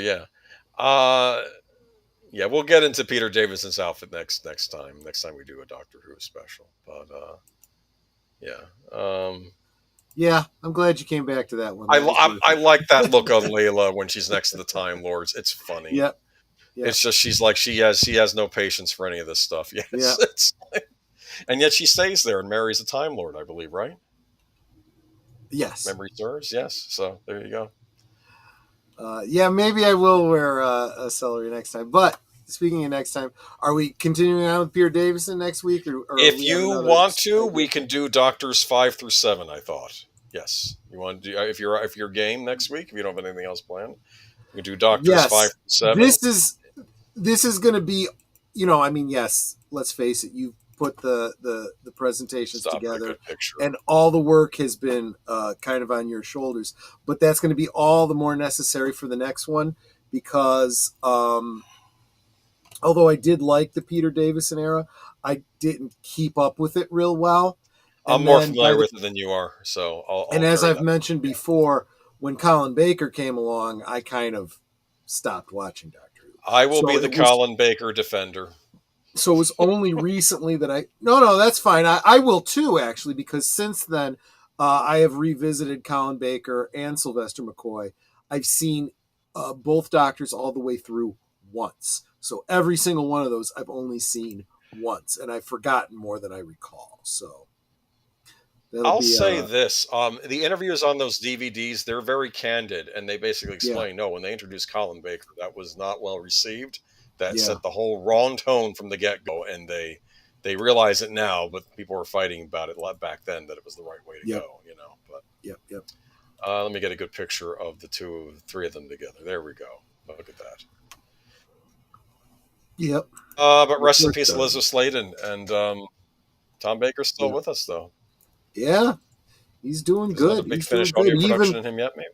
we'll get into Peter Davidson's outfit next time. Next time we do a Doctor Who special. But I'm glad you came back to that one. I like that look on Layla when she's next to the Time Lords. It's funny. Yeah. It's just she's like she has no patience for any of this stuff. Yes. And yet she stays there and marries a Time Lord, I believe, right? Yes. Memory serves, yes. So there you go. Maybe I will wear a celery next time. But speaking of next time, are we continuing on with Peter Davison next week? Or if you want to, we can do Doctors 5 through 7, I thought. Yes. You want to do if you're game next week, if you don't have anything else planned, we can do Doctors 5 through 7. This is going to be, yes, let's face it, you put the presentations together and all the work has been kind of on your shoulders, but that's going to be all the more necessary for the next one because although I did like the Peter Davison era, I didn't keep up with it real well. I'm more familiar with it than you are, so I'll as I've mentioned before, when Colin Baker came along, I kind of stopped watching Doctor Who. I will be the Colin Baker defender. So it was only recently that No, that's fine. I will too, actually, because since then I have revisited Colin Baker and Sylvester McCoy. I've seen both Doctors all the way through once. So every single one of those I've only seen once, and I've forgotten more than I recall. So I'll say this. The interviews on those DVDs, they're very candid, and they basically explain, when they introduced Colin Baker, that was not well received. That set the whole wrong tone from the get-go, and they realize it now, but people were fighting about it back then that it was the right way to go, But let me get a good picture of the three of them together. There we go. Look at that. Yep. But rest in peace, Elizabeth Sladen, and Tom Baker's still with us, though. Yeah, he's doing good. Not a big finished audio production in him yet, maybe.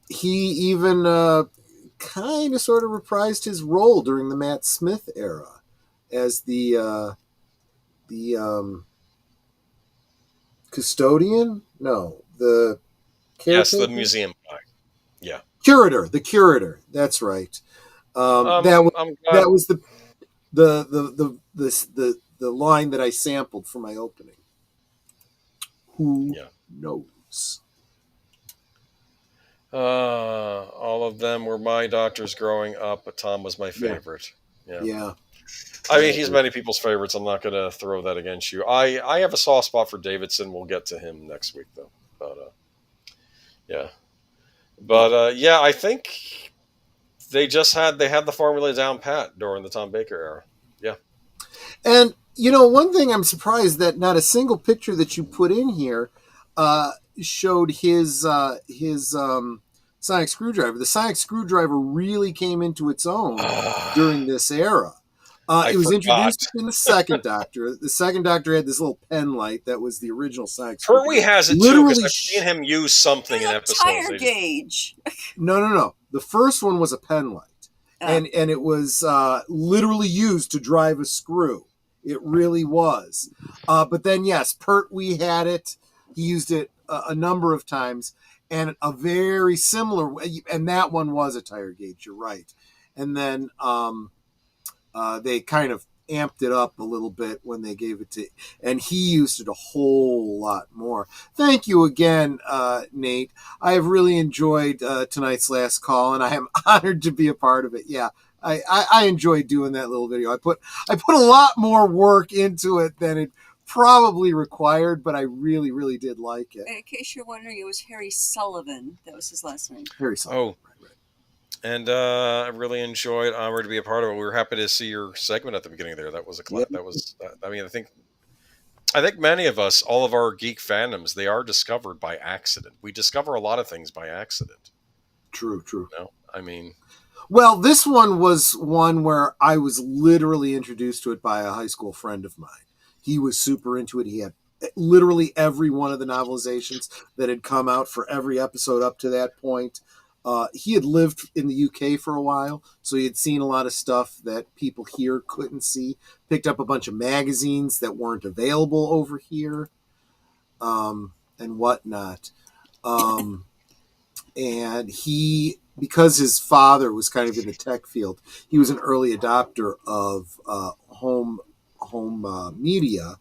He even kind of sort of reprised his role during the Matt Smith era as the custodian. No, the caretaker? Yes, the museum guy. Yeah, curator. The curator. That's right. That was the line that I sampled for my opening. Who knows? All of them were my doctors growing up, but Tom was my favorite. Yeah. I mean, he's many people's favorites. I'm not going to throw that against you. I have a soft spot for Davidson. We'll get to him next week, though. I think they had the formula down pat during the Tom Baker era. Yeah. And one thing I'm surprised that not a single picture that you put in here showed his sonic screwdriver. The sonic screwdriver really came into its own during this era. It was introduced in the second Doctor. The second Doctor had this little pen light that was the original sonic screwdriver. Pertwee has it too, because I've seen him use something in episodes. Tire gauge. No. The first one was a pen light, and it was literally used to drive a screw. It really was. But then, yes, Pertwee had it. He used it a number of times, and a very similar, and that one was a tire gauge. You're right. And then they kind of amped it up a little bit when they gave it to, and he used it a whole lot more. Thank you again, Nate. I have really enjoyed tonight's last call, and I am honored to be a part of it. Yeah, I enjoyed doing that little video. I put a lot more work into it than it probably required, but I really, really did like it. In case you're wondering, it was Harry Sullivan. That was his last name. Harry Sullivan. Oh. And I really enjoyed, honored to be a part of it. We were happy to see your segment at the beginning there. That was I mean, I think many of us, all of our geek fandoms, they are discovered by accident. We discover a lot of things by accident. True. You know? I mean, well, this one was one where I was literally introduced to it by a high school friend of mine. He was super into it. He had literally every one of the novelizations that had come out for every episode up to that point. He had lived in the UK for a while, so he had seen a lot of stuff that people here couldn't see. Picked up a bunch of magazines that weren't available over here, and whatnot. And he, because his father was kind of in the tech field, he was an early adopter of home media,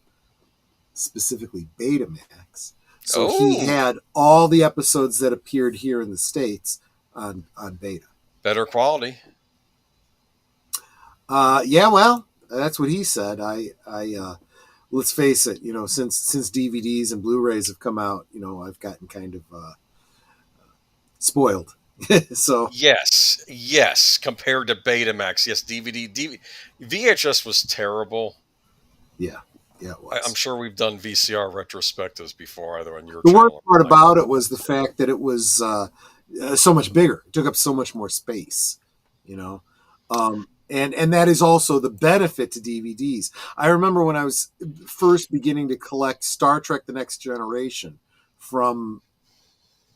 specifically Betamax. So he had all the episodes that appeared here in the States on Beta. better quality. Yeah, well, that's what he said. I let's face it, since DVDs and Blu-rays have come out, I've gotten kind of spoiled. So yes, compared to Betamax, yes, VHS was terrible. Yeah, it was. I'm sure we've done VCR retrospectives before, either on your the channel. worst part about it was the fact that it was so much bigger. It took up so much more space, and that is also the benefit to DVDs. I remember when I was first beginning to collect Star Trek: The Next Generation from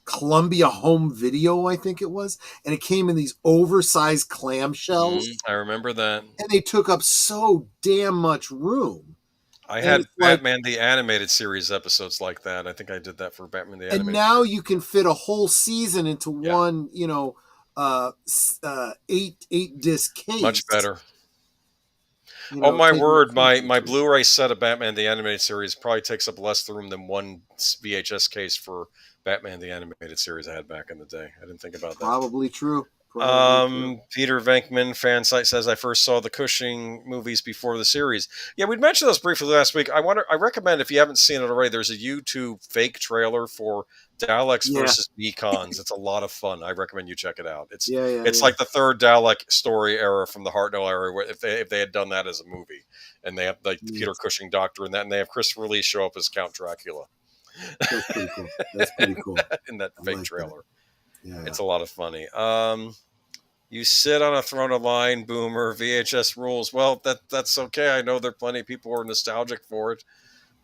Columbia Home Video, I think it was, and it came in these oversized clamshells. I remember that. And they took up so damn much room. I had Batman the Animated Series episodes like that. I think I did that for Batman the Animated. And now you can fit a whole season into one, 8-disc case. Much better. Oh my word! My Blu-ray set of Batman the Animated Series probably takes up less room than one VHS case for Batman the Animated Series I had back in the day. I didn't think about that. Probably true. Peter Venkman fan site says I first saw the Cushing movies before the series. Yeah, we'd mentioned those briefly last week. I recommend, if you haven't seen it already, there's a YouTube fake trailer for Daleks versus Beacons. It's a lot of fun. I recommend you check it out. It's like the third Dalek story era from the Hartnell era, where if they had done that as a movie, and they have like the Peter Cushing Doctor in that, and they have Christopher Lee show up as Count Dracula. That's pretty cool. In that fake trailer. Yeah. It's a lot of funny. You sit on a throne of line, Boomer. VHS rules. Well, that's okay. I know there are plenty of people who are nostalgic for it.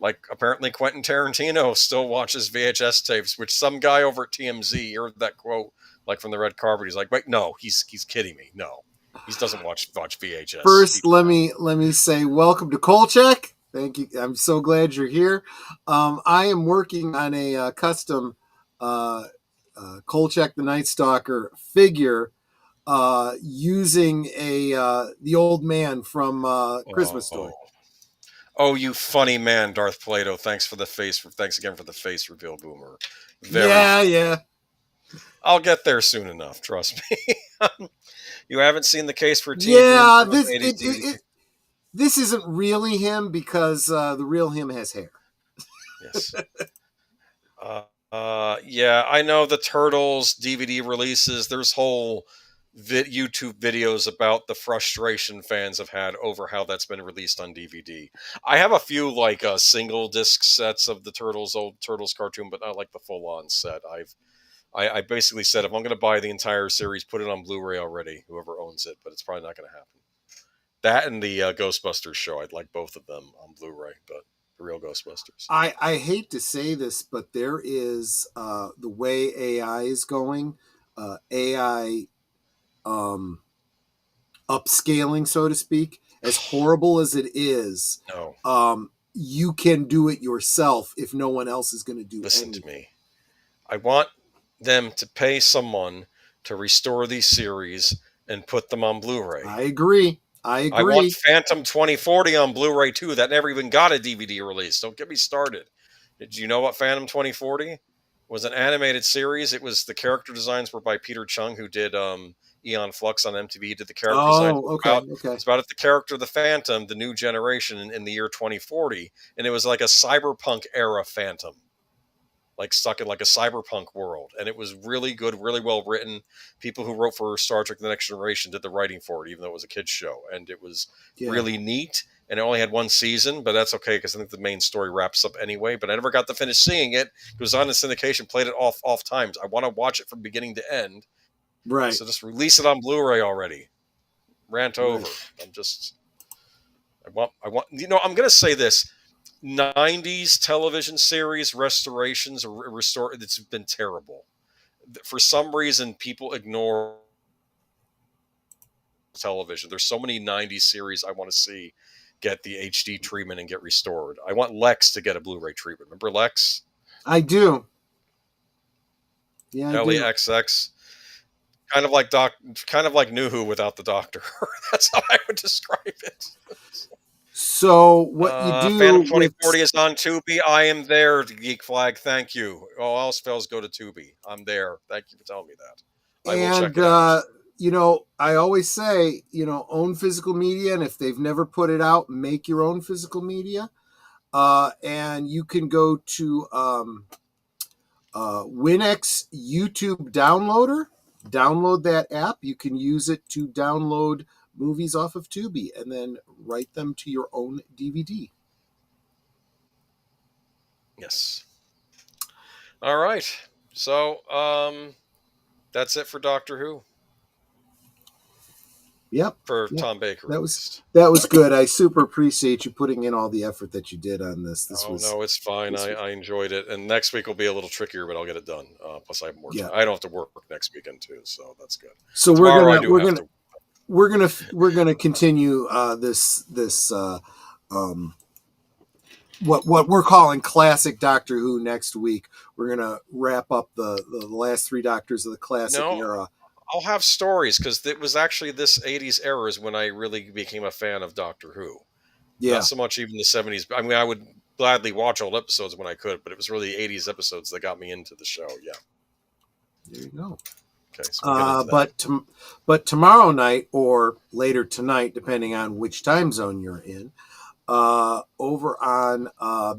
Like, apparently Quentin Tarantino still watches VHS tapes, which some guy over at TMZ heard that quote, like from the red carpet. He's like, wait, no, he's kidding me. No, he doesn't watch VHS. First, let me say welcome to Kolchak. Thank you. I'm so glad you're here. I am working on a custom Kolchak the Night Stalker figure using the old man from Christmas Story. Oh, you funny man, Darth Plato. Thanks again for the face reveal, Boomer. Yeah. I'll get there soon enough. Trust me. You haven't seen the case for TV? Yeah, this isn't really him because the real him has hair. Yes. Yeah, I know the Turtles DVD releases. There's whole YouTube videos about the frustration fans have had over how that's been released on DVD. I have a few single disc sets of the old Turtles cartoon, but not like the full on set. I basically said, if I'm going to buy the entire series, put it on Blu-ray already, whoever owns it, but it's probably not going to happen. That and the Ghostbusters show, I'd like both of them on Blu-ray, but the real Ghostbusters. I hate to say this, but there is the way AI is going, AI upscaling, so to speak, as horrible as it is. No. You can do it yourself if no one else is going to do Listen anything. to me. I want them to pay someone to restore these series and put them on Blu-ray. I agree. I want Phantom 2040 on Blu-ray too. That never even got a DVD release. Don't get me started. Did you know what Phantom 2040 was? An animated series. It was, the character designs were by Peter Chung, who did Eon Flux on MTV. He did the character design. Okay. It's about the character, the Phantom, the new generation in the year 2040, and it was like a cyberpunk era Phantom, like stuck in like a cyberpunk world, and it was really good, really well written. People who wrote for Star Trek: The Next Generation did the writing for it, even though it was a kids show, and it was really neat. And it only had one season, but that's okay because I think the main story wraps up anyway. But I never got to finish seeing it. It was on the syndication, played it off times. I want to watch it from beginning to end. Right. So just release it on Blu-ray already. Rant over. I want. I'm going to say this. 90s television series restorations or restore, it's been terrible. For some reason, people ignore television. There's so many 90s series I want to see get the HD treatment and get restored. I want Lex to get a Blu-ray treatment. Remember Lex? I do. Yeah, LEXX. Kind of like New Who without the Doctor. That's how I would describe it. So what you do? Phantom 2040 is on Tubi. I am there, Geek Flag. Thank you. All else fails, go to Tubi. I'm there. Thank you for telling me that. I will check it out. I always say, own physical media, and if they've never put it out, make your own physical media. And you can go to Winx YouTube Downloader. Download that app. You can use it to download movies off of Tubi and then write them to your own DVD. Yes. All right. So that's it for Doctor Who. Yep. Tom Baker. That was good. I super appreciate you putting in all the effort that you did on this. No, it's fine. I enjoyed it. And next week will be a little trickier, but I'll get it done. Plus I have more time. I don't have to work next weekend too, so that's good. So we're gonna continue this what we're calling classic Doctor Who next week. We're gonna wrap up the last three Doctors of the classic era. I'll have stories because it was actually this 80s era is when I really became a fan of Doctor Who. Yeah. Not so much even the 70s. I mean, I would gladly watch old episodes when I could, but it was really 80s episodes that got me into the show. Yeah. There you go. Okay. So but tomorrow night or later tonight, depending on which time zone you're in, over on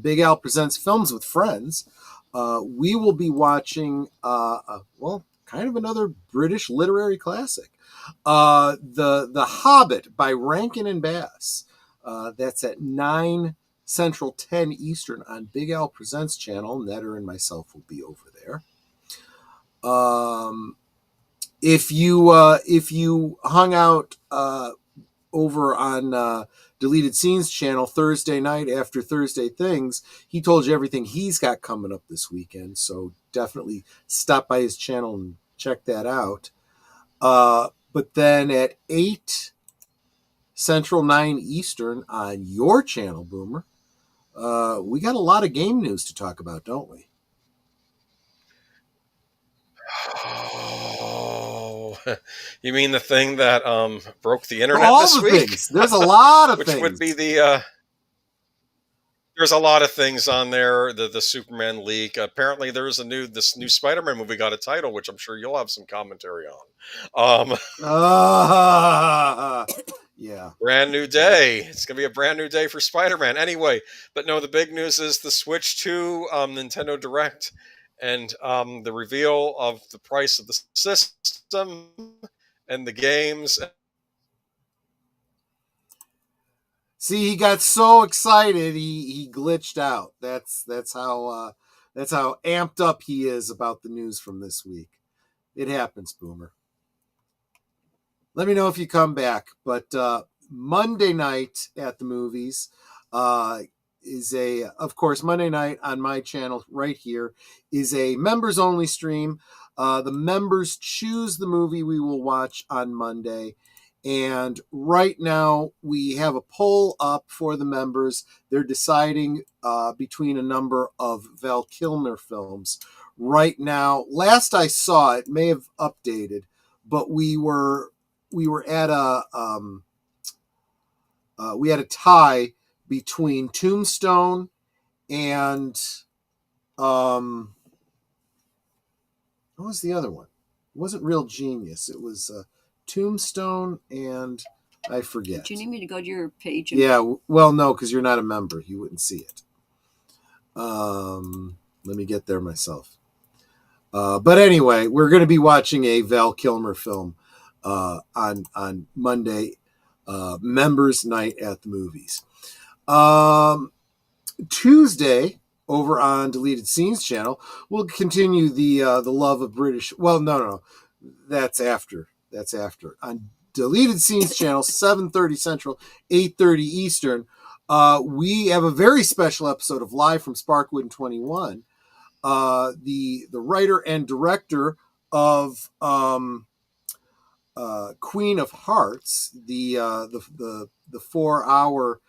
Big Al Presents Films with Friends, we will be watching kind of another British literary classic, the Hobbit by Rankin and Bass. That's at 9 Central, 10 Eastern on Big Al Presents channel. Netter and myself will be over there. If you hung out over on Deleted Scenes channel Thursday night after Thursday Things, he told you everything he's got coming up this weekend. So definitely stop by his channel and check that out. But then at 8 Central, 9 Eastern on your channel, Boomer, we got a lot of game news to talk about, don't we? Oh, you mean the thing that broke the internet this week? Things. There's a lot of which things. Would be the there's a lot of things on there. The Superman leak. Apparently, there's this new Spider-Man movie got a title, which I'm sure you'll have some commentary on. Yeah. Brand new day. It's gonna be a brand new day for Spider-Man. Anyway, but no, the big news is the Switch 2 Nintendo Direct. And the reveal of the price of the system and the games. See, he got so excited he glitched out. That's how That's how amped up he is about the news from this week. It happens, Boomer. Let me know if you come back. But Monday night at the movies is of course, Monday night on my channel right here is a members only stream. The members choose the movie we will watch on Monday. And right now we have a poll up for the members. They're deciding between a number of Val Kilmer films. Right now, last I saw, it may have updated, but we were at we had a tie between Tombstone and what was the other one? It wasn't Real Genius. It was Tombstone and I forget. Do you need me to go to your page? Yeah, well, no, because you're not a member. You wouldn't see it. Let me get there myself. But anyway, we're going to be watching a Val Kilmer film on Monday, members night at the movies. Tuesday, over on Deleted Scenes channel, we'll continue the love of British. Well, no, that's after. On Deleted Scenes channel, 7:30 Central, 8:30 Eastern. We have a very special episode of Live from Sparkwood 21. The writer and director of Queen of Hearts, the 4-hour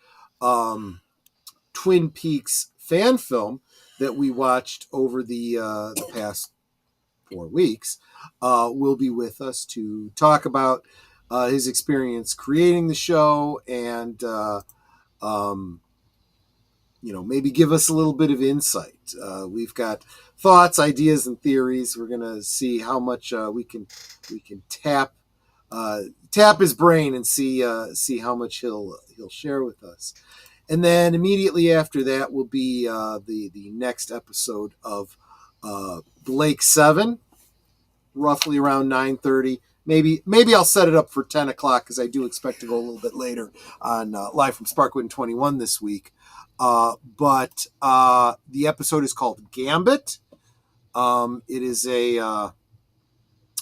Twin Peaks fan film that we watched over the past 4 weeks, will be with us to talk about his experience creating the show and maybe give us a little bit of insight. We've got thoughts, ideas, and theories. We're gonna see how much we can tap his brain and see how much he'll share with us. And then immediately after that will be the next episode of Blake 7, roughly around 9:30. Maybe I'll set it up for 10 o'clock because I do expect to go a little bit later on Live from Sparkwood 21 this week. But the episode is called Gambit. It is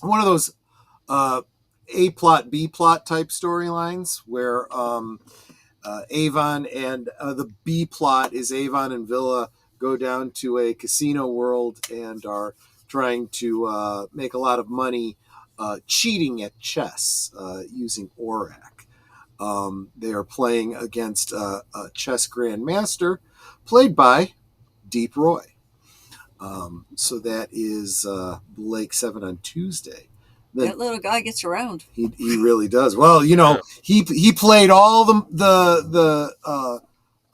one of those A plot, B plot type storylines where Avon and the B plot is Avon and Villa go down to a casino world and are trying to make a lot of money cheating at chess using Aurak. They are playing against a chess grandmaster played by Deep Roy. So that is Blake 7 on Tuesday. That little guy gets around. He really does. Well, he played all the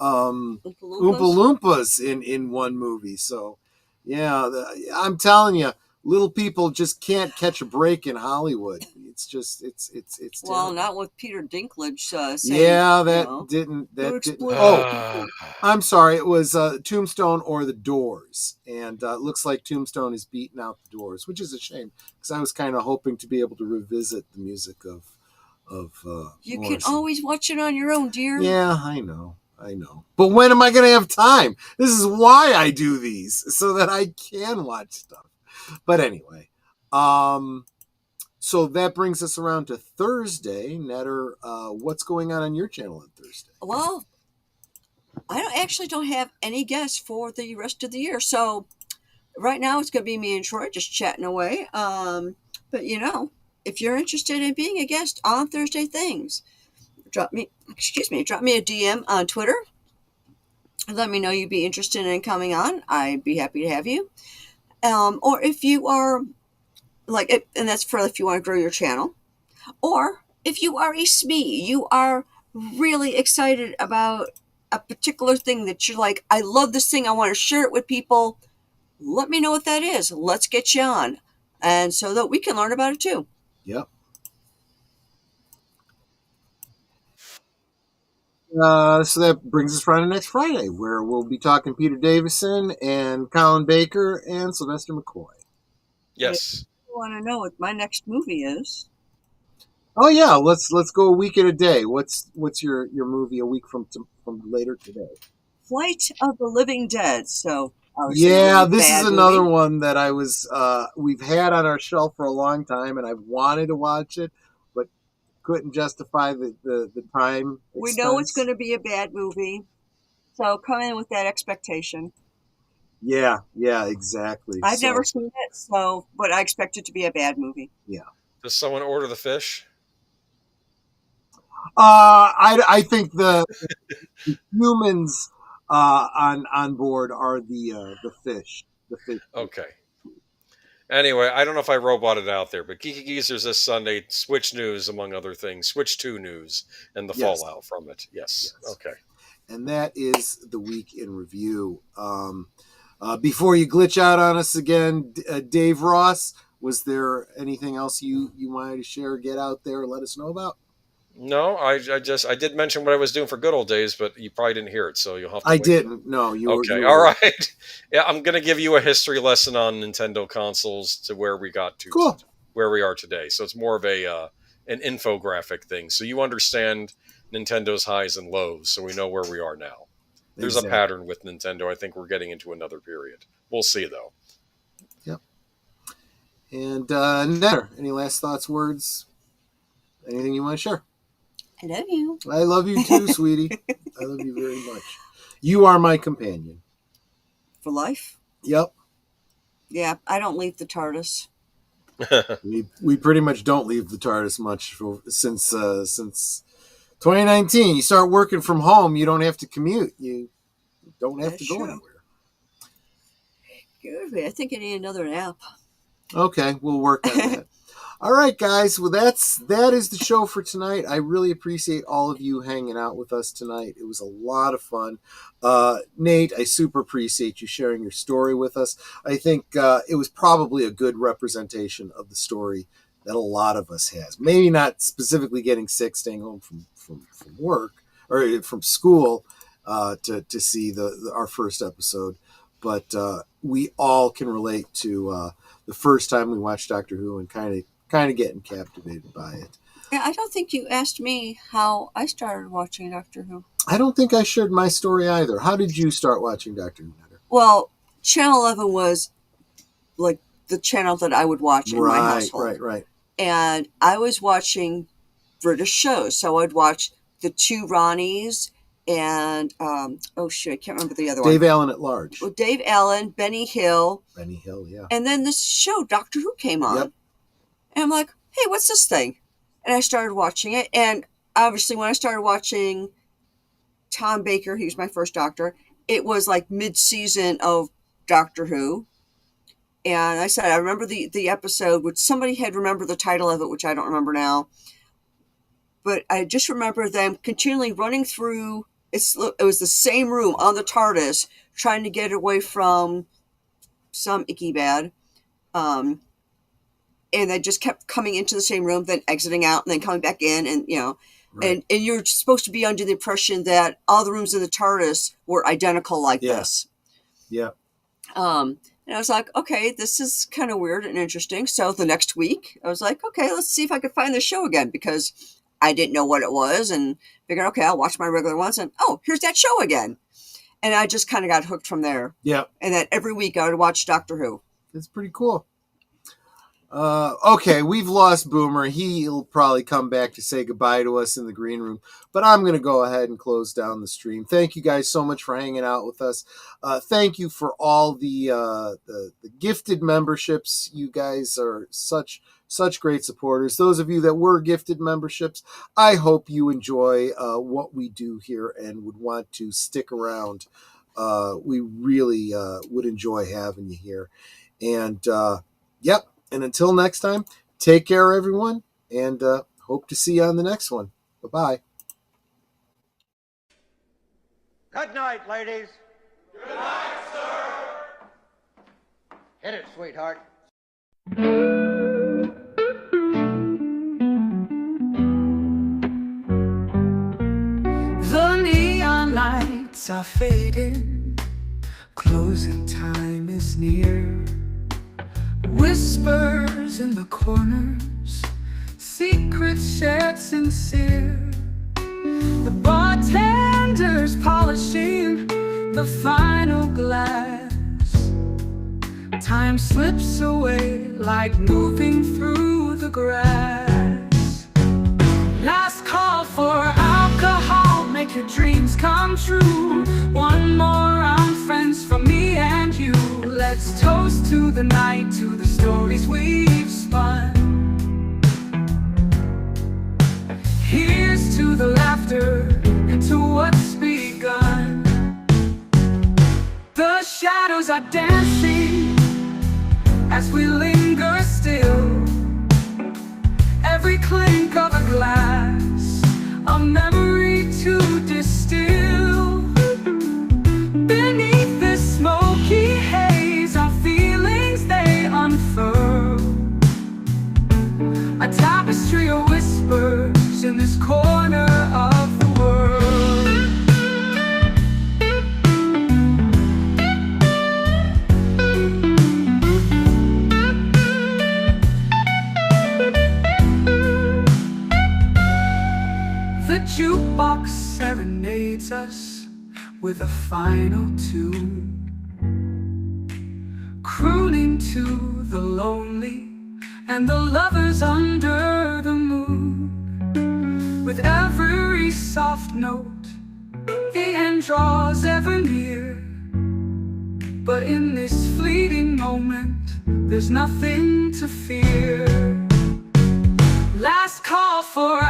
Oompa Loompas in one movie. So, yeah, I'm telling you, little people just can't catch a break in Hollywood. It's just it's well, terrible. not with Peter Dinklage saying. Yeah, that didn't. Oh, I'm sorry. It was Tombstone or The Doors, and it looks like Tombstone is beating out The Doors, which is a shame because I was kind of hoping to be able to revisit the music of. You Morrison. can always watch it on your own, dear. Yeah, I know. But when am I going to have time? This is why I do these, so that I can watch stuff. But anyway, so that brings us around to Thursday. Netter, what's going on your channel on Thursday? Well, I actually don't have any guests for the rest of the year. So right now it's going to be me and Troy just chatting away. But, if you're interested in being a guest on Thursday Things, drop me a DM on Twitter. Let me know you'd be interested in coming on. I'd be happy to have you. Or if you are and that's for if you want to grow your channel, or if you are a SME, you are really excited about a particular thing that you're like, I love this thing, I want to share it with people. Let me know what that is. Let's get you on, and so that we can learn about it too. Yep. So that brings us right to next Friday, where we'll be talking Peter Davison and Colin Baker and Sylvester McCoy. Yes. I want to know what my next movie is. Oh yeah, let's go a week at a day. What's your movie a week from later today? Flight of the Living Dead. So Yeah, this is another one that I was we've had on our shelf for a long time, and I've wanted to watch it, but couldn't justify the time. We know it's going to be a bad movie, so come in with that expectation. Yeah, exactly. I've never seen it, but I expect it to be a bad movie. Yeah. Does someone order the fish? I think the humans on board are the fish. The fish. Okay. Anyway, I don't know if I roboted out there, but Geeky Geezers this Sunday, Switch News, among other things, Switch 2 news, and the fallout from it. Yes. Okay. And that is the week in review. Before you glitch out on us again, Dave Ross, was there anything else you wanted to share, get out there, let us know about? No, I did mention what I was doing for good old days, but you probably didn't hear it, so you'll have to. I didn't. No, you okay. were All right. Yeah, I'm going to give you a history lesson on Nintendo consoles to where we got to, cool. Where we are today. So it's more of an infographic thing, so you understand Nintendo's highs and lows, so we know where we are now. There's a pattern with Nintendo. I think we're getting into another period. We'll see, though. Yep. And Netter, any last thoughts, words, anything you want to share? I love you. I love you too, sweetie. I love you very much. You are my companion. For life? Yep. Yeah, I don't leave the TARDIS. we pretty much don't leave the TARDIS much since 2019. You start working from home, you don't have to commute. You don't have to go anywhere. Good. I think I need another nap. Okay, we'll work on that. All right, guys. Well, that is the show for tonight. I really appreciate all of you hanging out with us tonight. It was a lot of fun. Nate, I super appreciate you sharing your story with us. I think it was probably a good representation of the story that a lot of us has. Maybe not specifically getting sick, staying home from work or from school to see our first episode, but we all can relate to the first time we watched Doctor Who and kind of getting captivated by it. Yeah, I don't think you asked me how I started watching Doctor Who. I don't think I shared my story either. How did you start watching Doctor Who? Well, Channel 11 was like the channel that I would watch in my household. Right. And I was watching British shows. So I'd watch The Two Ronnies and, I can't remember the other one. Dave Allen at Large. Well, Dave Allen, Benny Hill. Benny Hill, yeah. And then this show, Doctor Who, came on. Yep. And I'm like, hey, what's this thing? And I started watching it. And obviously when I started watching Tom Baker, he was my first doctor, it was like mid-season of Doctor Who. And I said, I remember the episode, which somebody had remembered the title of it, which I don't remember now. But I just remember them continually running through, it was the same room on the TARDIS, trying to get away from some icky bad. And they just kept coming into the same room, then exiting out, and then coming back in, and right. and you're supposed to be under the impression that all the rooms in the TARDIS were identical like this. Yeah. And I was like, okay, this is kind of weird and interesting. So the next week, I was like, okay, let's see if I could find the show again, because I didn't know what it was, and figured, okay, I'll watch my regular ones, and here's that show again. And I just kind of got hooked from there. Yeah. And then every week I would watch Doctor Who. It's pretty cool. Okay, we've lost Boomer. He'll probably come back to say goodbye to us in the green room, but I'm going to go ahead and close down the stream. Thank you guys so much for hanging out with us. Thank you for all the gifted memberships. You guys are such great supporters. Those of you that were gifted memberships, I hope you enjoy what we do here and would want to stick around. We really would enjoy having you here. And yep. And until next time, take care, everyone, and hope to see you on the next one. Bye-bye. Good night, ladies. Good night, sir. Hit it, sweetheart. The neon lights are fading. Closing time is near. Whispers in the corners, secrets shared sincere. The bartender's polishing the final glass. Time slips away like moving through the grass. Last call for alcohol, make your dreams come true. One more round, friends, from me and you. Let's toast to the night, to the stories we've spun. Here's to the laughter and to what's begun. The shadows are dancing as we linger still. Every clink of a glass, a memory to distill. Beneath this smoky haze, our feelings they unfurl. A tapestry of whispers in this corner of the world. The jukebox serenades us with a final tune, crooning to the lonely and the lovers under the moon. With every soft note, the end draws ever near. But in this fleeting moment, there's nothing to fear. Last call for